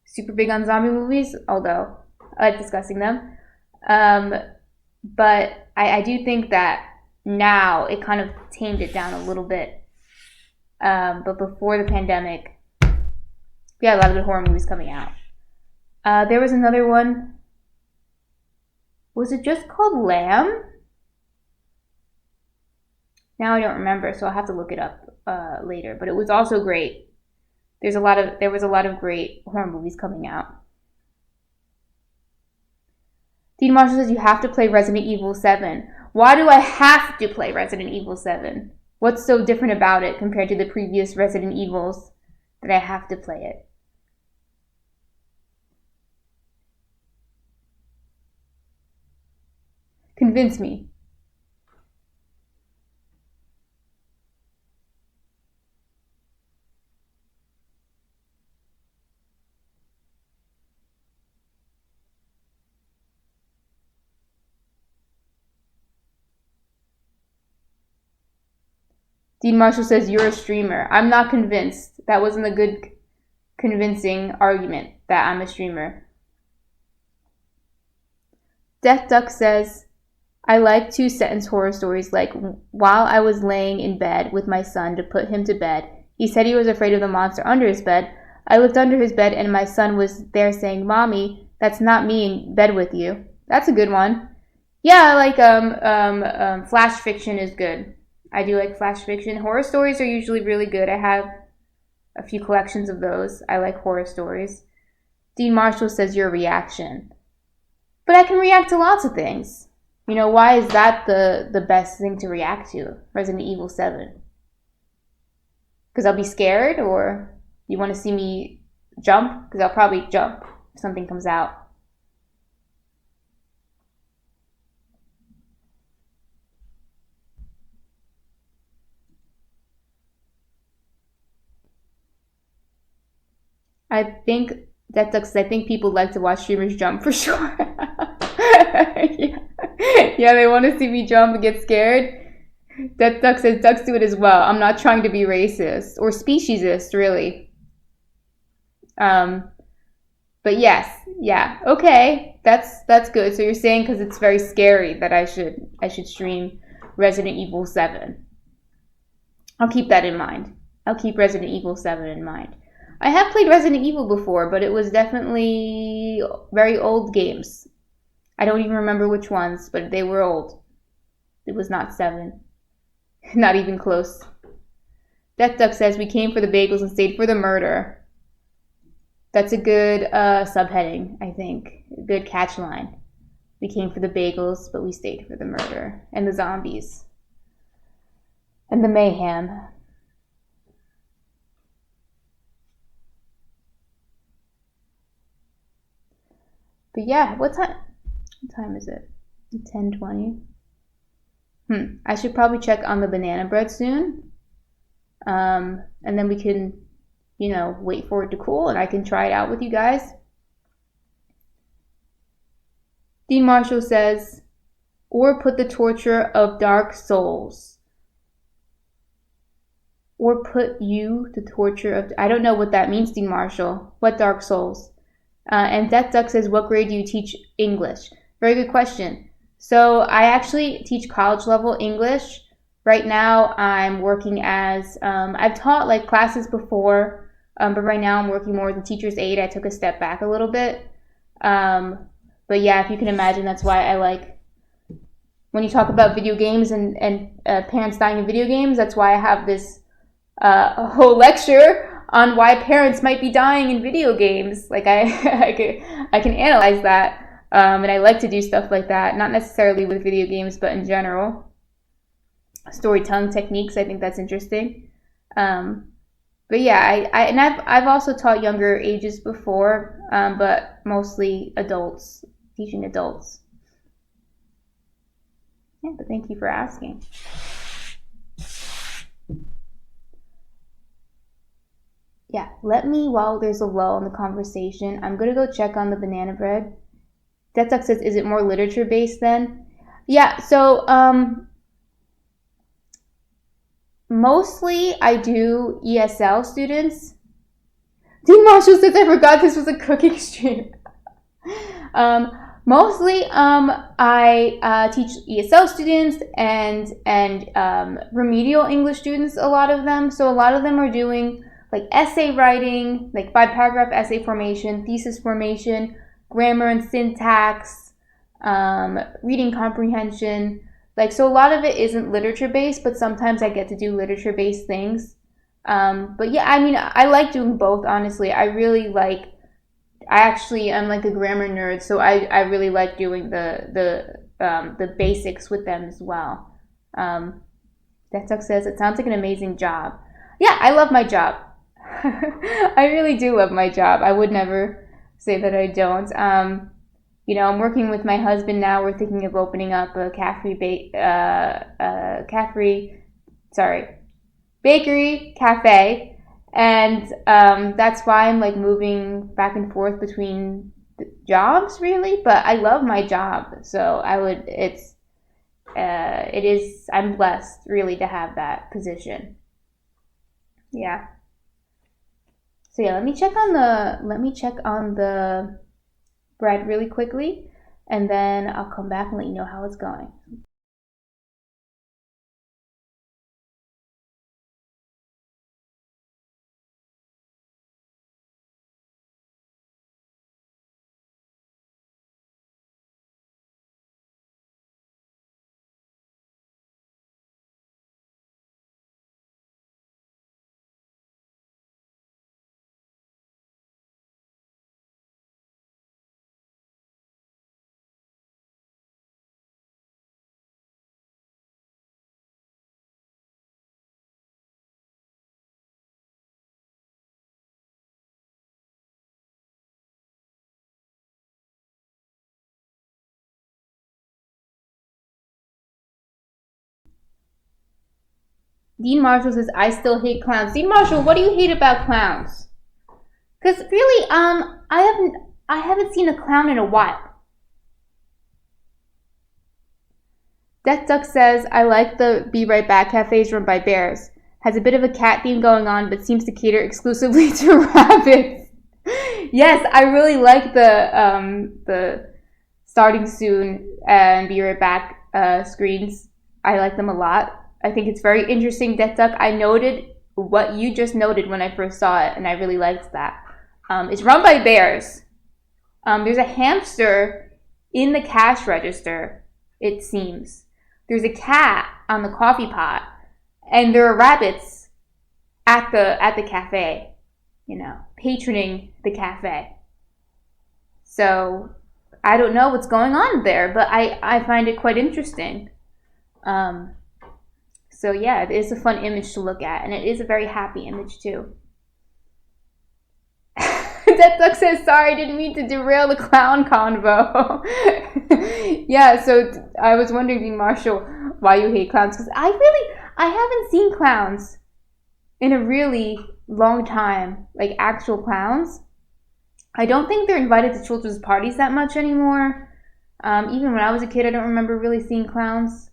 super big on zombie movies, although I like discussing them. But I do think that now it kind of tamed it down a little bit. But before the pandemic, we had a lot of good horror movies coming out. There was another one. Was it just called Lamb? Now I don't remember, so I'll have to look it up later. But it was also great. There was a lot of great horror movies coming out. Dean Marshall says you have to play Resident Evil 7. Why do I have to play Resident Evil 7? What's so different about it compared to the previous Resident Evils that I have to play it? Convince me. Dean Marshall says, you're a streamer. I'm not convinced. That wasn't a good, convincing argument that I'm a streamer. Death Duck says, I like 2-sentence horror stories like, while I was laying in bed with my son to put him to bed, he said he was afraid of the monster under his bed. I looked under his bed and my son was there saying, Mommy, that's not me in bed with you. That's a good one. Yeah, like flash fiction is good. I do like flash fiction. Horror stories are usually really good. I have a few collections of those. I like horror stories. Dean Marshall says your reaction. But I can react to lots of things. Why is that the best thing to react to, Resident Evil 7? Because I'll be scared, or you want to see me jump? Because I'll probably jump if something comes out. I think that sucks. I think people like to watch streamers jump for sure. Yeah. Yeah, they want to see me jump and get scared. That duck says ducks do it as well. I'm not trying to be racist or speciesist, really. Um, but yes, yeah, okay, that's good. So you're saying because it's very scary that I should stream Resident Evil 7. I'll keep that in mind. I'll keep Resident Evil 7 in mind. I have played Resident Evil before, but it was definitely very old games. I don't even remember which ones, but they were old. It was not 7. Not even close. Death Duck says we came for the bagels and stayed for the murder. That's a good subheading, I think. A good catch line. We came for the bagels, but we stayed for the murder. And the zombies. And the mayhem. But yeah, what time is it? 10:20. I should probably check on the banana bread soon. And then we can, wait for it to cool and I can try it out with you guys. Dean Marshall says, or put the torture of Dark Souls. Or put you the torture of... I don't know what that means, Dean Marshall. What Dark Souls? And Death Duck says, what grade do you teach English? Very good question. So I actually teach college level English. Right now I'm working as... I've taught like classes before, but right now I'm working more as a teacher's aide. I took a step back a little bit. But yeah, if you can imagine, that's why I like... When you talk about video games and parents dying in video games, that's why I have this a whole lecture on why parents might be dying in video games. Like I can analyze that, and I like to do stuff like that. Not necessarily with video games, but in general, storytelling techniques. I think that's interesting. But yeah, I've also taught younger ages before, but mostly adults, teaching adults. Yeah, but thank you for asking. Yeah, while there's a lull in the conversation, I'm going to go check on the banana bread. Death Duck says, is it more literature based then? Yeah, so mostly I do ESL students. Dean Marshall says, I forgot this was a cooking stream. Mostly I teach ESL students and remedial English students, a lot of them. So a lot of them are doing like essay writing, like 5-paragraph essay formation, thesis formation, grammar and syntax, reading comprehension. Like, so a lot of it isn't literature based, but sometimes I get to do literature based things. But yeah, I mean, I like doing both, honestly. I actually am like a grammar nerd, so I really like doing the basics with them as well. That Tuck says, it sounds like an amazing job. Yeah, I love my job. I really do love my job. I would never say that I don't. I'm working with my husband now. We're thinking of opening up a bakery cafe, and that's why I'm like moving back and forth between jobs, really. But I love my job, so I'm blessed really to have that position. Yeah. So yeah, let me check on the bread really quickly, and then I'll come back and let you know how it's going. Dean Marshall says, I still hate clowns. Dean Marshall, what do you hate about clowns? Because really, I haven't seen a clown in a while. Death Duck says, I like the Be Right Back cafes run by bears. Has a bit of a cat theme going on, but seems to cater exclusively to rabbits. Yes, I really like the Starting Soon and Be Right Back screens. I like them a lot. I think it's very interesting, Death Duck. I noted what you just noted when I first saw it, and I really liked that. It's run by bears. There's a hamster in the cash register, it seems. There's a cat on the coffee pot, and there are rabbits at the cafe, patroning the cafe. So I don't know what's going on there, but I find it quite interesting. So yeah, it is a fun image to look at, and it is a very happy image too. Death Duck says, sorry, didn't mean to derail the clown convo. Yeah, so I was wondering, Dean Marshall, why you hate clowns, because I haven't seen clowns in a really long time, like actual clowns. I don't think they're invited to children's parties that much anymore. Even when I was a kid, I don't remember really seeing clowns.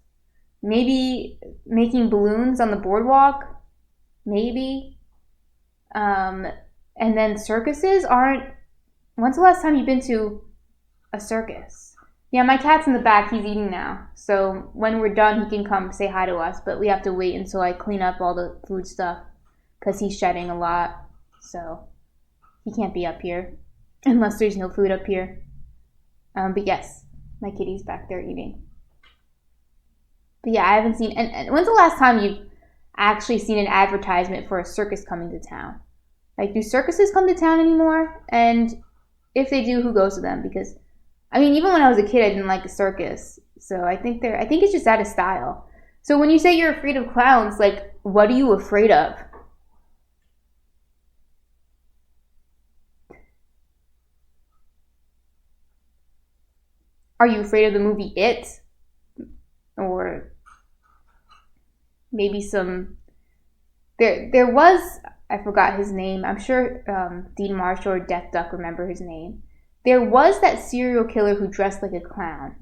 Maybe making balloons on the boardwalk. Maybe. And then circuses aren't... When's the last time you've been to a circus? Yeah, my cat's in the back. He's eating now. So when we're done, he can come say hi to us. But we have to wait until I clean up all the food stuff because he's shedding a lot. So he can't be up here unless there's no food up here. But yes, my kitty's back there eating. But yeah, I haven't seen... And when's the last time you've actually seen an advertisement for a circus coming to town? Like, do circuses come to town anymore? And if they do, who goes to them? Because, I mean, even when I was a kid, I didn't like a circus. So I think it's just out of style. So when you say you're afraid of clowns, like, what are you afraid of? Are you afraid of the movie It? Or maybe some... There was... I forgot his name. I'm sure Dean Marshall or Death Duck remember his name. There was that serial killer who dressed like a clown.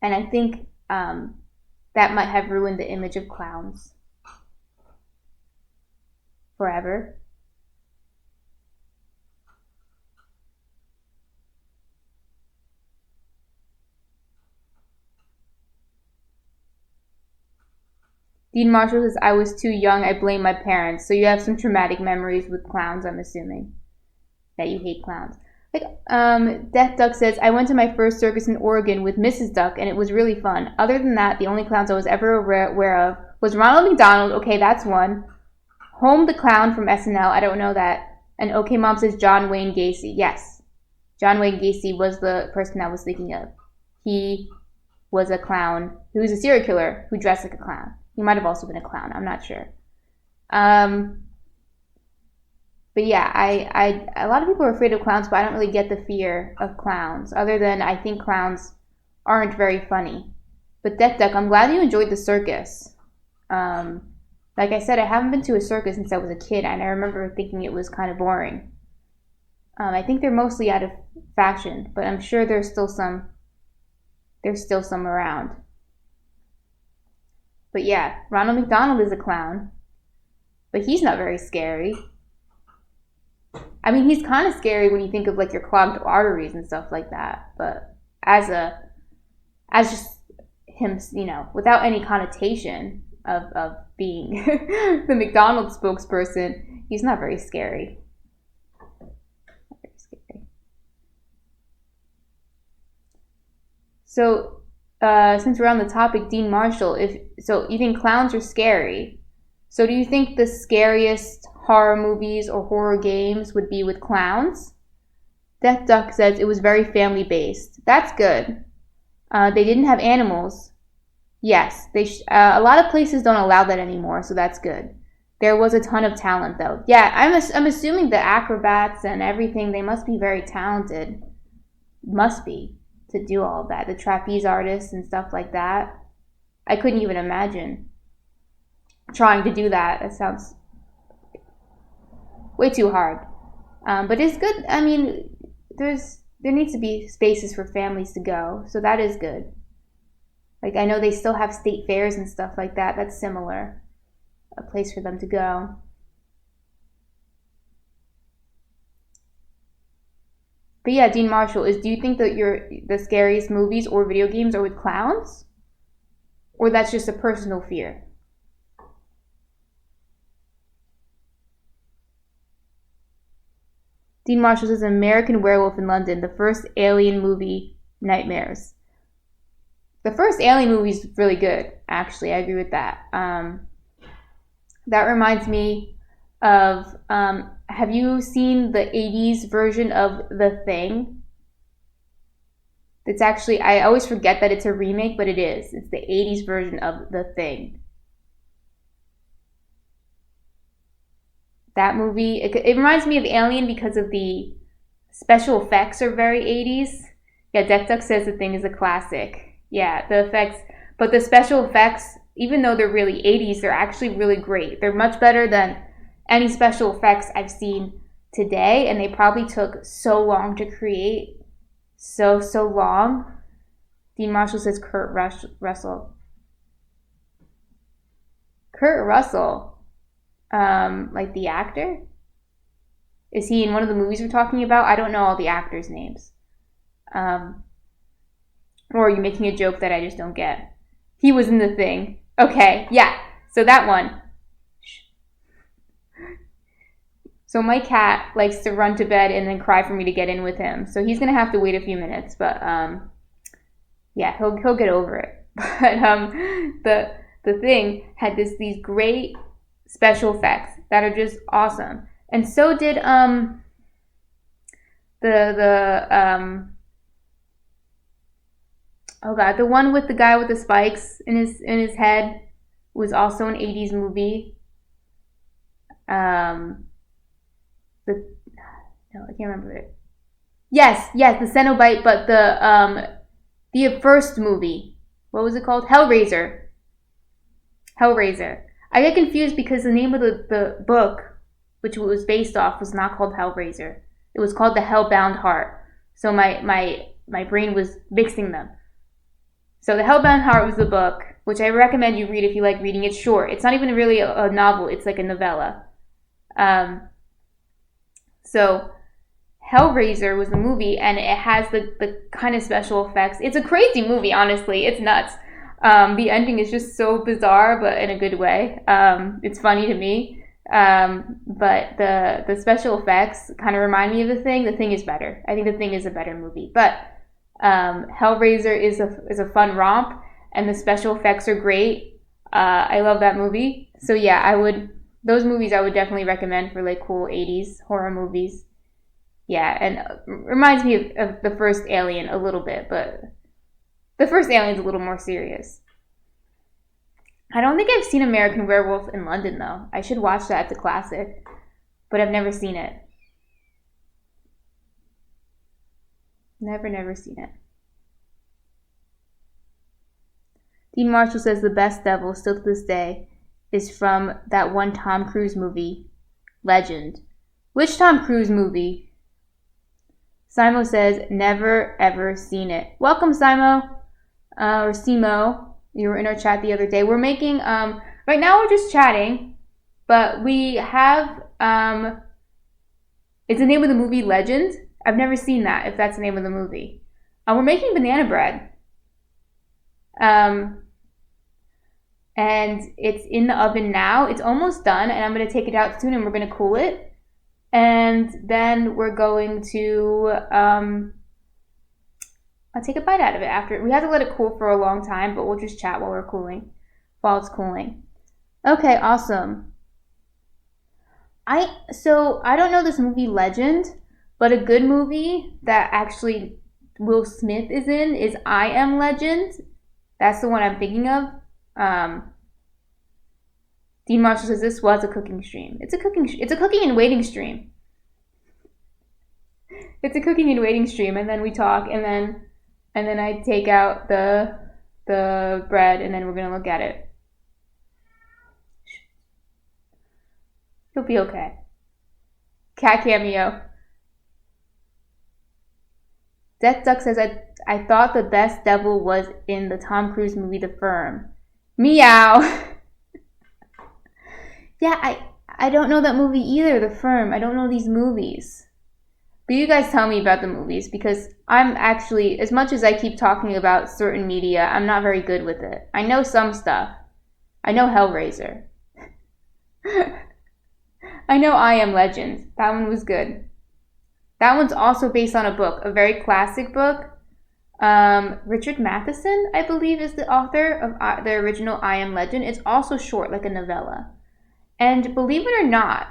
And I think that might have ruined the image of clowns forever. Dean Marshall says, I was too young, I blame my parents. So you have some traumatic memories with clowns, I'm assuming. That you hate clowns. Like, Death Duck says, I went to my first circus in Oregon with Mrs. Duck, and it was really fun. Other than that, the only clowns I was ever aware of was Ronald McDonald. Okay, that's one. Home the Clown from SNL. I don't know that. And OK Mom says John Wayne Gacy. Yes. John Wayne Gacy was the person I was thinking of. He was a clown. He was a serial killer who dressed like a clown. He might have also been a clown. I'm not sure. But yeah, a lot of people are afraid of clowns, but I don't really get the fear of clowns. Other than I think clowns aren't very funny. But Death Duck, I'm glad you enjoyed the circus. Like I said, I haven't been to a circus since I was a kid, and I remember thinking it was kind of boring. I think they're mostly out of fashion, but I'm sure there's still some around. But yeah, Ronald McDonald is a clown. But he's not very scary. I mean, he's kind of scary when you think of like your clogged arteries and stuff like that. But as just him, without any connotation of being the McDonald's spokesperson, he's not very scary. Not very scary. So, since we're on the topic, Dean Marshall, you think clowns are scary? So do you think the scariest horror movies or horror games would be with clowns? Death Duck says it was very family based. That's good. They didn't have animals. Yes, a lot of places don't allow that anymore, so that's good. There was a ton of talent though. Yeah, I'm assuming the acrobats and everything, they must be very talented. Must be. To do all of that. The trapeze artists and stuff like that. I couldn't even imagine. trying to do that. That sounds way too hard. But it's good. I mean, there needs to be spaces for families to go, so that is good. Like, I know they still have state fairs and stuff like that. That's similar. A place for them to go. But yeah, Dean Marshall, do you think that the scariest movies or video games are with clowns? Or that's just a personal fear? Dean Marshall says American Werewolf in London, the first Alien movie, nightmares. The first Alien movie is really good, actually. I agree with that. That reminds me of, have you seen the 80s version of The Thing? It's actually, I always forget that it's a remake, but it is. It's the 80s version of The Thing. That movie, it reminds me of Alien because of the special effects are very 80s. Yeah, Death Duck says The Thing is a classic. Yeah, the effects, but the special effects, even though they're really 80s, they're actually really great. They're much better than any special effects I've seen today, and they probably took so long to create. So long. Dean Marshall says Kurt Russell. Kurt Russell, like the actor? Is he in one of the movies we're talking about? I don't know all the actors' names. Or are you making a joke that I just don't get? He was in The Thing. Okay, yeah. So that one. So my cat likes to run to bed and then cry for me to get in with him. So he's gonna have to wait a few minutes, but yeah, he'll get over it. But the Thing had these great special effects that are just awesome, and so did oh god, the one with the guy with the spikes in his head was also an 80s movie. No, I can't remember it. Yes, the Cenobite, but the first movie. What was it called? Hellraiser. I get confused because the name of the book, which it was based off, was not called Hellraiser. It was called The Hellbound Heart. So my brain was mixing them. So The Hellbound Heart was the book, which I recommend you read if you like reading. It's short. It's not even really a novel. It's like a novella. So Hellraiser was the movie, and it has the kind of special effects. It's a crazy movie, honestly. It's nuts. The ending is just so bizarre, but in a good way. It's funny to me. But the special effects kind of remind me of The Thing. The Thing is better. I think The Thing is a better movie. But Hellraiser is a fun romp, and the special effects are great. I love that movie. So yeah, those movies I would definitely recommend for like cool 80s horror movies. Yeah, and reminds me of the first Alien a little bit, but the first Alien's a little more serious. I don't think I've seen American Werewolf in London, though. I should watch that. It's a classic, but I've never seen it. Never seen it. Dean Marshall says the best devil, still to this day, is from that one Tom Cruise movie, Legend. Which Tom Cruise movie? Simo says, never ever seen it. Welcome, Simo. Or Simo. You were in our chat the other day. We're making, right now we're just chatting, but we have, is the name of the movie Legend? I've never seen that, if that's the name of the movie. We're making banana bread. And it's in the oven now. It's almost done, and I'm going to take it out soon, and we're going to cool it. And then we're going to, I'll take a bite out of it after. We have to let it cool for a long time, but we'll just chat while it's cooling. Okay, awesome. So I don't know this movie Legend, but a good movie that actually Will Smith is in is I Am Legend. That's the one I'm thinking of. Dean Marshall says this was a cooking stream. It's a cooking and waiting stream. It's a cooking and waiting stream, and then we talk, and then I take out the bread, and then we're gonna look at it. He'll be okay. Cat cameo. Death Duck says, I thought the best devil was in the Tom Cruise movie The Firm. Meow. Yeah, I don't know that movie either, The Firm. I don't know these movies. But you guys tell me about the movies, because I'm actually, as much as I keep talking about certain media, I'm not very good with it. I know some stuff. I know Hellraiser. I know I Am Legend. That one was good. That one's also based on a book, a very classic book. Richard Matheson, I believe, is the author of the original I Am Legend. It's also short, like a novella. And believe it or not,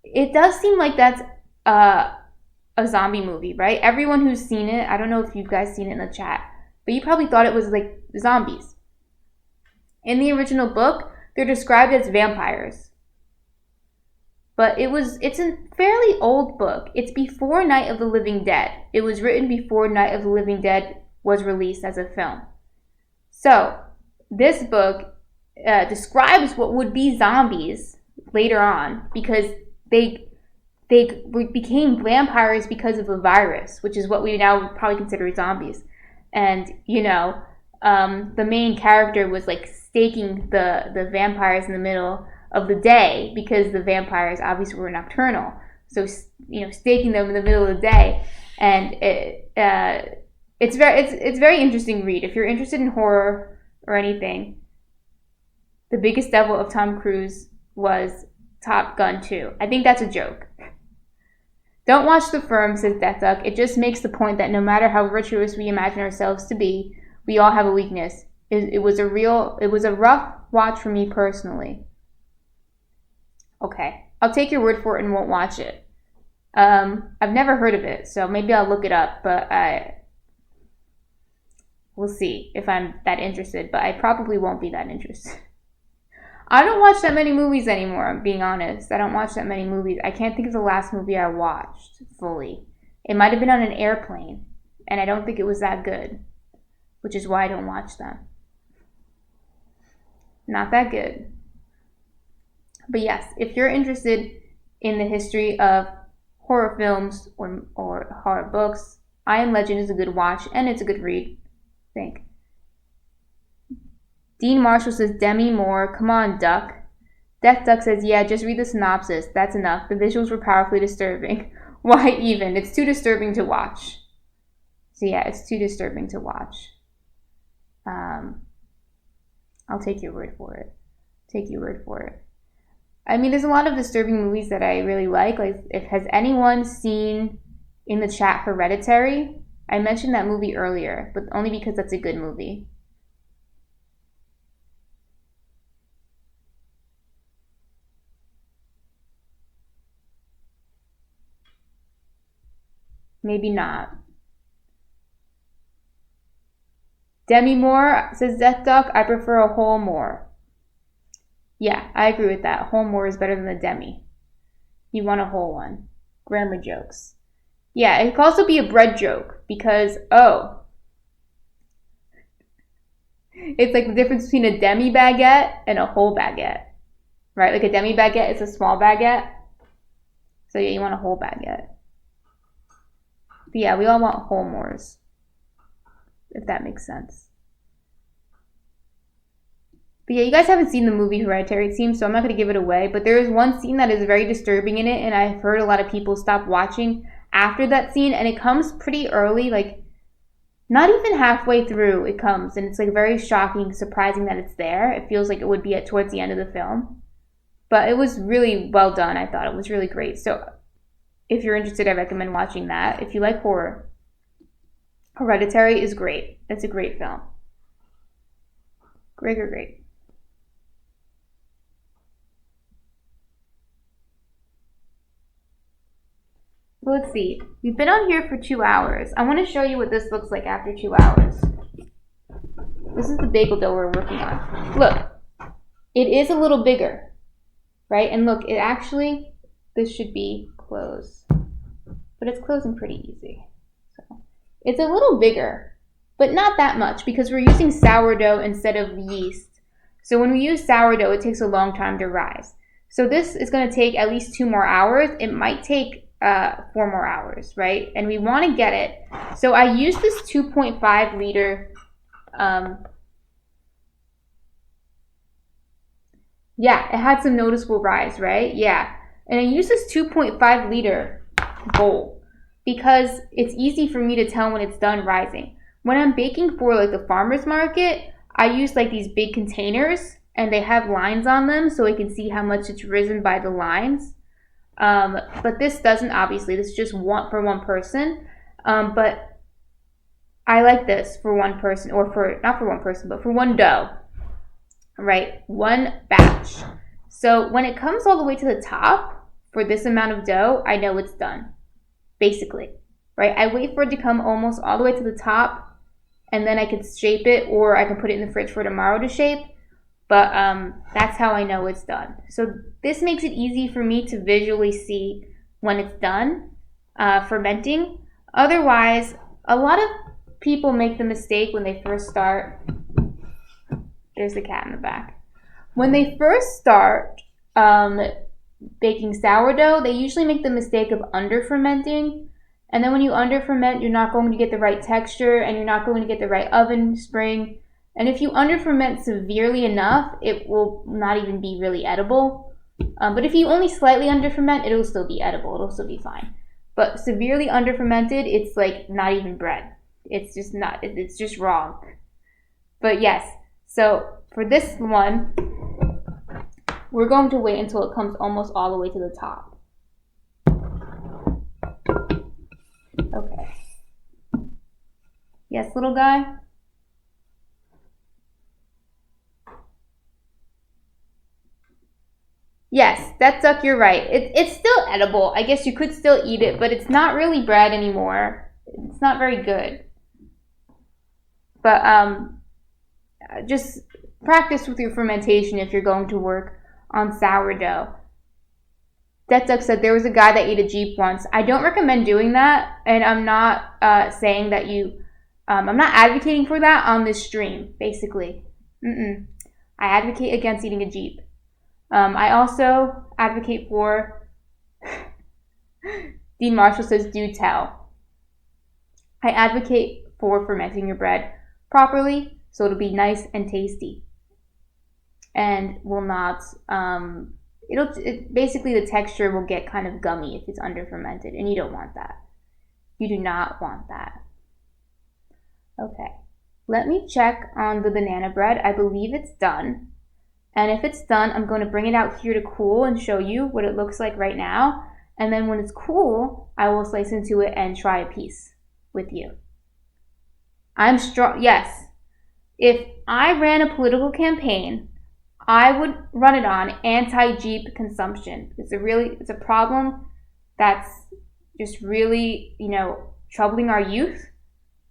it does seem like that's a zombie movie, right? Everyone who's seen it, I don't know if you guys seen it in the chat, but you probably thought it was like zombies. In the original book, they're described as vampires. But it's a fairly old book. It's before Night of the Living Dead. It was written before Night of the Living Dead was released as a film. So, this book describes what would be zombies later on, because they became vampires because of a virus, which is what we now probably consider zombies. And, the main character was like staking the vampires in the middle of the day, because the vampires obviously were nocturnal. So, staking them in the middle of the day. And it's very interesting read. If you're interested in horror or anything, The Biggest Devil of Tom Cruise was Top Gun 2. I think that's a joke. Don't watch The Firm, says Death Duck. It just makes the point that no matter how virtuous we imagine ourselves to be, we all have a weakness. It was a rough watch for me personally. Okay, I'll take your word for it and won't watch it. I've never heard of it, so maybe I'll look it up, but we'll see if I'm that interested, but I probably won't be that interested. I don't watch that many movies anymore, I'm being honest. I don't watch that many movies. I can't think of the last movie I watched fully. It might have been on an airplane, and I don't think it was that good, which is why I don't watch them. Not that good. But yes, if you're interested in the history of horror films or horror books, I Am Legend is a good watch, and it's a good read, I think. Dean Marshall says, Demi Moore, come on, Duck. Death Duck says, yeah, just read the synopsis. That's enough. The visuals were powerfully disturbing. Why even? It's too disturbing to watch. So yeah, it's too disturbing to watch. I'll take your word for it. I mean, there's a lot of disturbing movies that I really like. Like, has anyone seen in the chat Hereditary? I mentioned that movie earlier, but only because that's a good movie. Maybe not. Demi Moore, says Death Duck, I prefer a whole Moore. Yeah, I agree with that. Whole Moore is better than the demi. You want a whole one. Grammar jokes. Yeah, it could also be a bread joke, because, it's like the difference between a demi baguette and a whole baguette. Right? Like a demi baguette is a small baguette. So yeah, you want a whole baguette. But yeah, we all want whole Moores, if that makes sense. But yeah, you guys haven't seen the movie Hereditary, it seems, so I'm not going to give it away. But there is one scene that is very disturbing in it, and I've heard a lot of people stop watching after that scene, and it comes pretty early, like not even halfway through it comes, and it's like very shocking, surprising that it's there. It feels like it would be towards the end of the film. But it was really well done, I thought. It was really great. So if you're interested, I recommend watching that. If you like horror, Hereditary is great. It's a great film. Great. Let's see. We've been on here for 2 hours. I want to show you what this looks like after 2 hours. This is the bagel dough we're working on. Look, it is a little bigger, right? And look, it actually, this should be closed, but it's closing pretty easy. So it's a little bigger, but not that much, because we're using sourdough instead of yeast. So when we use sourdough, it takes a long time to rise. So this is going to take at least 2 more hours. It might take 4 more hours, right? And we want to get it. So I use this 2.5 liter. Yeah, it had some noticeable rise, right? Yeah. And I use this 2.5 liter bowl because it's easy for me to tell when it's done rising. When I'm baking for like the farmer's market, I use like these big containers and they have lines on them so I can see how much it's risen by the lines. But this doesn't, obviously. This is just for one person. But I like this for one person, or for, not for one person, but for one dough, right? One batch. So when it comes all the way to the top for this amount of dough, I know it's done, basically, right? I wait for it to come almost all the way to the top, and then I can shape it, or I can put it in the fridge for tomorrow to shape. But that's how I know it's done. So this makes it easy for me to visually see when it's done fermenting. Otherwise, a lot of people make the mistake when they first start. There's the cat in the back. When they first start baking sourdough, they usually make the mistake of under fermenting. And then when you under ferment, you're not going to get the right texture and you're not going to get the right oven spring. And if you under ferment severely enough, it will not even be really edible. But if you only slightly under ferment, it'll still be edible. It'll still be fine. But severely under fermented, it's like not even bread. It's just not, it's just wrong. But yes, so for this one, we're going to wait until it comes almost all the way to the top. Okay. Yes, little guy? Yes, that duck, you're right. It's still edible. I guess you could still eat it, but it's not really bread anymore. It's not very good. But just practice with your fermentation if you're going to work on sourdough. That duck said there was a guy that ate a Jeep once. I don't recommend doing that, and I'm not saying that you. I'm not advocating for that on this stream, basically. I advocate against eating a Jeep. I also advocate for, Dean Marshall says, do tell. I advocate for fermenting your bread properly so it'll be nice and tasty. And will not, basically the texture will get kind of gummy if it's under fermented, and you don't want that. You do not want that. Okay, let me check on the banana bread. I believe it's done. And if it's done, I'm going to bring it out here to cool and show you what it looks like right now. And then when it's cool, I will slice into it and try a piece with you. I'm strong. Yes. If I ran a political campaign, I would run it on anti-Jeep consumption. It's a problem that's just really, troubling our youth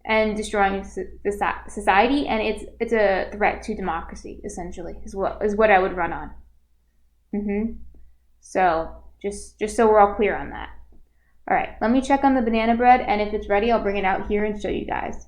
and destroying society, and it's a threat to democracy, essentially, is what I would run on. So just so we're all clear on that. All right, let me check on the banana bread, and if it's ready, I'll bring it out here and show you guys.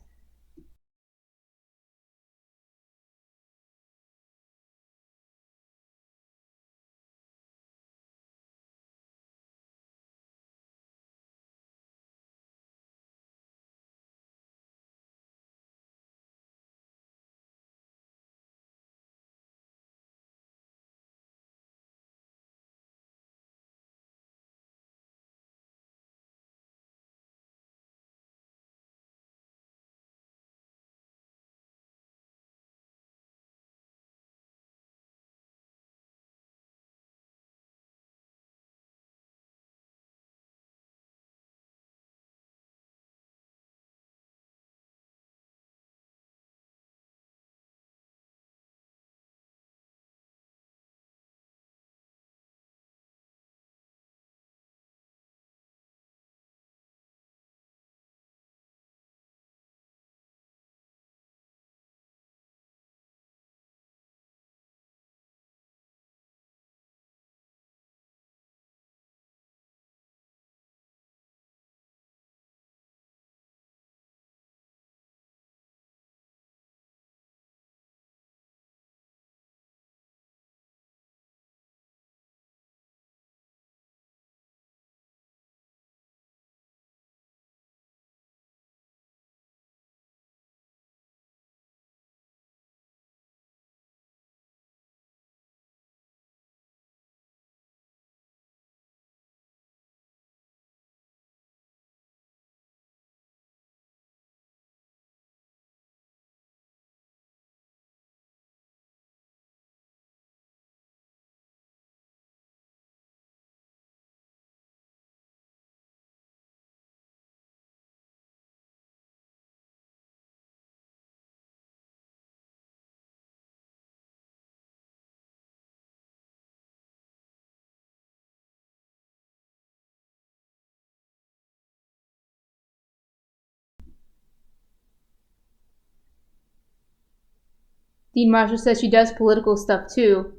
Dean Marshall says she does political stuff too.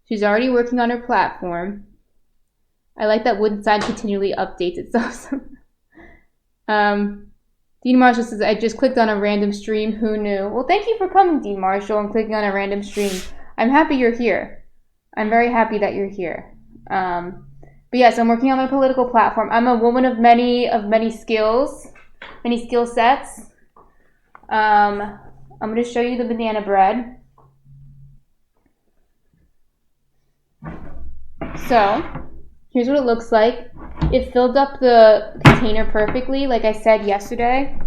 She's already working on her platform. I like that Wooden Sign continually updates itself. Dean Marshall says, I just clicked on a random stream. Who knew? Well, thank you for coming, Dean Marshall, and clicking on a random stream. I'm happy you're here. I'm very happy that you're here. But yes, I'm working on my political platform. I'm a woman of many skills, many skill sets. I'm going to show you the banana bread. So, here's what it looks like. It filled up the container perfectly, like I said yesterday.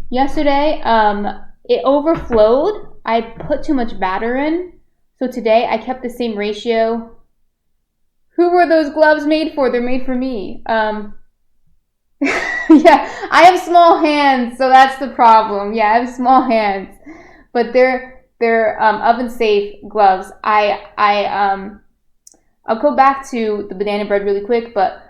It overflowed. I put too much batter in. So today, I kept the same ratio. Who were those gloves made for? They're made for me. Yeah, I have small hands, so that's the problem. Yeah, I have small hands. But they're oven safe gloves. I'll go back to the banana bread really quick, but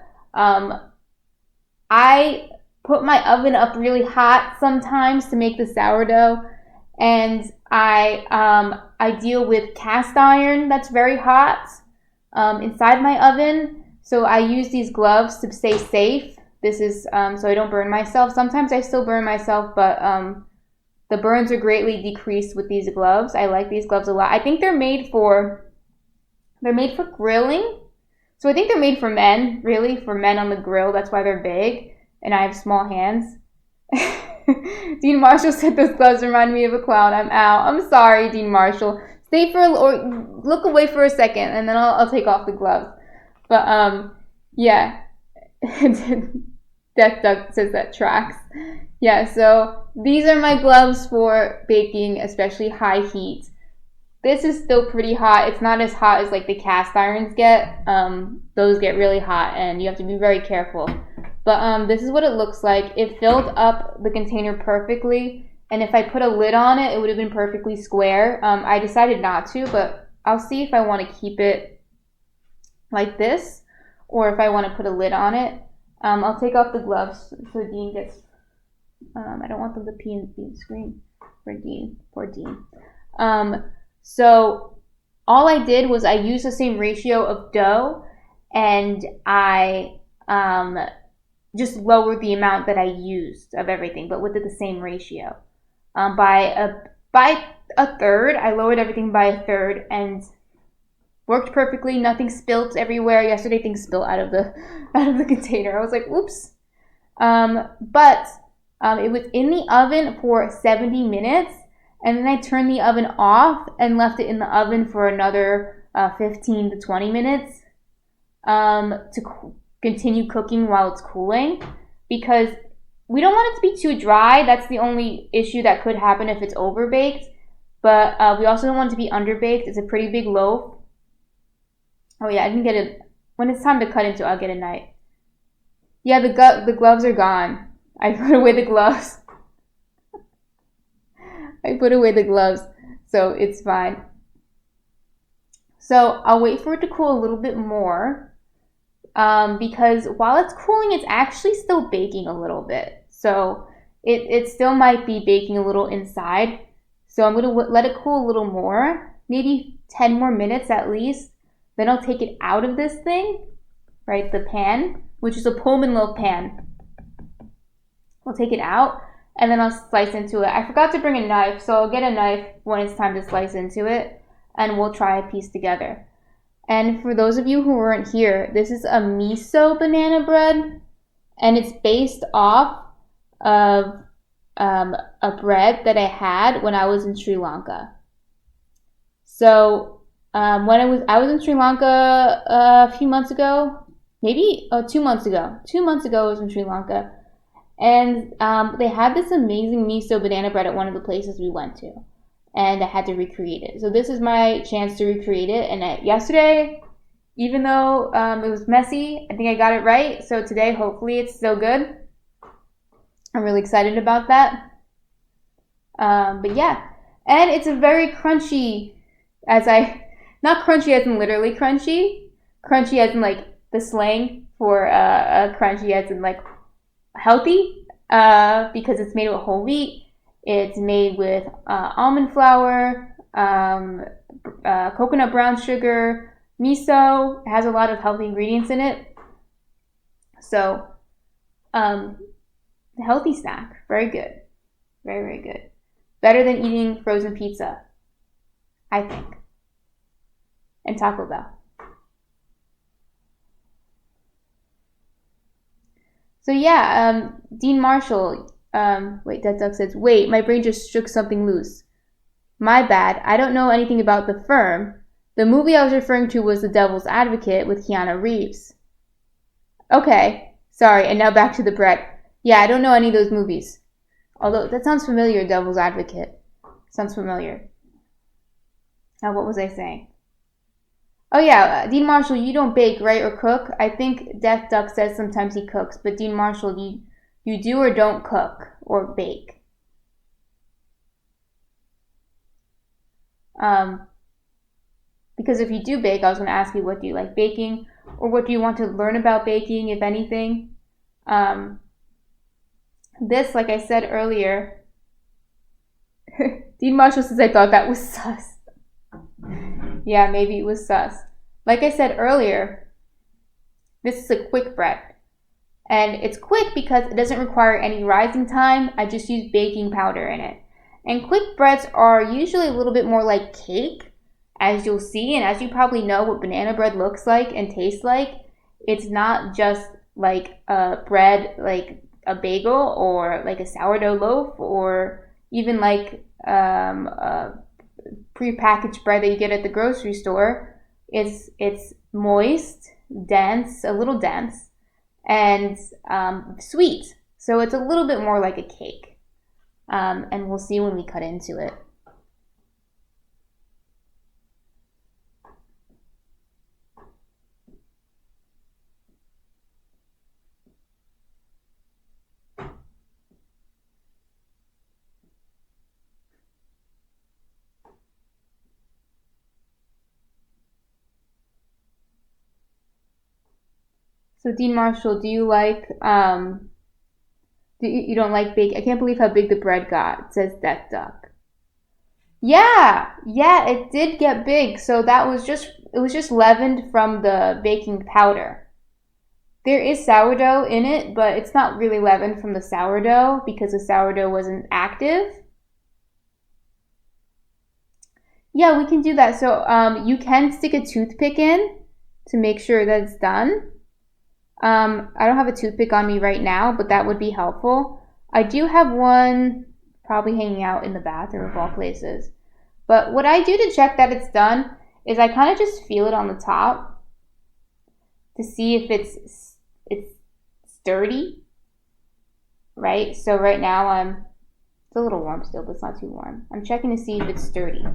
I put my oven up really hot sometimes to make the sourdough, and I deal with cast iron that's very hot inside my oven. So I use these gloves to stay safe. This is so I don't burn myself. Sometimes I still burn myself, but the burns are greatly decreased with these gloves. I like these gloves a lot. I think they're made for grilling. So I think they're made for men, really, for men on the grill. That's why they're big, and I have small hands. Dean Marshall said those gloves remind me of a clown. I'm out. I'm sorry, Dean Marshall. Stay or look away for a second, and then I'll take off the gloves. But yeah. Death Duck says that tracks. Yeah, so these are my gloves for baking, especially high heat. This is still pretty hot. It's not as hot as like the cast irons get. Those get really hot and you have to be very careful. But this is what it looks like. It filled up the container perfectly. And if I put a lid on it, it would have been perfectly square. I decided not to, but I'll see if I want to keep it like this or if I want to put a lid on it. I'll take off the gloves so Dean gets... I don't want them to pee in the screen for Dean. Poor Dean. So all I did was I used the same ratio of dough, and I just lowered the amount that I used of everything, but with the same ratio. By a third, I lowered everything by a third, and worked perfectly. Nothing spilt everywhere. Yesterday, things spilled out of the container. I was like, oops. But it was in the oven for 70 minutes. And then I turned the oven off and left it in the oven for another 15 to 20 minutes to continue cooking while it's cooling. Because we don't want it to be too dry. That's the only issue that could happen if it's overbaked. But we also don't want it to be underbaked. It's a pretty big loaf. Oh yeah, I can get it. When it's time to cut into, I'll get a knife. Yeah, the gloves are gone. I put away the gloves. So it's fine. So I'll wait for it to cool a little bit more because while it's cooling, it's actually still baking a little bit. So it still might be baking a little inside. So I'm going to let it cool a little more, maybe 10 more minutes at least. Then I'll take it out of this thing, right, the pan, which is a Pullman loaf pan. I'll take it out, and then I'll slice into it. I forgot to bring a knife, so I'll get a knife when it's time to slice into it, and we'll try a piece together. And for those of you who weren't here, this is a miso banana bread, and it's based off of a bread that I had when I was in Sri Lanka. So when I was in Sri Lanka a few months ago, maybe 2 months ago. 2 months ago I was in Sri Lanka, and they had this amazing miso banana bread at one of the places we went to, and I had to recreate it. So this is my chance to recreate it. And yesterday, even though it was messy, I think I got it right. So today, hopefully, it's still good. I'm really excited about that. But yeah, and it's a very crunchy, not crunchy as in literally crunchy as in like the slang for crunchy as in like healthy, because it's made with whole wheat. It's made with almond flour, coconut brown sugar, miso. It has a lot of healthy ingredients in it. So, healthy snack. Very good. Very, very good. Better than eating frozen pizza, I think. And Taco Bell. So yeah, Dean Marshall, wait, that duck says, wait, my brain just shook something loose. My bad, I don't know anything about The Firm. The movie I was referring to was The Devil's Advocate with Keanu Reeves. Okay, sorry, and now back to the bread. Yeah, I don't know any of those movies. Although, that sounds familiar, Devil's Advocate. Sounds familiar. Now, what was I saying? Oh yeah, Dean Marshall, you don't bake, right, or cook? I think Death Duck says sometimes he cooks, but Dean Marshall, you do or don't cook or bake. Because if you do bake, I was going to ask you, what do you like baking, or what do you want to learn about baking, if anything? This, like I said earlier, Dean Marshall says I thought that was sus. Yeah, maybe it was sus. Like I said earlier, this is a quick bread. And it's quick because it doesn't require any rising time. I just use baking powder in it. And quick breads are usually a little bit more like cake, as you'll see. And as you probably know what banana bread looks like and tastes like, it's not just like a bread, like a bagel or like a sourdough loaf or even like a prepackaged bread that you get at the grocery store. It's moist, dense, a little dense, and sweet. So it's a little bit more like a cake. And we'll see when we cut into it. So Dean Marshall, do you like you don't like bake? I can't believe how big the bread got. It says Death Duck. Yeah, it did get big. So it was just leavened from the baking powder. There is sourdough in it, but it's not really leavened from the sourdough because the sourdough wasn't active. Yeah, we can do that. So you can stick a toothpick in to make sure that it's done. I don't have a toothpick on me right now, but that would be helpful. I do have one probably hanging out in the bathroom of all places. But what I do to check that it's done is I kind of just feel it on the top to see if it's sturdy, right? So right now it's a little warm still, but it's not too warm. I'm checking to see if it's sturdy.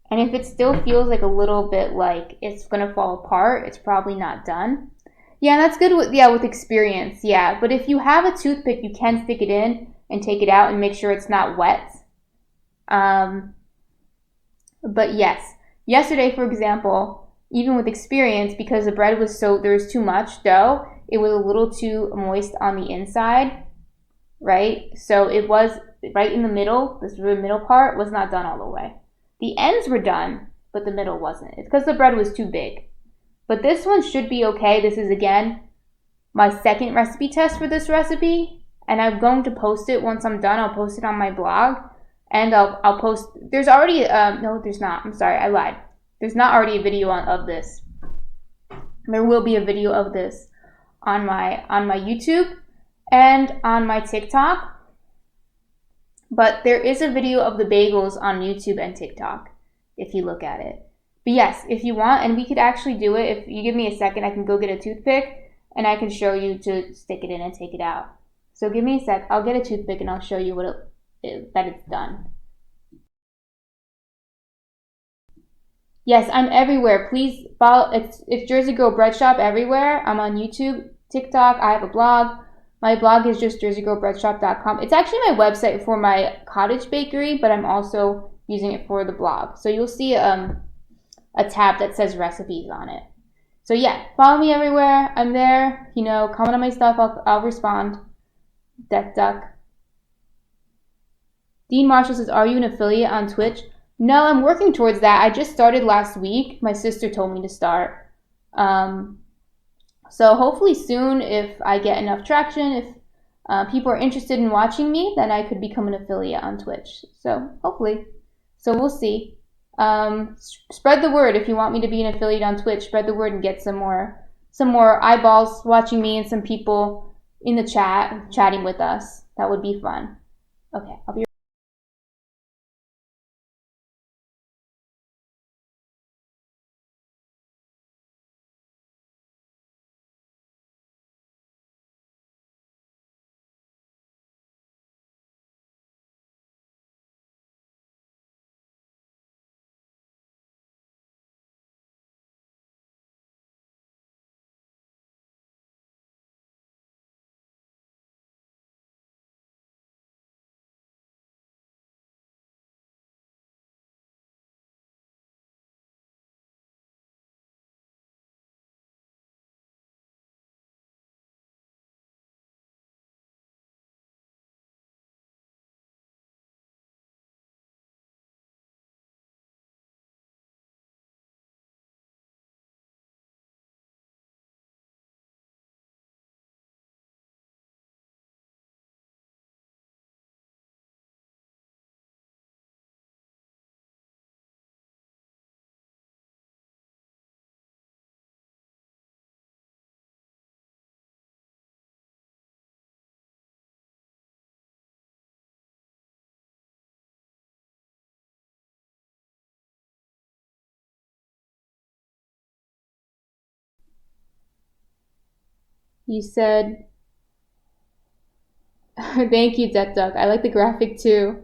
And if it still feels like a little bit like it's going to fall apart, it's probably not done. Yeah, that's good with experience. Yeah, but if you have a toothpick, you can stick it in and take it out and make sure it's not wet. But yes, yesterday, for example, even with experience, because the bread was there was too much dough, it was a little too moist on the inside, right? So it was right in the middle. This middle part was not done all the way. The ends were done, but the middle wasn't. It's because the bread was too big. But this one should be okay. This is, again, my second recipe test for this recipe. And I'm going to post it once I'm done. I'll post it on my blog. And I'll post... There's already... no, there's not. I'm sorry. I lied. There's not already a video of this. There will be a video of this on my YouTube and on my TikTok. But there is a video of the bagels on YouTube and TikTok if you look at it. But yes, if you want, and we could actually do it. If you give me a second, I can go get a toothpick and I can show you to stick it in and take it out. So give me a sec. I'll get a toothpick and I'll show you that it's done. Yes, I'm everywhere. Please follow. It's Jersey Girl Bread Shop everywhere. I'm on YouTube, TikTok. I have a blog. My blog is just jerseygirlbreadshop.com. It's actually my website for my cottage bakery, but I'm also using it for the blog. So you'll see a tab that says recipes on it. So yeah, follow me everywhere. I'm there. Comment on my stuff. I'll respond. Death Duck. Dean Marshall says, are you an affiliate on Twitch? No, I'm working towards that. I just started last week. My sister told me to start. So hopefully soon, if I get enough traction, if people are interested in watching me, then I could become an affiliate on Twitch. So hopefully. So we'll see. Spread the word if you want me to be an affiliate on Twitch. Spread the word and get some more eyeballs watching me and some people in the chat chatting with us. That would be fun. Okay, I'll be right back. You said, thank you, Death Duck. I like the graphic too.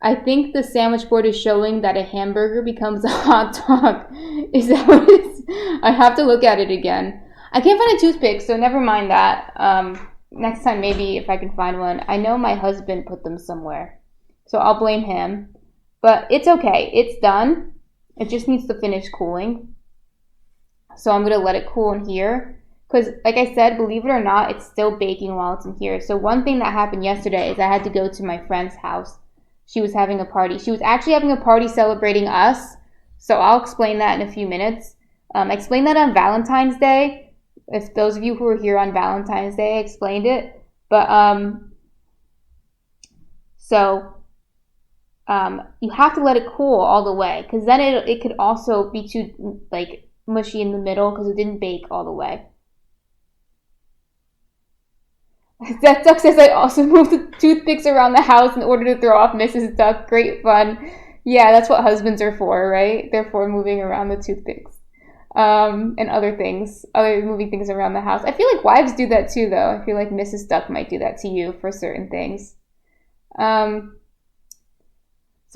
I think the sandwich board is showing that a hamburger becomes a hot dog. Is that what it is? I have to look at it again. I can't find a toothpick, so never mind that. Next time, maybe if I can find one. I know my husband put them somewhere, so I'll blame him. But it's okay. It's done. It just needs to finish cooling. So I'm going to let it cool in here. Because, like I said, believe it or not, it's still baking while it's in here. So one thing that happened yesterday is I had to go to my friend's house. She was having a party. She was actually having a party celebrating us. So I'll explain that in a few minutes. I explained that on Valentine's Day. If those of you who were here on Valentine's Day, I explained it. But, you have to let it cool all the way. Because then it could also be too, like, mushy in the middle because it didn't bake all the way. Death Duck says I also moved the toothpicks around the house in order to throw off Mrs. Duck. Great fun. Yeah, that's what husbands are for, right? They're for moving around the toothpicks. And other things, other moving things around the house. I feel like wives do that too, though. I feel like Mrs. Duck might do that to you for certain things. So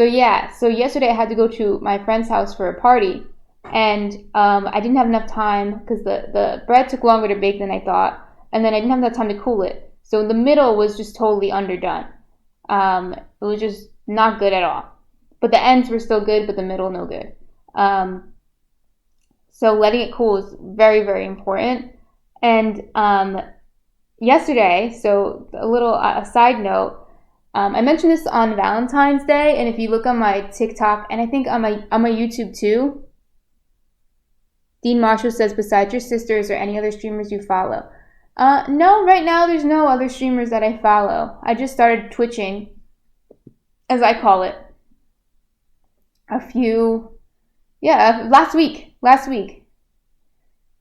yesterday I had to go to my friend's house for a party. And I didn't have enough time because the bread took longer to bake than I thought. And then I didn't have enough time to cool it. So the middle was just totally underdone. It was just not good at all. But the ends were still good, but the middle no good. So letting it cool is very, very important. And yesterday, so a side note, I mentioned this on Valentine's Day, and if you look on my TikTok, and I think on my YouTube too, Dean Marshall says, besides your sister, is there any other streamers you follow? No, right now there's no other streamers that I follow. I just started twitching, as I call it. Last week.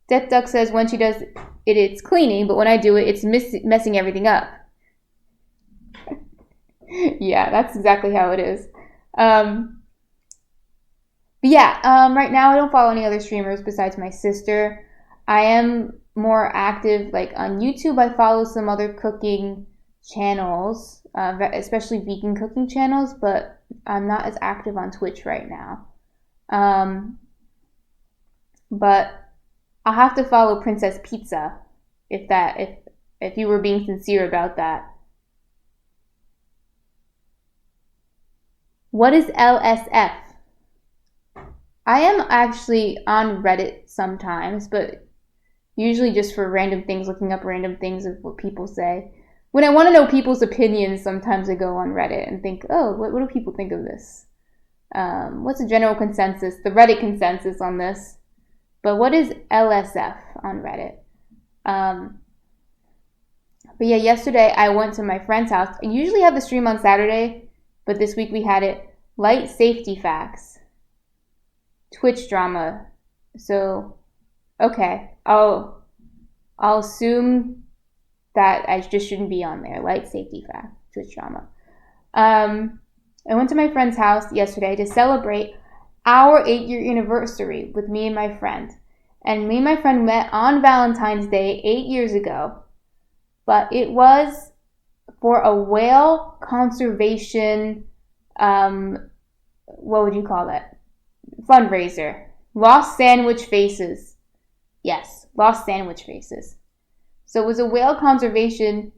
Death Duck says when she does it, it's cleaning, but when I do it, it's messing everything up. Yeah, that's exactly how it is. Right now I don't follow any other streamers besides my sister. I am more active, like on YouTube. I follow some other cooking channels, especially vegan cooking channels, but I'm not as active on Twitch right now. But I'll have to follow Princess Pizza if you were being sincere about that. What is LSF? I am actually on Reddit sometimes, but usually just for random things, looking up random things of what people say. when I want to know people's opinions, sometimes I go on Reddit and think, oh, what do people think of this? What's the general consensus, the Reddit consensus on this? But what is LSF on Reddit? But yeah, yesterday I went to my friend's house. I usually have the stream on Saturday, but this week we had it. Light safety facts. Twitch drama. So, okay. I'll assume that I just shouldn't be on there. Light safety fact. Twitch drama. I went to my friend's house yesterday to celebrate our 8-year anniversary with me and my friend. And me and my friend met on Valentine's Day 8 years ago. But it was for a whale conservation, what would you call it? Fundraiser. Lost Sandwich Faces. Yes, Lost Sandwich Faces. So it was a whale conservation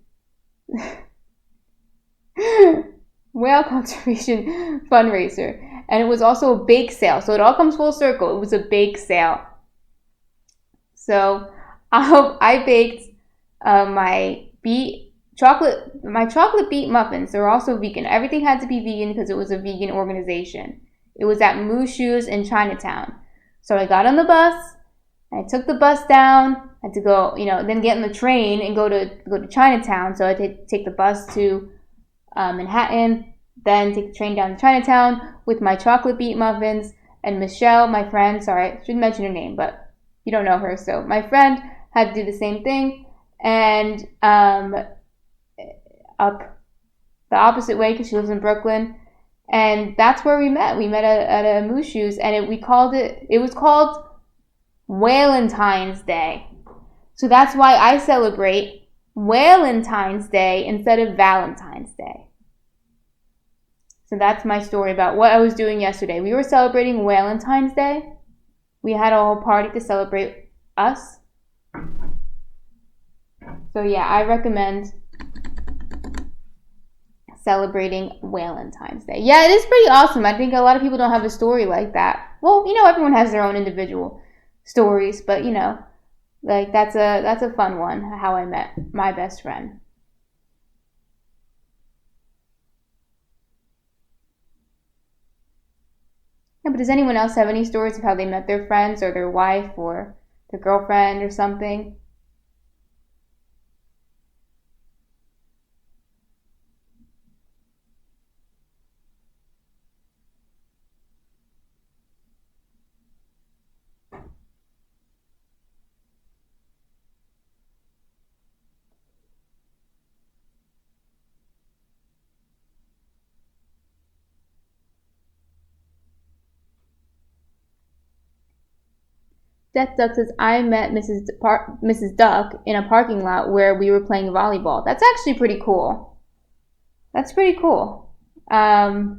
fundraiser. And it was also a bake sale. So it all comes full circle. It was a bake sale. So I baked my chocolate beet muffins. They're also vegan. Everything had to be vegan because it was a vegan organization. It was at Mushu's in Chinatown. So I got on the bus. I took the bus down. I had to go, then get on the train and go to Chinatown. So I had to take the bus to Manhattan, then take the train down to Chinatown with my chocolate beet muffins. And Michelle, my friend, sorry, I shouldn't mention her name, but you don't know her. So my friend had to do the same thing. And up the opposite way because she lives in Brooklyn. And that's where we met. We met at a Mushu's, and it was called Valentine's Day. So that's why I celebrate Valentine's Day instead of Valentine's Day. So that's my story about what I was doing yesterday. We were celebrating Valentine's Day. We had a whole party to celebrate us. So yeah, I recommend celebrating Valentine's Day. Yeah, it is pretty awesome. I think a lot of people don't have a story like that. Well, everyone has their own individual stories, but like that's a fun one, how I met my best friend. Yeah, but does anyone else have any stories of how they met their friends or their wife or their girlfriend or something? Death Duck says, I met Mrs. Duck in a parking lot where we were playing volleyball. That's actually pretty cool. That's pretty cool. Yeah,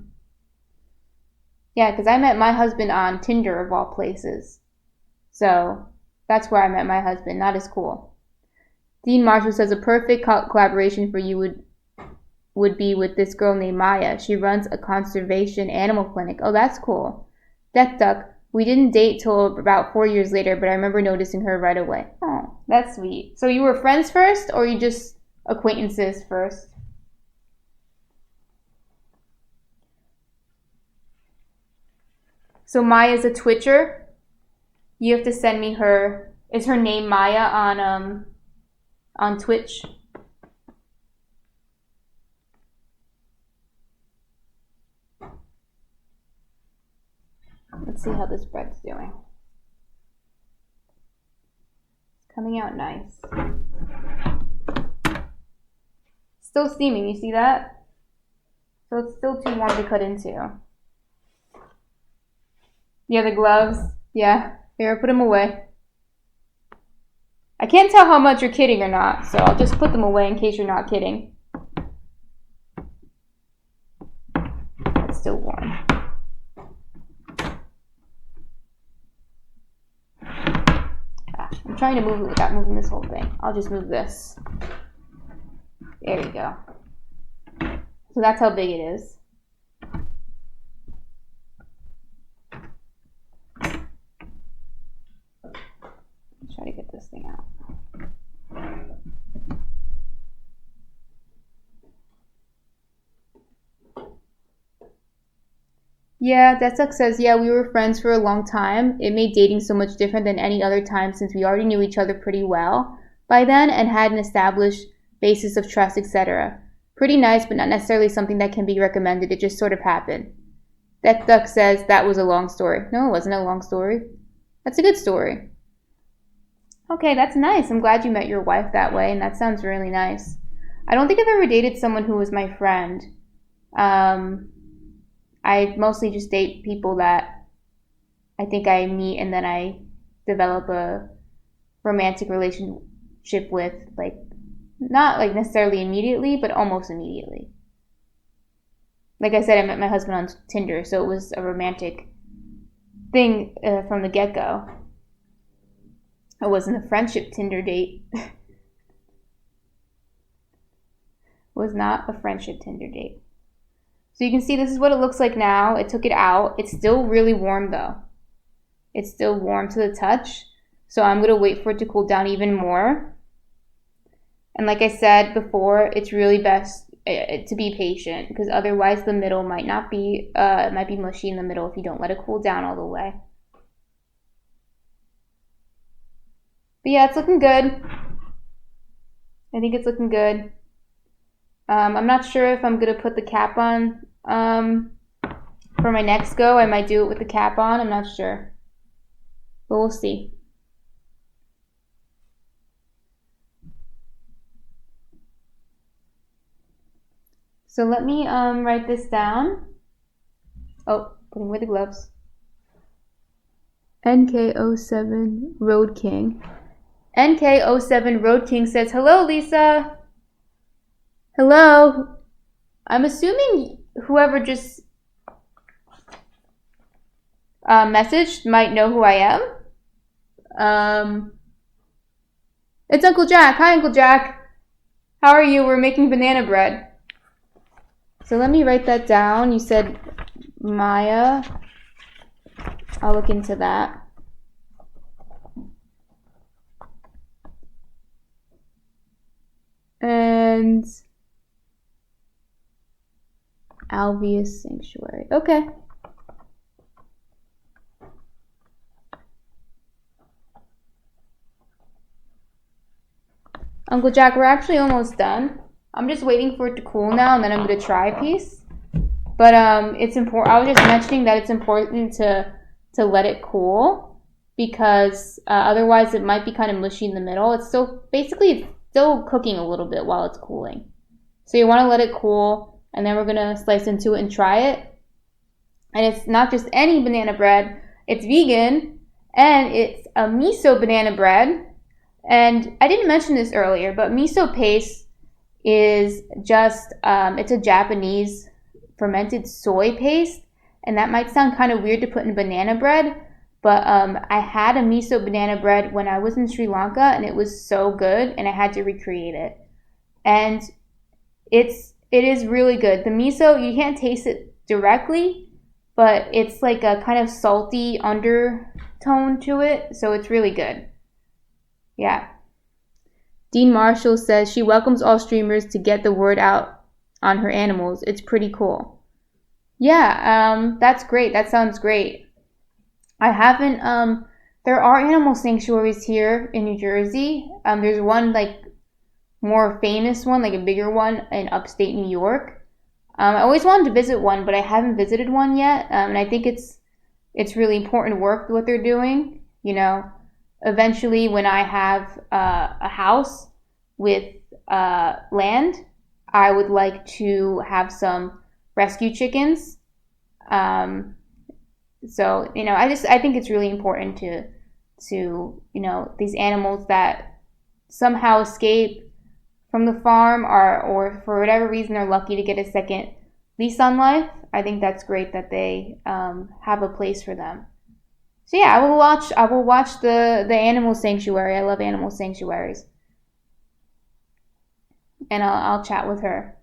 because I met my husband on Tinder, of all places. So that's where I met my husband. Not as cool. Dean Marshall says, a perfect collaboration for you would be with this girl named Maya. She runs a conservation animal clinic. Oh, that's cool. Death Duck, we didn't date till about 4 years later, but I remember noticing her right away. Oh, that's sweet. So you were friends first, or you just acquaintances first? So Maya's a Twitcher. You have to send me her. Is her name Maya on Twitch? Let's see how this bread's doing. It's coming out nice. Still steaming, you see that? So it's still too warm to cut into. Yeah, the gloves. Yeah, here, put them away. I can't tell how much you're kidding or not, so I'll just put them away in case you're not kidding. It's still warm. I'm trying to move it without moving this whole thing. I'll just move this. There you go. So that's how big it is. Try to get this thing out. Yeah, Desuck says, yeah, we were friends for a long time. It made dating so much different than any other time since we already knew each other pretty well by then and had an established basis of trust, etc. Pretty nice, but not necessarily something that can be recommended. It just sort of happened. Desuck says, that was a long story. No, it wasn't a long story. That's a good story. Okay, that's nice. I'm glad you met your wife that way, and that sounds really nice. I don't think I've ever dated someone who was my friend. I mostly just date people that I think I meet and then I develop a romantic relationship with, like, not like necessarily immediately, but almost immediately. Like I said, I met my husband on Tinder, so it was a romantic thing from the get-go. It wasn't a friendship Tinder date. It was not a friendship Tinder date. So you can see this is what it looks like now. It took it out. It's still really warm though. It's still warm to the touch. So I'm going to wait for it to cool down even more. And like I said before, it's really best to be patient because otherwise the middle might not be, it might be mushy in the middle if you don't let it cool down all the way. But yeah, it's looking good. I think it's looking good. I'm not sure if I'm going to put the cap on for my next go. I might do it with the cap on. I'm not sure. But we'll see. So let me write this down. Oh, putting away the gloves. NK07 Road King. NK07 Road King says, hello, Lisa. Hello. I'm assuming whoever just messaged might know who I am. It's Uncle Jack. Hi, Uncle Jack. How are you? We're making banana bread. So let me write that down. You said Maya. I'll look into that. And Alveus Sanctuary. Okay. Uncle Jack, we're actually almost done. I'm just waiting for it to cool now, and then I'm going to try a piece. But it's important. I was just mentioning that it's important to let it cool because otherwise it might be kind of mushy in the middle. It's still cooking a little bit while it's cooling. So you want to let it cool, and then we're going to slice into it and try it. And it's not just any banana bread. It's vegan, and it's a miso banana bread. And I didn't mention this earlier, but miso paste is just, it's a Japanese fermented soy paste. And that might sound kind of weird to put in banana bread, but I had a miso banana bread when I was in Sri Lanka, and it was so good, and I had to recreate it. And it is really good. The miso, you can't taste it directly, but it's like a kind of salty undertone to it, so it's really good. Yeah. Dean Marshall says she welcomes all streamers to get the word out on her animals. It's pretty cool. Yeah, that's great. That sounds great. I haven't, there are animal sanctuaries here in New Jersey. There's one, like, more famous one, like a bigger one in upstate New York. I always wanted to visit one, but I haven't visited one yet. And I think it's really important work what they're doing. You know, eventually when I have a house with land, I would like to have some rescue chickens. So, you know, I think it's really important to, you know, these animals that somehow escape from the farm or for whatever reason are lucky to get a second lease on life. I think that's great that they have a place for them. So yeah, I will watch the animal sanctuary. I love animal sanctuaries. And I'll chat with her.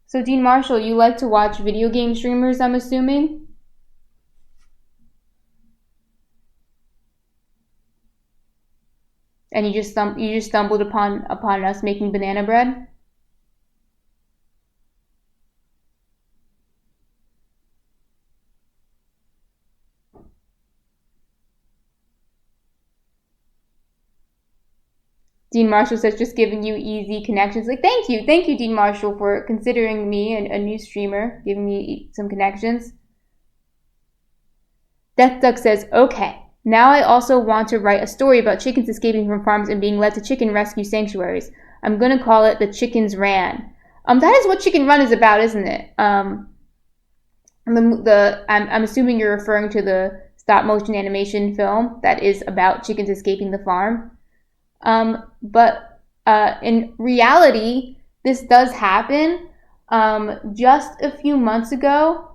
So Dean Marshall, you like to watch video game streamers, I'm assuming? And you just stumbled upon us making banana bread. Dean Marshall says, just giving you easy connections. Like, thank you, Dean Marshall, for considering me a new streamer, giving me some connections. Death Duck says, okay, now I also want to write a story about chickens escaping from farms and being led to chicken rescue sanctuaries. I'm going to call it The Chickens Ran. That is what Chicken Run is about, isn't it? I'm assuming you're referring to the stop motion animation film that is about chickens escaping the farm. But in reality, this does happen. Just a few months ago,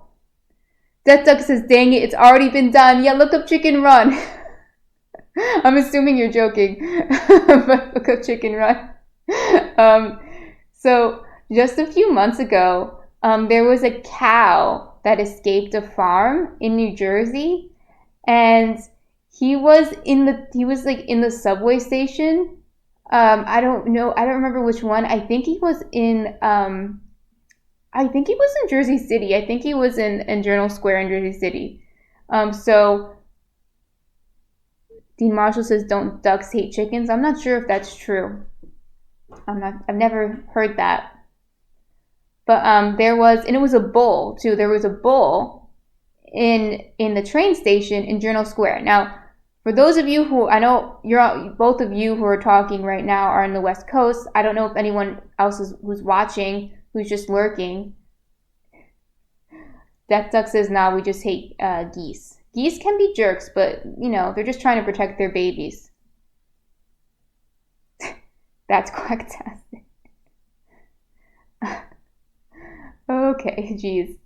Death Duck says, dang it, it's already been done. Yeah, look up Chicken Run. I'm assuming you're joking, but look up Chicken Run. So just a few months ago, there was a cow that escaped a farm in New Jersey, and he was in the subway station. I don't remember which one. I think he was in Jersey City. I think he was in Journal Square in Jersey City. So Dean Marshall says, don't ducks hate chickens? I'm not sure if that's true. I've never heard that. But and it was a bull too. There was a bull in the train station in Journal Square. Now, for those of you who, I know both of you who are talking right now are in the West Coast. I don't know if anyone else who's watching, who's just lurking. Death Duck says, nah, we just hate geese. Geese can be jerks, but, they're just trying to protect their babies. That's quacktastic. Okay, geez.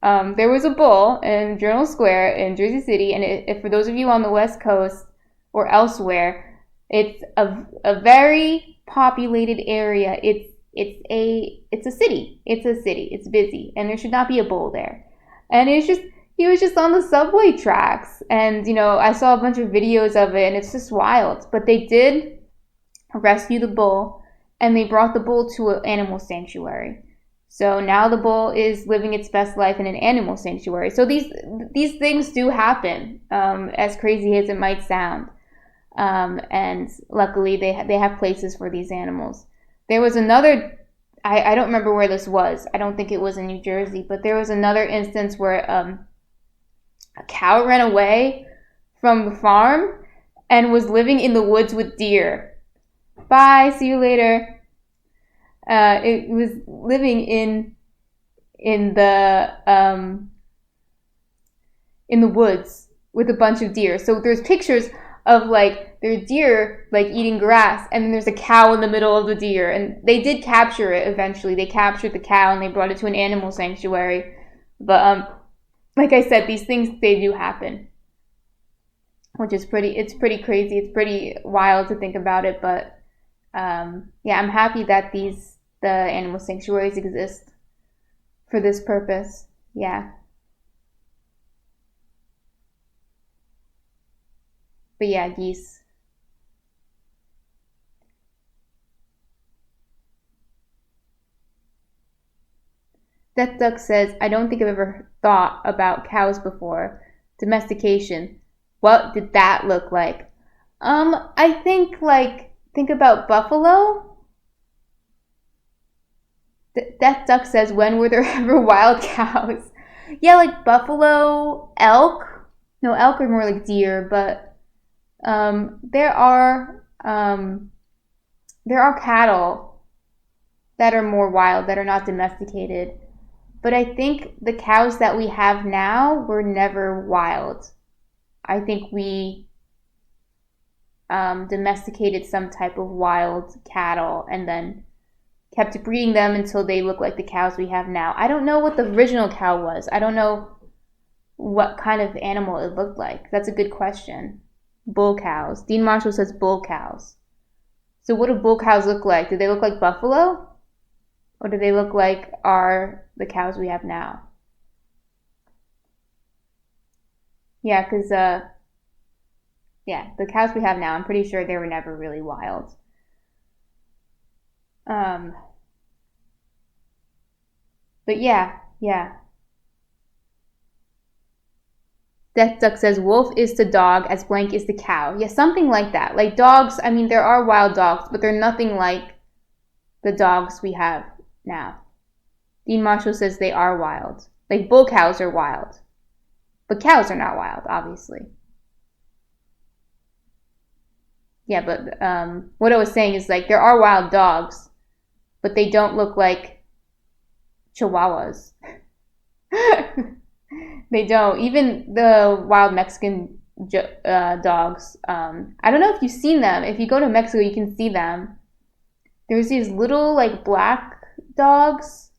There was a bull in Journal Square in Jersey City, and if for those of you on the West Coast or elsewhere, it's a very populated area. It's a city. It's busy, and there should not be a bull there. And he was just on the subway tracks, and I saw a bunch of videos of it, and it's just wild. But they did rescue the bull, and they brought the bull to an animal sanctuary. So now the bull is living its best life in an animal sanctuary. So these things do happen, as crazy as it might sound. And luckily they have places for these animals. There was another, I don't remember where this was. I don't think it was in New Jersey, but there was another instance where a cow ran away from the farm and was living in the woods with deer. Bye, see you later. It was living in the woods with a bunch of deer. So there's pictures of there's deer eating grass, and then there's a cow in the middle of the deer, and they did capture it eventually. They captured the cow and they brought it to an animal sanctuary. But like I said, these things, they do happen, which is it's pretty crazy. It's pretty wild to think about it, but yeah, I'm happy that the animal sanctuaries exist for this purpose. Yeah. But yeah, geese. Death Duck says, I don't think I've ever thought about cows before. Domestication. What did that look like? I think think about buffalo. Death Duck says, when were there ever wild cows? Yeah, buffalo, elk. No, elk are more like deer, but there are cattle that are more wild, that are not domesticated. But I think the cows that we have now were never wild. I think we domesticated some type of wild cattle and then kept breeding them until they look like the cows we have now. I don't know what the original cow was. I don't know what kind of animal it looked like. That's a good question. Bull cows. Dean Marshall says bull cows. So what do bull cows look like? Do they look like buffalo? Or do they look like the cows we have now? Yeah, because Yeah, the cows we have now, I'm pretty sure they were never really wild. Um, but yeah, yeah. Death Duck says wolf is to dog as blank is to cow. Yeah, something like that. Like dogs, I mean, there are wild dogs, but they're nothing like the dogs we have now. Dean Marshall says they are wild. Like bull cows are wild. But cows are not wild, obviously. Yeah, but what I was saying is like there are wild dogs, but they don't look like chihuahuas. They don't. Even the wild Mexican dogs. I don't know if you've seen them. If you go to Mexico, you can see them. There's these little like black dogs.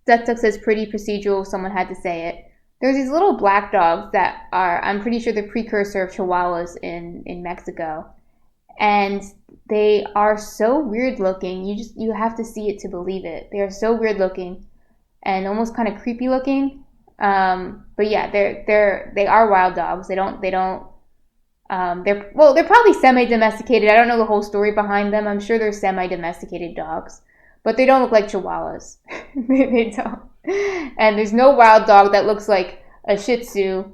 Death Duck says pretty procedural. Someone had to say it. There's these little black dogs that are, I'm pretty sure, the precursor of chihuahuas in Mexico, and they are so weird looking. You have to see it to believe it. They are so weird looking and almost kind of creepy looking. But yeah, they are wild dogs. They're probably semi-domesticated. I don't know the whole story behind them. I'm sure they're semi-domesticated dogs, but they don't look like chihuahuas. They don't. And there's no wild dog that looks like a Shih Tzu.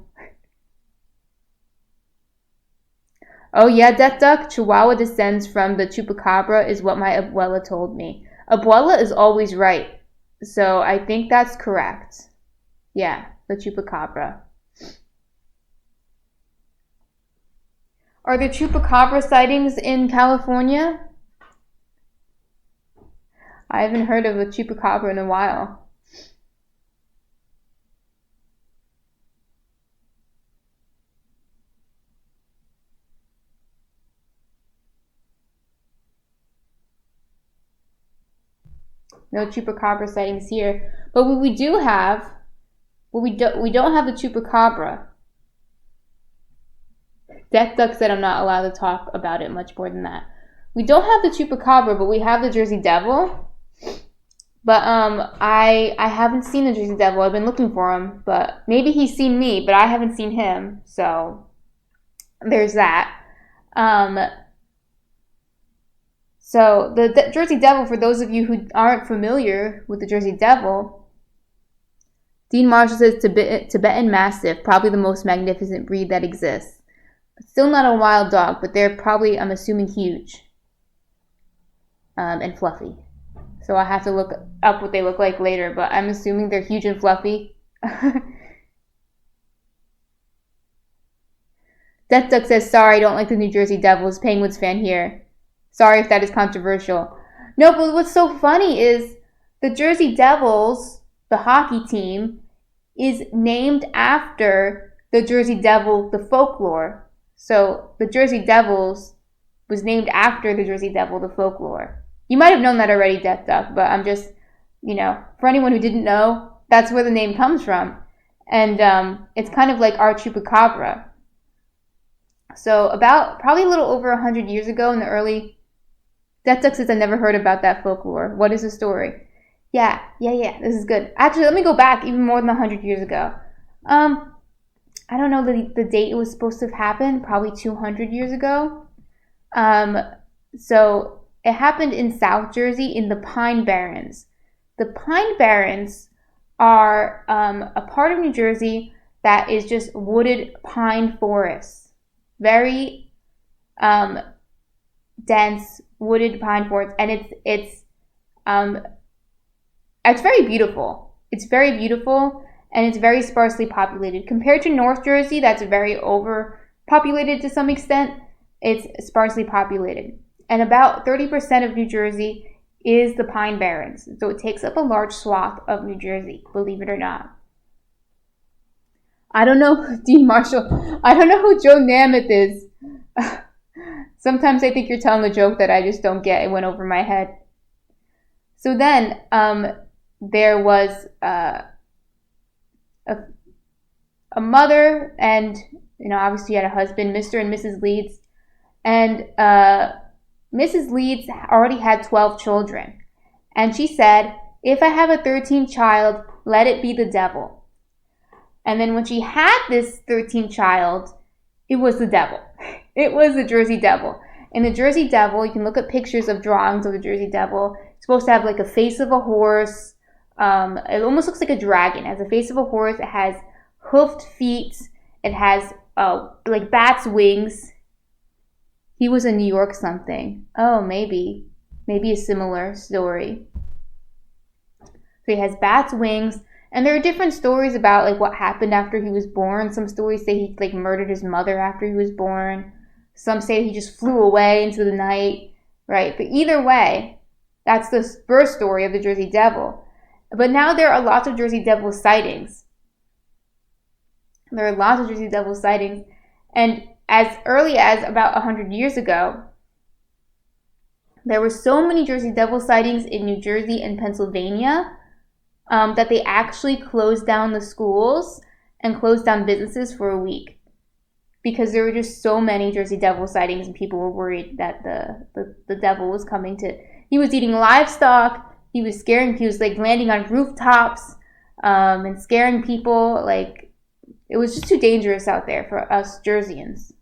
Oh yeah, Death Duck. Chihuahua descends from the chupacabra, is what my abuela told me. Abuela is always right, so I think that's correct. Yeah, the chupacabra. Are there chupacabra sightings in California? I haven't heard of a chupacabra in a while. No chupacabra sightings here, but what we do have, we don't have the chupacabra. Death Duck said I'm not allowed to talk about it much more than that. We don't have the chupacabra, but we have the Jersey Devil. But I haven't seen the Jersey Devil. I've been looking for him, but maybe he's seen me, but I haven't seen him. So there's that. So the Jersey Devil, for those of you who aren't familiar with the Jersey Devil, Dean Marshall says Tibetan Mastiff, probably the most magnificent breed that exists. Still not a wild dog, but they're probably, I'm assuming, huge and fluffy. So I have to look up what they look like later, but I'm assuming they're huge and fluffy. Death Duck says, sorry, I don't like the New Jersey Devils. Penguins fan here. Sorry if that is controversial. No, but what's so funny is the Jersey Devils, the hockey team, is named after the Jersey Devil, the folklore. So the Jersey Devils was named after the Jersey Devil, the folklore. You might have known that already, Death Duck, but I'm just, for anyone who didn't know, that's where the name comes from. And it's kind of like our chupacabra. So about probably a little over 100 years ago in the early... Death Duck says I've never heard about that folklore. What is the story? Yeah, this is good. Actually, let me go back even more than 100 years ago. I don't know the date it was supposed to have happened, probably 200 years ago. So it happened in South Jersey in the Pine Barrens. The Pine Barrens are a part of New Jersey that is just wooded pine forests. Very dense wooded pine forests, and it's very beautiful. It's very beautiful, and it's very sparsely populated compared to North Jersey. That's very overpopulated to some extent. It's sparsely populated, and about 30% of New Jersey is the Pine Barrens. So it takes up a large swath of New Jersey, believe it or not. I don't know, Dean Marshall. I don't know who Joe Namath is. Sometimes I think you're telling a joke that I just don't get. It went over my head. So then there was a mother, and obviously had a husband, Mr. and Mrs. Leeds, and Mrs. Leeds already had 12 children, and she said, "If I have a 13th child, let it be the devil." And then when she had this 13th child, it was the devil. It was the Jersey Devil. And the Jersey Devil, you can look at pictures of drawings of the Jersey Devil. It's supposed to have like a face of a horse. It almost looks like a dragon. It has the face of a horse. It has hoofed feet. It has like bat's wings. He was in New York something. Oh, maybe a similar story. So he has bat's wings. And there are different stories about like what happened after he was born. Some stories say he like murdered his mother after he was born. Some say he just flew away into the night, right? But either way, that's the first story of the Jersey Devil. But now there are lots of Jersey Devil sightings. And as early as about 100 years ago, there were so many Jersey Devil sightings in New Jersey and Pennsylvania that they actually closed down the schools and closed down businesses for a week because there were just so many Jersey Devil sightings and people were worried that the devil was coming to. He was eating livestock. He was like landing on rooftops and scaring people. Like it was just too dangerous out there for us Jerseyans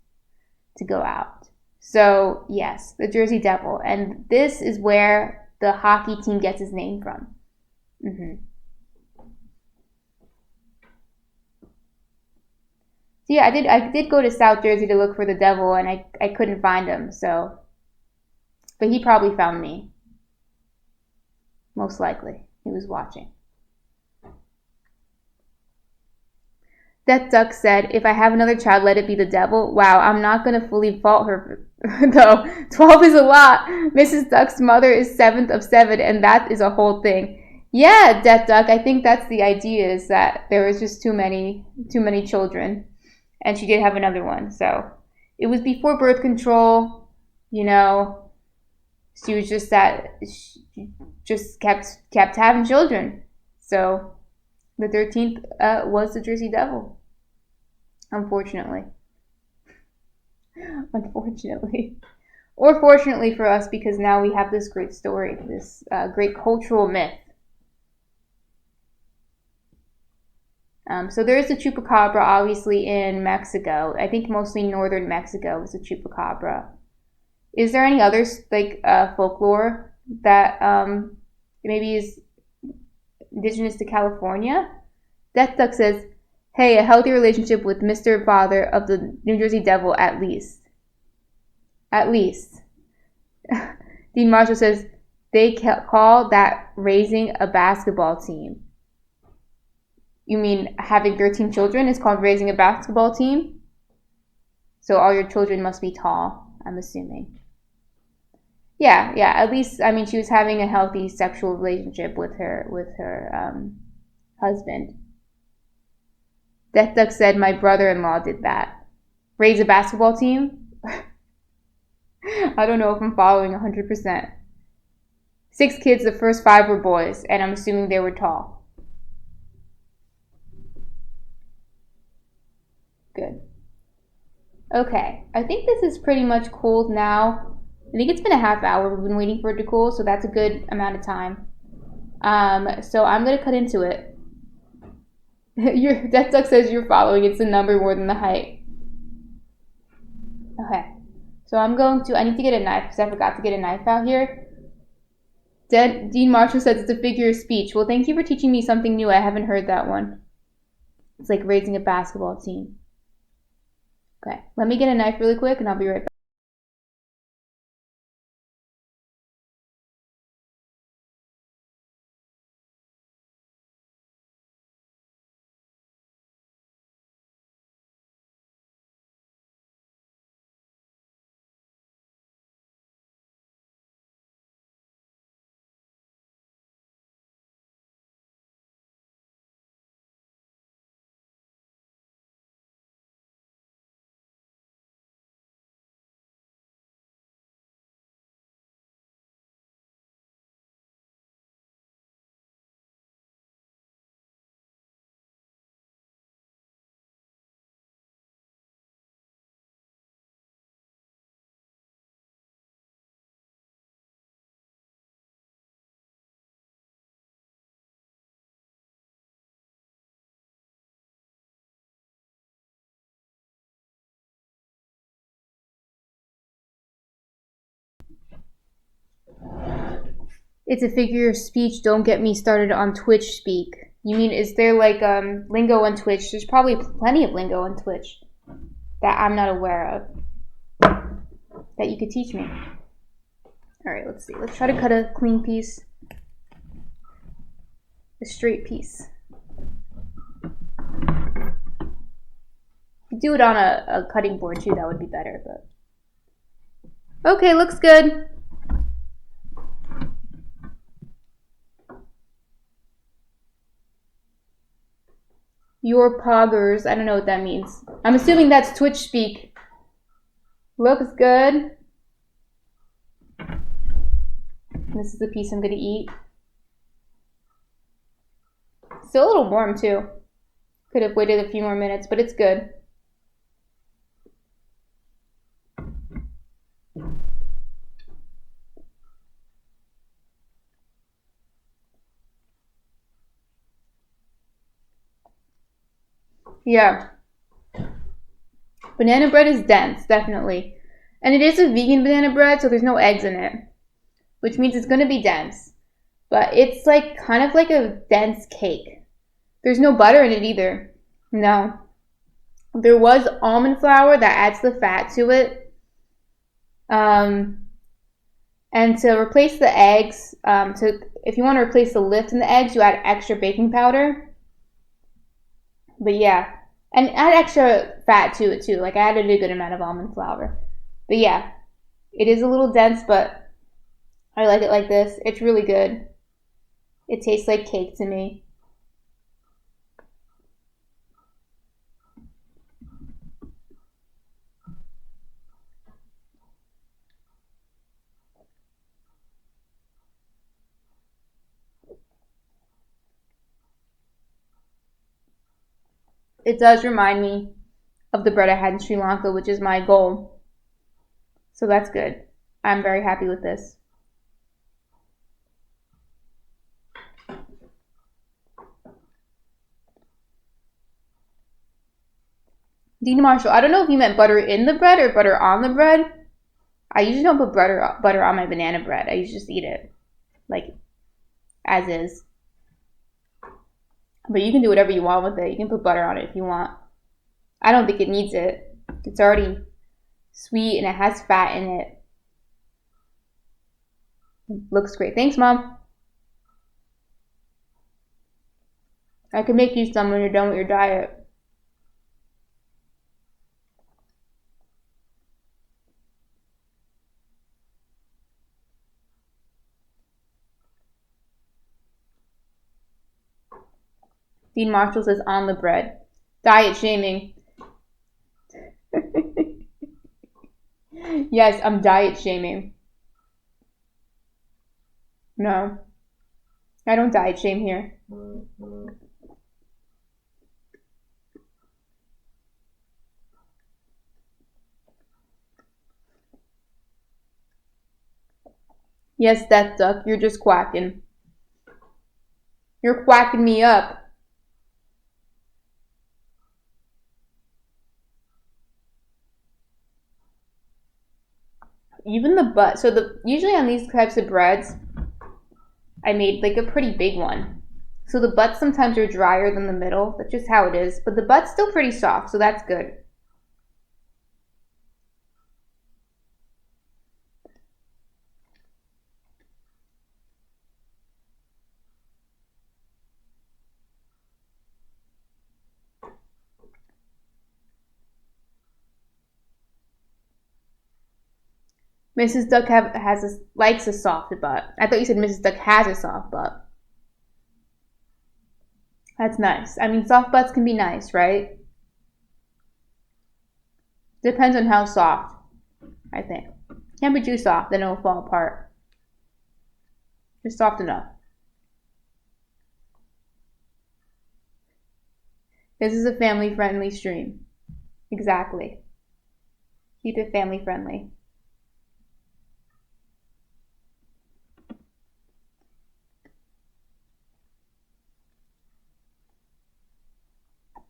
to go out. So yes, the Jersey Devil, and this is where the hockey team gets its name from. So yeah, I did go to South Jersey to look for the devil, and I couldn't find him. So, but he probably found me. Most likely, he was watching. Death Duck said, "If I have another child, let it be the devil." Wow, I'm not gonna fully fault her though. 12 is a lot. Mrs. Duck's mother is 7th of 7, and that is a whole thing. Yeah, Death Duck. I think that's the idea, is that there was just too many children. And she did have another one. So it was before birth control, you know. She was just she just kept having children. So the 13th was the Jersey Devil. Unfortunately. Or fortunately for us, because now we have this great story, this great cultural myth. So there is the chupacabra, obviously, in Mexico. I think mostly northern Mexico is the chupacabra. Is there any other like folklore that maybe is indigenous to California? Death Duck says, "Hey, a healthy relationship with Mr. Father of the New Jersey Devil, at least." At least. Dean Marshall says, "They call that raising a basketball team." You mean having 13 children is called raising a basketball team? So all your children must be tall, I'm assuming. Yeah, at least, I mean, she was having a healthy sexual relationship with her husband. Death Duck said, "My brother-in-law did that." Raise a basketball team? I don't know if I'm following 100%. 6 kids, the first 5 were boys, and I'm assuming they were tall. Good. Okay, I think this is pretty much cooled now. I think it's been a half hour. We've been waiting for it to cool, so that's a good amount of time. So I'm gonna cut into it. Your Death Duck says you're following. It's the number more than the height. Okay, so I need to get a knife because I forgot to get a knife out here. Dean Marshall says it's a figure of speech. Well, thank you for teaching me something new. I haven't heard that one. It's like raising a basketball team. Okay, let me get a knife really quick and I'll be right back. It's a figure of speech. Don't get me started on Twitch speak. You mean, is there like lingo on Twitch? There's probably plenty of lingo on Twitch that I'm not aware of that you could teach me. All right, let's see. Let's try to cut a clean piece, a straight piece. If you do it on a cutting board too, that would be better. But okay, looks good. Your poggers. I don't know what that means. I'm assuming that's Twitch speak. Looks good. This is the piece I'm going to eat. Still a little warm too. Could have waited a few more minutes, but it's good. Yeah. Banana bread is dense, definitely. And it is a vegan banana bread, so there's no eggs in it, which means it's going to be dense. But it's like kind of like a dense cake. There's no butter in it either. No. There was almond flour that adds the fat to it. And to replace the eggs, if you want to replace the lift in the eggs, you add extra baking powder. But yeah. And add extra fat to it too. Like I added a good amount of almond flour. But yeah, it is a little dense, but I like it like this. It's really good. It tastes like cake to me. It does remind me of the bread I had in Sri Lanka, which is my goal. So that's good. I'm very happy with this. Dean Marshall, I don't know if you meant butter in the bread or butter on the bread. I usually don't put butter on my banana bread. I usually just eat it like as is. But you can do whatever you want with it. You can put butter on it if you want. I don't think it needs it. It's already sweet and it has fat in it. Looks great. Thanks, Mom. I can make you some when you're done with your diet. Dean Marshall says on the bread. Diet shaming. Yes, I'm diet shaming. No. I don't diet shame here. Yes, Death Duck, you're just quacking. You're quacking me up. Even the butt. So usually on these types of breads, I made like a pretty big one. So the butts sometimes are drier than the middle. That's just how it is. But the butt's still pretty soft, so that's good. Mrs. Duck likes a soft butt. I thought you said Mrs. Duck has a soft butt. That's nice. I mean, soft butts can be nice, right? Depends on how soft, I think. Can't be too soft, then it'll fall apart. Just soft enough. This is a family-friendly stream. Exactly. Keep it family-friendly.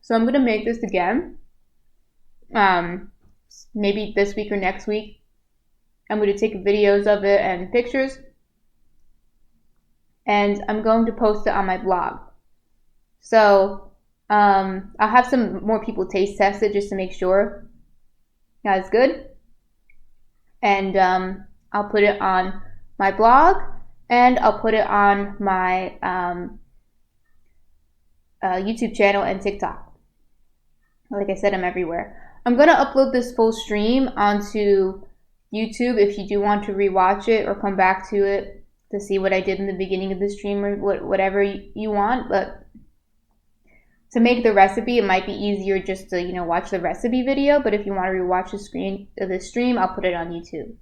So I'm going to make this again. Maybe this week or next week. I'm going to take videos of it and pictures. and I'm going to post it on my blog. So I'll have some more people taste test it just to make sure that's good. And I'll put it on my blog, and I'll put it on my YouTube channel and TikTok. Like I said, I'm everywhere. I'm going to upload this full stream onto YouTube if you do want to rewatch it or come back to it to see what I did in the beginning of the stream or whatever you want. But to make the recipe, it might be easier just to, watch the recipe video. But if you want to rewatch the stream, I'll put it on YouTube.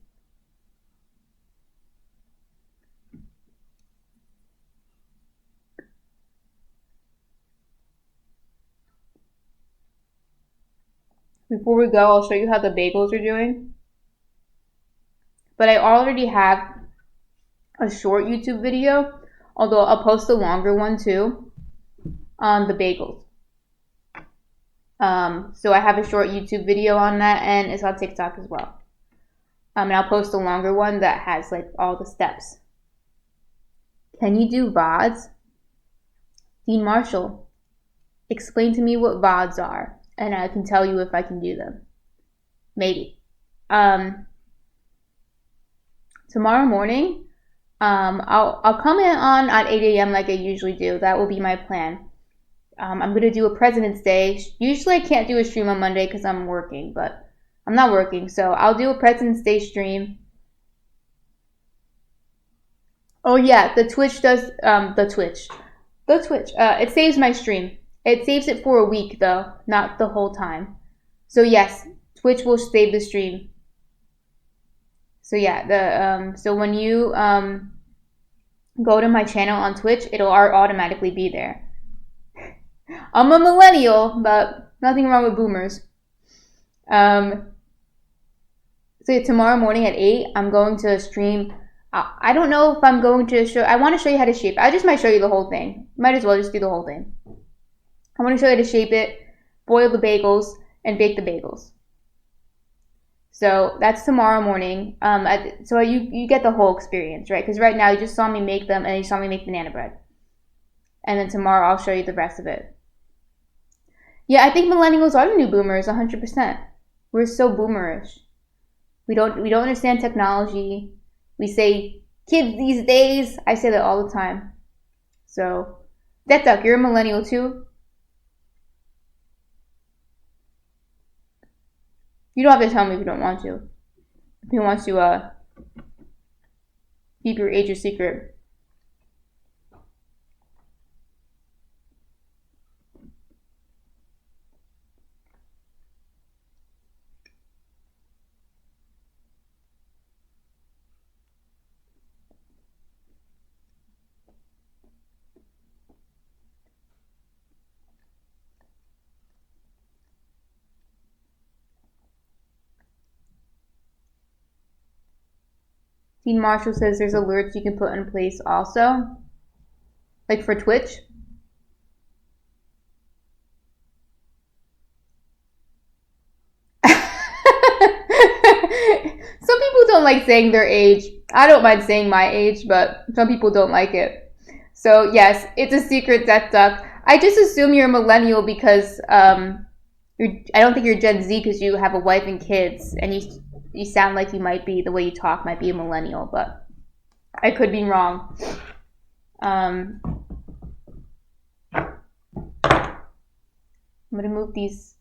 Before we go, I'll show you how the bagels are doing. But I already have a short YouTube video, although I'll post a longer one too on the bagels. So I have a short YouTube video on that, and it's on TikTok as well. And I'll post a longer one that has like all the steps. Can you do VODs? Dean Marshall, explain to me what VODs are, and I can tell you if I can do them. Maybe. Tomorrow morning, I'll come in on at 8 a.m. like I usually do. That will be my plan. I'm going to do a President's Day. Usually I can't do a stream on Monday because I'm working, but I'm not working. So I'll do a President's Day stream. Oh yeah, the Twitch does, the Twitch. It saves my stream. It saves it for a week though, not the whole time. So yes, Twitch will save the stream. So yeah, so when you go to my channel on Twitch, it'll automatically be there. I'm a millennial, but nothing wrong with boomers. So yeah, tomorrow morning at 8, I'm going to stream. I don't know if I'm going to show. I want to show you how to shape. I just might show you the whole thing. Might as well just do the whole thing. I want to show you how to shape it, boil the bagels, and bake the bagels. So that's tomorrow morning. So you get the whole experience, right? Because right now you just saw me make them, and you saw me make banana bread. And then tomorrow I'll show you the rest of it. Yeah, I think millennials are the new boomers, 100%. We're so boomerish. We don't understand technology. We say kids these days. I say that all the time. So, Detuck, you're a millennial too. You don't have to tell me if you don't want to. If you want to keep your age a secret. Dean Marshall says there's alerts you can put in place also. Like for Twitch. Some people don't like saying their age. I don't mind saying my age, but some people don't like it. So yes, it's a secret, Death Duck. I just assume you're a millennial because I don't think you're Gen Z because you have a wife and kids, and you sound like you might be, the way you talk might be a millennial, but I could be wrong. I'm going to move these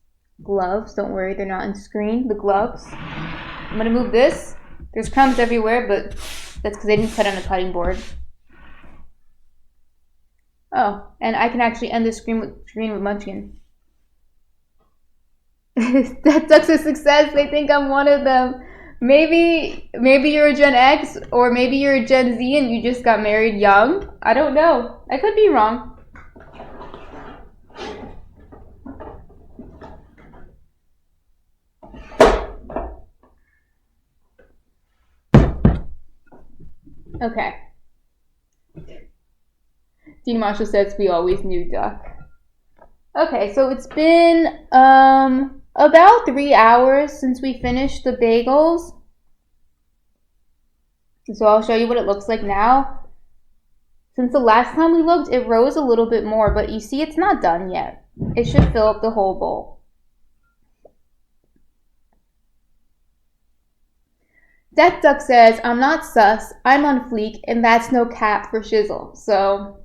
gloves. Don't worry, they're not on screen. The gloves. I'm going to move this. There's crumbs everywhere, but that's because I didn't cut on a cutting board. Oh, and I can actually end the screen with Munchkin. That's a success. They think I'm one of them. Maybe you're a Gen X, or maybe you're a Gen Z and you just got married young. I don't know. I could be wrong. Okay. Dean Marshall says we always knew, Duck. Okay, so it's been about 3 hours since we finished the bagels. So I'll show you what it looks like now. Since the last time we looked, it rose a little bit more, but you see it's not done yet. It should fill up the whole bowl. Death Duck says, I'm not sus, I'm on fleek, and that's no cap for shizzle. So,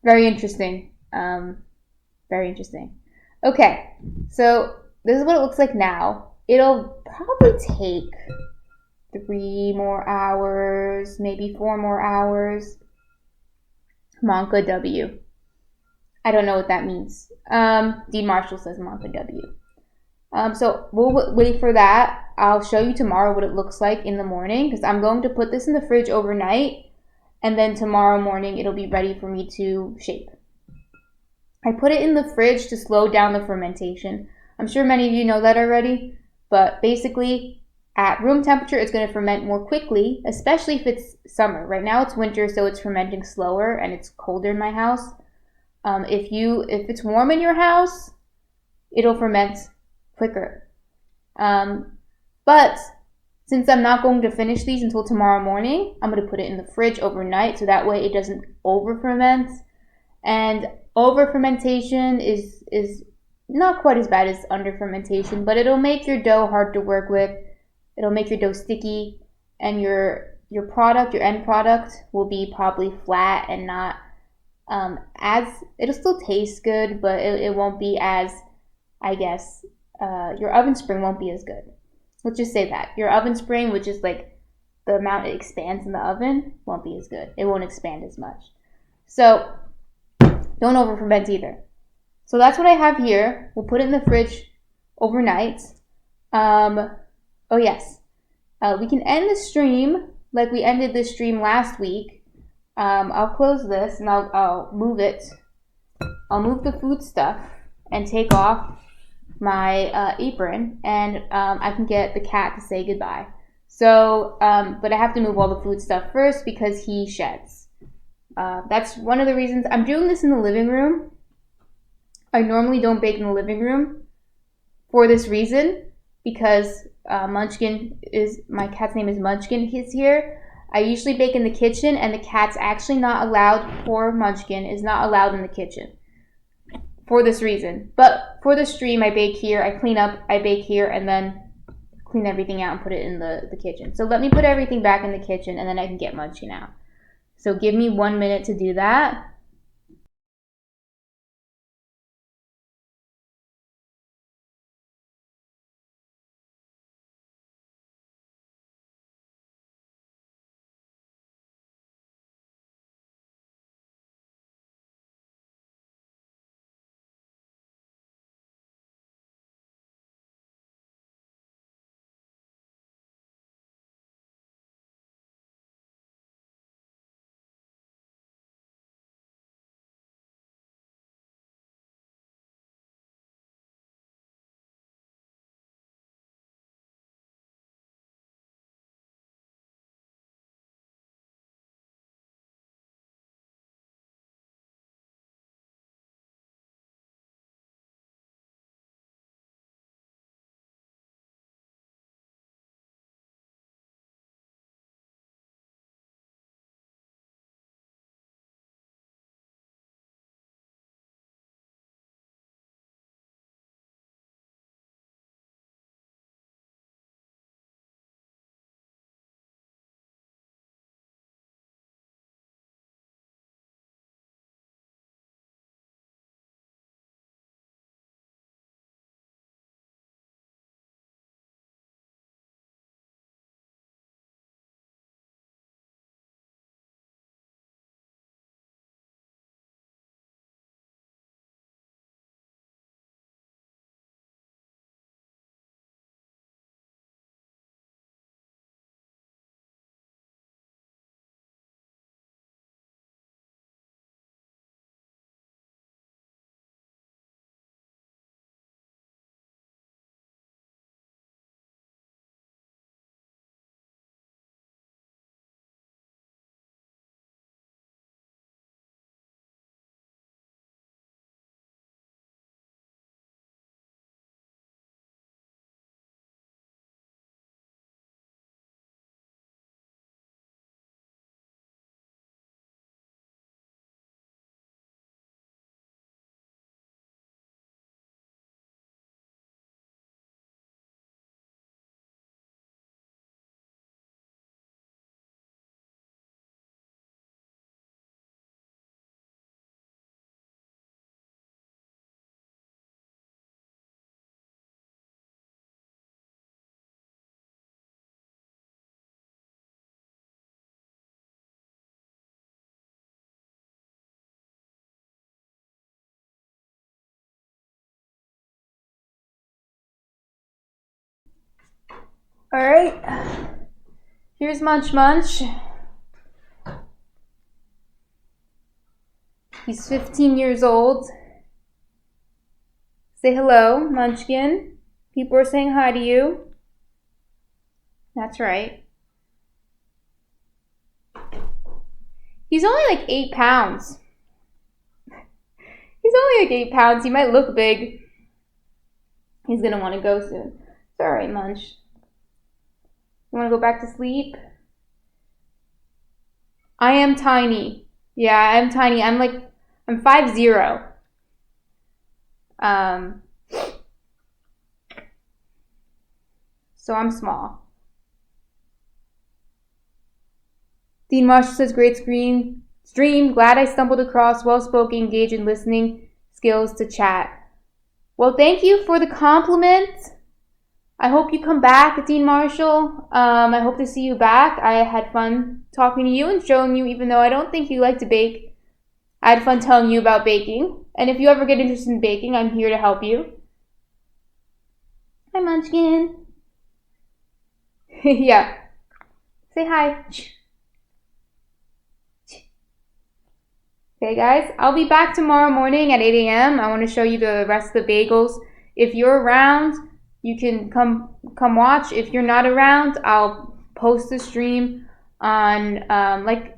very interesting. Very interesting. Okay, so this is what it looks like now. It'll probably take 3 more hours, maybe 4 more hours. Monka W. I don't know what that means. Dean Marshall says Monka W. So we'll wait for that. I'll show you tomorrow what it looks like in the morning because I'm going to put this in the fridge overnight and then tomorrow morning it'll be ready for me to shape. I put it in the fridge to slow down the fermentation. I'm sure many of you know that already, but basically at room temperature it's going to ferment more quickly, especially if it's summer. Right now it's winter, so it's fermenting slower and it's colder in my house. If it's warm in your house, it'll ferment quicker. But since I'm not going to finish these until tomorrow morning, I'm going to put it in the fridge overnight so that way it doesn't over ferment. And over fermentation is not quite as bad as under fermentation, but it'll make your dough hard to work with. It'll make your dough sticky, and your end product will be probably flat and not it'll still taste good, but it won't be as, I guess, your oven spring won't be as good. Let's just say that. Your oven spring, which is like the amount it expands in the oven, won't be as good. It won't expand as much. So don't over ferment either. So that's what I have here. We'll put it in the fridge overnight. Oh yes. We can end the stream like we ended the stream last week. I'll close this and I'll move it. I'll move the food stuff and take off my apron, and I can get the cat to say goodbye. So, but I have to move all the food stuff first because he sheds. That's one of the reasons I'm doing this in the living room. I normally don't bake in the living room for this reason because Munchkin my cat's name is Munchkin. He's here. I usually bake in the kitchen, and the cat's actually not allowed. Poor Munchkin is not allowed in the kitchen for this reason. But for the stream, I bake here, I clean up, I bake here, and then clean everything out and put it in the kitchen. So let me put everything back in the kitchen, and then I can get Munchkin out. So give me 1 minute to do that. All right. Here's Munch Munch. He's 15 years old. Say hello, Munchkin. People are saying hi to you. That's right. He's only like 8 pounds. He's only like 8 pounds. He might look big. He's gonna want to go soon. It's alright, Munch. You want to go back to sleep? I am tiny. Yeah, I'm tiny. I'm 5'0". So I'm small. Dean Marshall says, great stream. Glad I stumbled across well-spoken, engaged, and listening skills to chat. Well, thank you for the compliment. I hope you come back, Dean Marshall. I hope to see you back. I had fun talking to you and showing you, even though I don't think you like to bake. I had fun telling you about baking. And if you ever get interested in baking, I'm here to help you. Hi, Munchkin. Yeah. Say hi. Okay, guys. I'll be back tomorrow morning at 8 a.m. I want to show you the rest of the bagels. If you're around, you can come watch. If you're not around, I'll post the stream on, like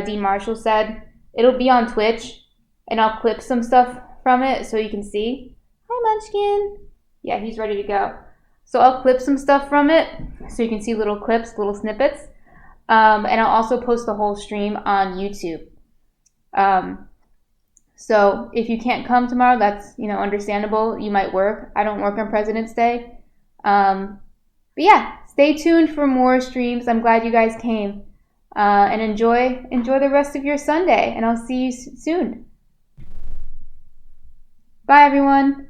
Dean Marshall said, it'll be on Twitch, and I'll clip some stuff from it so you can see. Hi, Munchkin. Yeah, he's ready to go. So I'll clip some stuff from it so you can see little clips, little snippets. And I'll also post the whole stream on YouTube. So if you can't come tomorrow, that's, understandable. You might work. I don't work on President's Day. But yeah, stay tuned for more streams. I'm glad you guys came. And enjoy the rest of your Sunday, and I'll see you soon. Bye, everyone.